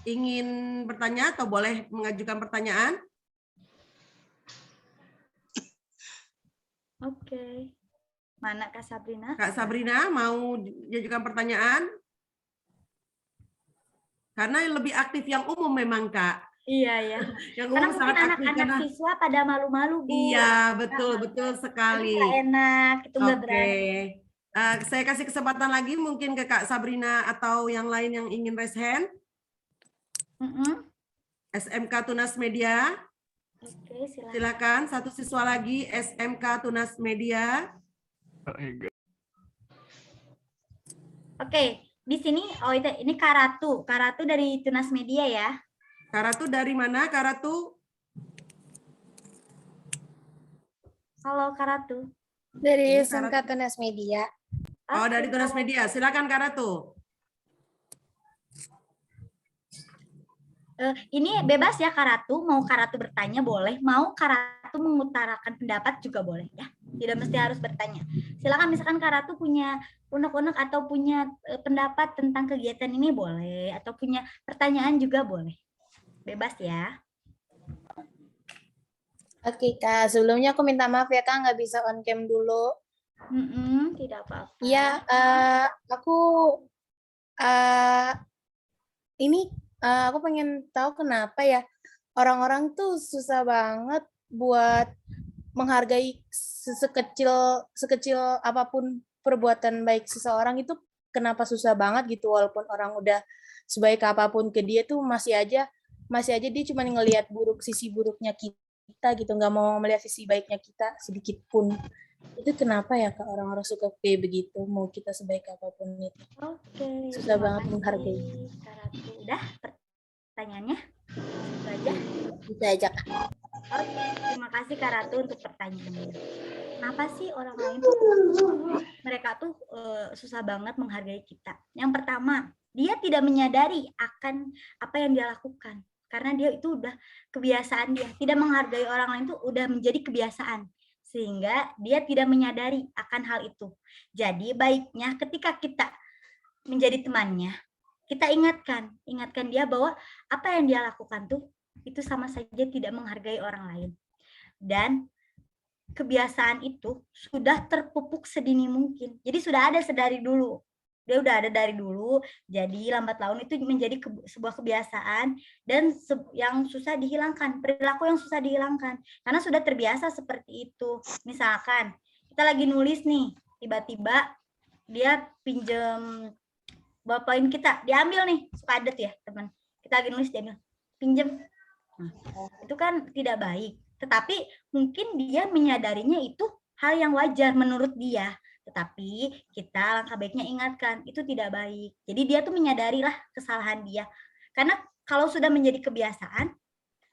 ingin bertanya atau boleh mengajukan pertanyaan? Oke. Mana Kak Sabrina? Kak Sabrina mau diajukan pertanyaan? Karena yang lebih aktif yang umum memang, Kak. Iya, ya. Yang Karena umum mungkin sangat aktif anak-anak karena siswa pada malu-malu, Bu. iya, betul sekali. Nggak enak, itu nggak Oke. berani. Saya kasih kesempatan lagi mungkin ke Kak Sabrina atau yang lain yang ingin raise hand. SMK Tunas Media. Oke, silakan. Silakan satu siswa lagi SMK Tunas Media. Oke, di sini ini Kak Ratu. Kak Ratu dari Tunas Media ya. Kak Ratu dari mana, Kak Ratu? Halo Kak Ratu. Dari Ini Kak SMK Ratu. Tunas Media. Oh, dari Tunas Media. Silakan Kak Ratu. Ini bebas ya Kak Ratu, mau Kak Ratu bertanya boleh, mau Kak Ratu mengutarakan pendapat juga boleh ya. Tidak mesti harus bertanya. Silakan misalkan Kak Ratu punya unek-unek atau punya pendapat tentang kegiatan ini boleh, atau punya pertanyaan juga boleh. Bebas ya. Oke Kak, sebelumnya aku minta maaf ya Kak, nggak bisa on cam dulu. Tidak apa-apa. Iya, aku pengen tahu kenapa ya orang-orang tuh susah banget buat menghargai sekecil apapun perbuatan baik seseorang itu, kenapa susah banget gitu, walaupun orang udah sebaik apapun ke dia tuh masih aja dia cuma ngelihat sisi buruknya kita gitu, nggak mau melihat sisi baiknya kita sedikit pun. Itu kenapa ya Kak orang-orang suka kayak begitu, mau kita sebaik apapun itu. Oke. Susah banget menghargai. Kak Ratu. Udah pertanyaannya? Itu aja. Itu aja Kak. Oke, terima kasih Kak Ratu untuk pertanyaannya. Kenapa sih orang lain tuh mereka tuh susah banget menghargai kita? Yang pertama, dia tidak menyadari akan apa yang dia lakukan. Karena dia itu udah kebiasaan dia. Tidak menghargai orang lain tuh udah menjadi kebiasaan. Sehingga dia tidak menyadari akan hal itu. Jadi baiknya ketika kita menjadi temannya, kita ingatkan dia bahwa apa yang dia lakukan tuh itu sama saja tidak menghargai orang lain. Dan kebiasaan itu sudah terpupuk sedini mungkin. Jadi sudah ada sedari dulu. Dia udah ada dari dulu, jadi lambat laun itu menjadi sebuah kebiasaan dan yang susah dihilangkan, perilaku yang susah dihilangkan karena sudah terbiasa seperti itu. Misalkan kita lagi nulis nih, tiba-tiba dia pinjem ballpoint kita, diambil nih, suka adet ya teman. Kita lagi nulis diambil, pinjem. Nah, itu kan tidak baik. Tetapi mungkin dia menyadarinya itu hal yang wajar menurut dia. Tetapi kita langkah baiknya ingatkan, itu tidak baik. Jadi dia tuh menyadarilah kesalahan dia. Karena kalau sudah menjadi kebiasaan,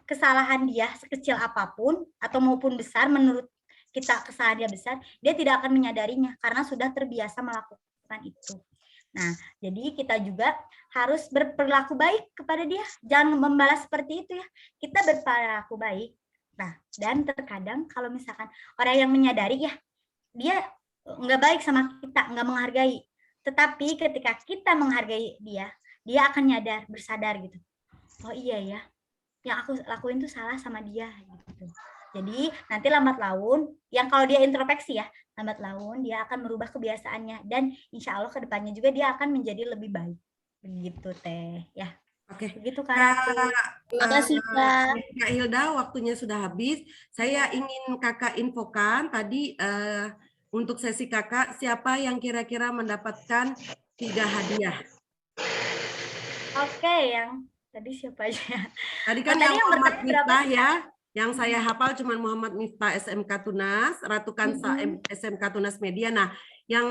kesalahan dia sekecil apapun atau maupun besar, menurut kita kesalahan dia besar, dia tidak akan menyadarinya karena sudah terbiasa melakukan itu. Nah, jadi kita juga harus berperilaku baik kepada dia. Jangan membalas seperti itu ya. Kita berperilaku baik. Nah, dan terkadang kalau misalkan orang yang menyadari ya, dia nggak baik sama kita, nggak menghargai. Tetapi ketika kita menghargai dia akan bersadar gitu. Oh iya ya, yang aku lakuin tuh salah sama dia gitu. Jadi nanti lambat laun, yang kalau dia introspeksi ya, lambat laun dia akan merubah kebiasaannya dan insya Allah kedepannya juga dia akan menjadi lebih baik. Begitu Teh ya. Oke. Begitu Kak. Terima kasih Kak. Kak Hilda, waktunya sudah habis. Saya ingin Kakak infokan tadi untuk sesi Kakak, siapa yang kira-kira mendapatkan 3 hadiah? Oke, yang tadi siapa aja? Tadi kan yang Muhammad Miftah ya. Yang saya hafal cuma Muhammad Miftah SMK Tunas, Ratu Kansa SMK Tunas Media. Nah, yang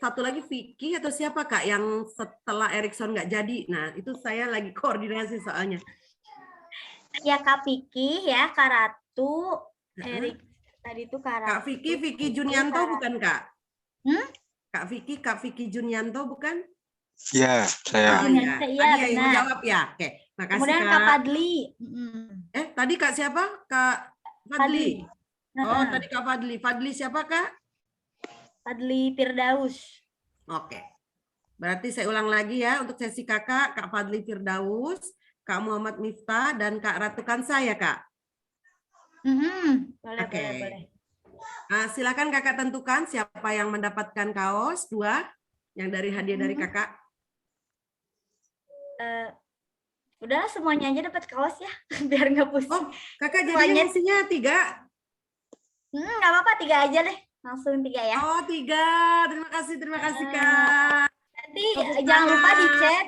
satu lagi Vicky atau siapa Kak yang setelah Erikson nggak jadi? Nah, itu saya lagi koordinasi soalnya. Ya Kak Vicky ya, Kak Ratu, Erik. Tadi itu Kak Vicky Junianto bukan Kak? Kak Vicky Junianto bukan? Ya, saya. Iya, benar. Yang jawab ya. Oke, makasih kemudian Kak. Kak Fadli. Tadi Kak siapa? Kak Fadli. Oh, tadi Kak Fadli. Fadli siapa Kak? Fadli Firdaus. Oke. Berarti saya ulang lagi ya untuk sesi Kakak, Kak Fadli Firdaus, Kak Muhammad Miftah, dan Kak Ratu Kansa ya Kak? Boleh. Silakan kakak tentukan siapa yang mendapatkan kaos 2 yang dari hadiah dari kakak. Udahlah semuanya aja dapat kaos ya, biar nggak pusing. Oh, kakak jadinya isinya 3? Nggak apa-apa, 3 aja deh. Langsung 3 ya. Oh, 3. Terima kasih Kak. Nanti jangan lupa di-chat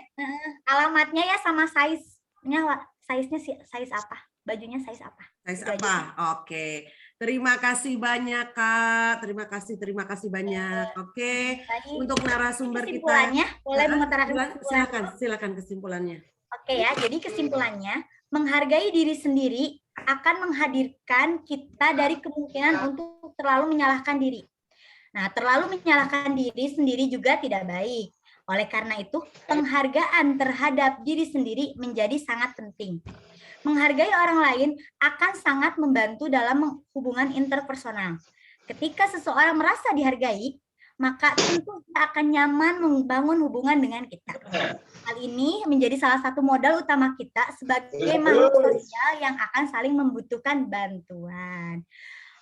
alamatnya ya sama size-nya. Size-nya size apa? Bajunya size apa? Size apa? Oke. Terima kasih banyak Kak. Terima kasih banyak. Oke. Untuk narasumber kita. Kesimpulannya, boleh mengutarakan kesimpulan? Silakan kesimpulannya. Oke ya, jadi kesimpulannya, menghargai diri sendiri akan menghadirkan kita dari kemungkinan untuk terlalu menyalahkan diri. Nah, terlalu menyalahkan diri sendiri juga tidak baik. Oleh karena itu, penghargaan terhadap diri sendiri menjadi sangat penting. Menghargai orang lain akan sangat membantu dalam hubungan interpersonal. Ketika seseorang merasa dihargai, maka tentu dia akan nyaman membangun hubungan dengan kita. Hal ini menjadi salah satu modal utama kita sebagai makhluk sosial yang akan saling membutuhkan bantuan.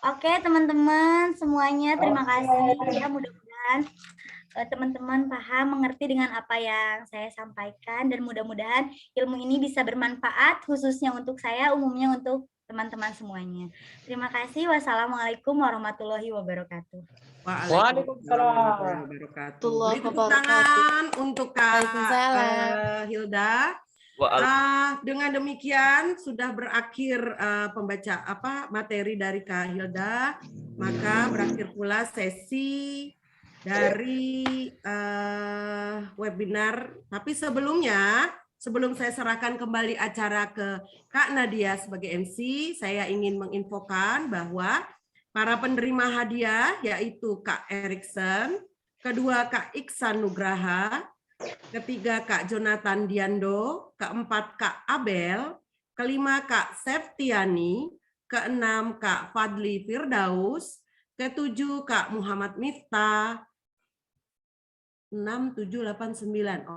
Oke, teman-teman semuanya, terima kasih. Ya, mudah-mudahan teman-teman paham, mengerti dengan apa yang saya sampaikan, dan mudah-mudahan ilmu ini bisa bermanfaat khususnya untuk saya, umumnya untuk teman-teman semuanya. Terima kasih. Wassalamualaikum warahmatullahi wabarakatuh. Waalaikumsalam warahmatullahi wabarakatuh. Beri tepuk tangan untuk Kak Hilda. Dengan demikian sudah berakhir materi dari Kak Hilda, maka berakhir pula sesi dari webinar. Tapi sebelum saya serahkan kembali acara ke Kak Nadia sebagai MC, saya ingin menginfokan bahwa para penerima hadiah yaitu Kak Erikson, kedua Kak Iksan Nugraha, ketiga Kak Jonathan Diando, keempat Kak Abel, kelima Kak Septiani, keenam Kak Fadli Firdaus, ketujuh Kak Muhammad Miftah, 6, 7, 8, 9.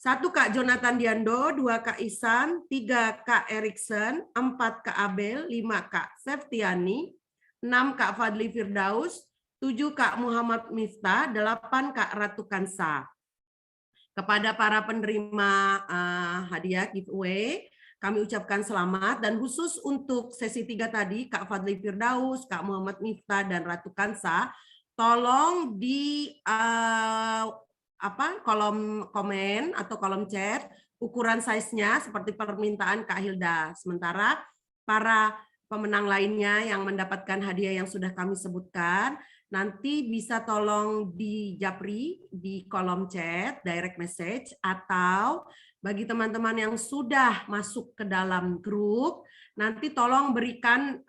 1 Kak Jonathan Diando, 2 Kak Isan, 3 Kak Erikson, 4 Kak Abel, 5 Kak Septiani, 6 Kak Fadli Firdaus, 7 Kak Muhammad Miftah, 8 Kak Ratu Kansa. Kepada para penerima hadiah giveaway, kami ucapkan selamat, dan khusus untuk sesi 3 tadi, Kak Fadli Firdaus, Kak Muhammad Miftah, dan Ratu Kansa, tolong di kolom komen atau kolom chat ukuran size-nya seperti permintaan Kak Hilda. Sementara para pemenang lainnya yang mendapatkan hadiah yang sudah kami sebutkan, nanti bisa tolong di japri di kolom chat, direct message, atau bagi teman-teman yang sudah masuk ke dalam grup, nanti tolong berikan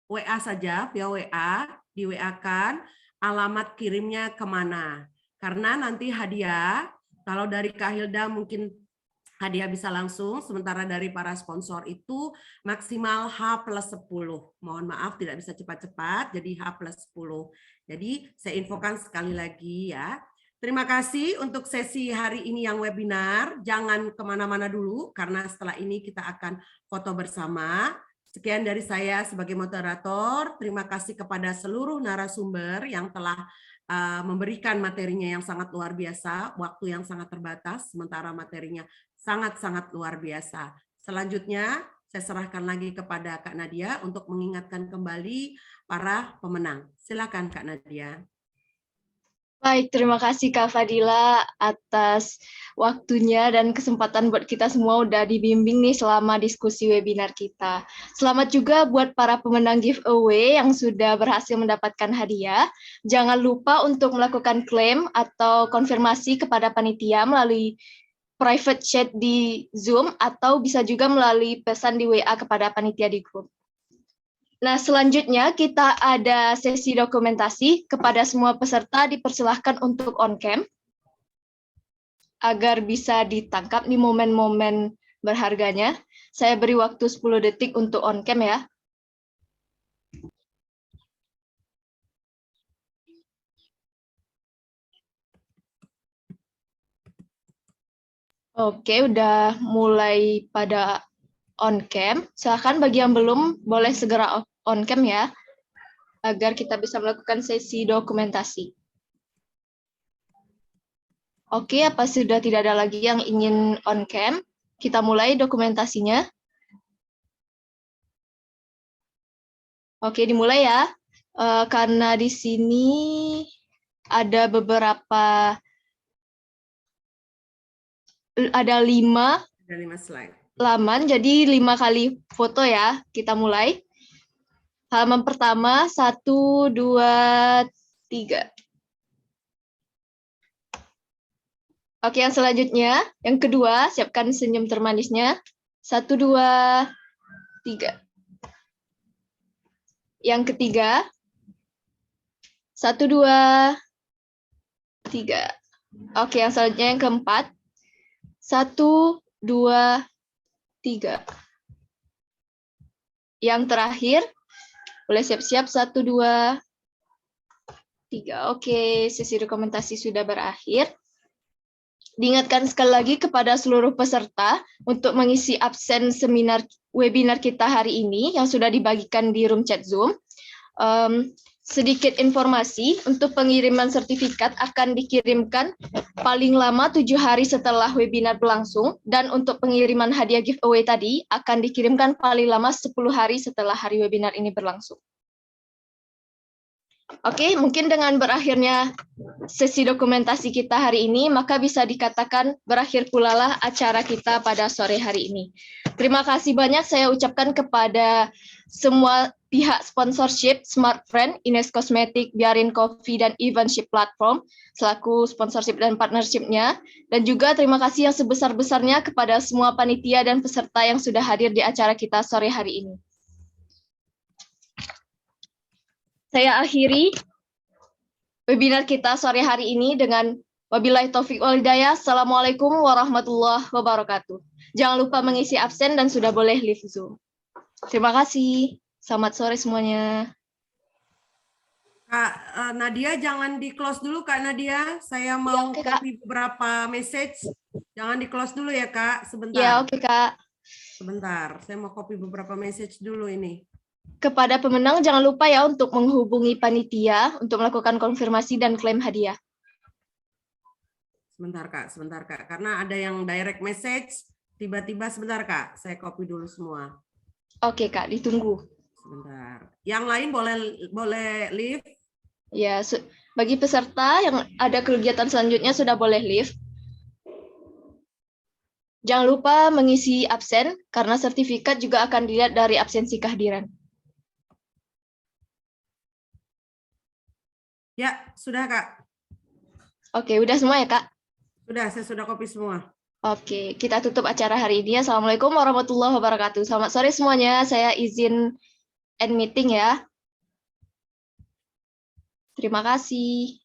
WA saja, via WA, di WA-kan alamat kirimnya kemana. Karena nanti hadiah, kalau dari Kak Hilda mungkin hadiah bisa langsung, sementara dari para sponsor itu maksimal H+10. Mohon maaf tidak bisa cepat-cepat, jadi H+10. Jadi saya infokan sekali lagi ya. Terima kasih untuk sesi hari ini yang webinar. Jangan kemana-mana dulu, karena setelah ini kita akan foto bersama. Sekian dari saya sebagai moderator. Terima kasih kepada seluruh narasumber yang telah memberikan materinya yang sangat luar biasa, waktu yang sangat terbatas, sementara materinya sangat-sangat luar biasa. Selanjutnya, saya serahkan lagi kepada Kak Nadia untuk mengingatkan kembali para pemenang. Silakan Kak Nadia. Baik, terima kasih Kak Fadila atas waktunya dan kesempatan buat kita semua udah dibimbing nih selama diskusi webinar kita. Selamat juga buat para pemenang giveaway yang sudah berhasil mendapatkan hadiah. Jangan lupa untuk melakukan klaim atau konfirmasi kepada panitia melalui private chat di Zoom atau bisa juga melalui pesan di WA kepada panitia di grup. Nah, selanjutnya kita ada sesi dokumentasi. Kepada semua peserta dipersilahkan untuk on cam agar bisa ditangkap di momen-momen berharganya. Saya beri waktu 10 detik untuk on cam ya. Oke, udah mulai pada on cam. Silakan bagi yang belum boleh segera on cam ya. agar kita bisa melakukan sesi dokumentasi. Oke, apa sudah tidak ada lagi yang ingin on cam? Kita mulai dokumentasinya. Oke, dimulai ya. Karena di sini ada beberapa, ada 5 slide. Laman, jadi 5 kali foto ya. Kita mulai. Halaman pertama, 1, 2, 3. Oke, yang selanjutnya, yang kedua, siapkan senyum termanisnya. 1, 2, 3. Yang ketiga, 1, 2, 3. Oke, yang selanjutnya yang keempat, 1, 2, 3. Yang terakhir, boleh siap-siap 1, 2, 3. Oke, sesi dokumentasi sudah berakhir. Diingatkan sekali lagi kepada seluruh peserta untuk mengisi absen webinar kita hari ini yang sudah dibagikan di room chat Zoom. Sedikit informasi, untuk pengiriman sertifikat akan dikirimkan paling lama 7 hari setelah webinar berlangsung, dan untuk pengiriman hadiah giveaway tadi akan dikirimkan paling lama 10 hari setelah hari webinar ini berlangsung. Oke, mungkin dengan berakhirnya sesi dokumentasi kita hari ini, maka bisa dikatakan berakhir pula lah acara kita pada sore hari ini. Terima kasih banyak saya ucapkan kepada semua pihak sponsorship, Smart Friend, Ines Cosmetic, Biarin Coffee, dan Eventship Platform, selaku sponsorship dan partnership-nya. Dan juga terima kasih yang sebesar-besarnya kepada semua panitia dan peserta yang sudah hadir di acara kita sore hari ini. Saya akhiri webinar kita sore hari ini dengan wabillahi taufiq wal hidayah. Assalamualaikum warahmatullahi wabarakatuh. Jangan lupa mengisi absen dan sudah boleh leave Zoom. Terima kasih. Selamat sore semuanya. Kak Nadia, jangan di-close dulu Kak Nadia. Saya mau copy beberapa message. Jangan di-close dulu ya Kak, sebentar. Ya, oke Kak. Sebentar, saya mau copy beberapa message dulu ini. Kepada pemenang jangan lupa ya untuk menghubungi panitia untuk melakukan konfirmasi dan klaim hadiah. Sebentar Kak, karena ada yang direct message, tiba-tiba sebentar Kak, saya copy dulu semua. Oke Kak, ditunggu. Sebentar. Yang lain boleh leave? Ya, bagi peserta yang ada kegiatan selanjutnya sudah boleh leave. Jangan lupa mengisi absen, karena sertifikat juga akan dilihat dari absensi kehadiran. Ya, sudah Kak. Oke, udah semua ya Kak? Sudah, saya sudah copy semua. Oke, kita tutup acara hari ini. Assalamualaikum warahmatullahi wabarakatuh. Selamat sore semuanya, saya izin end meeting ya. Terima kasih.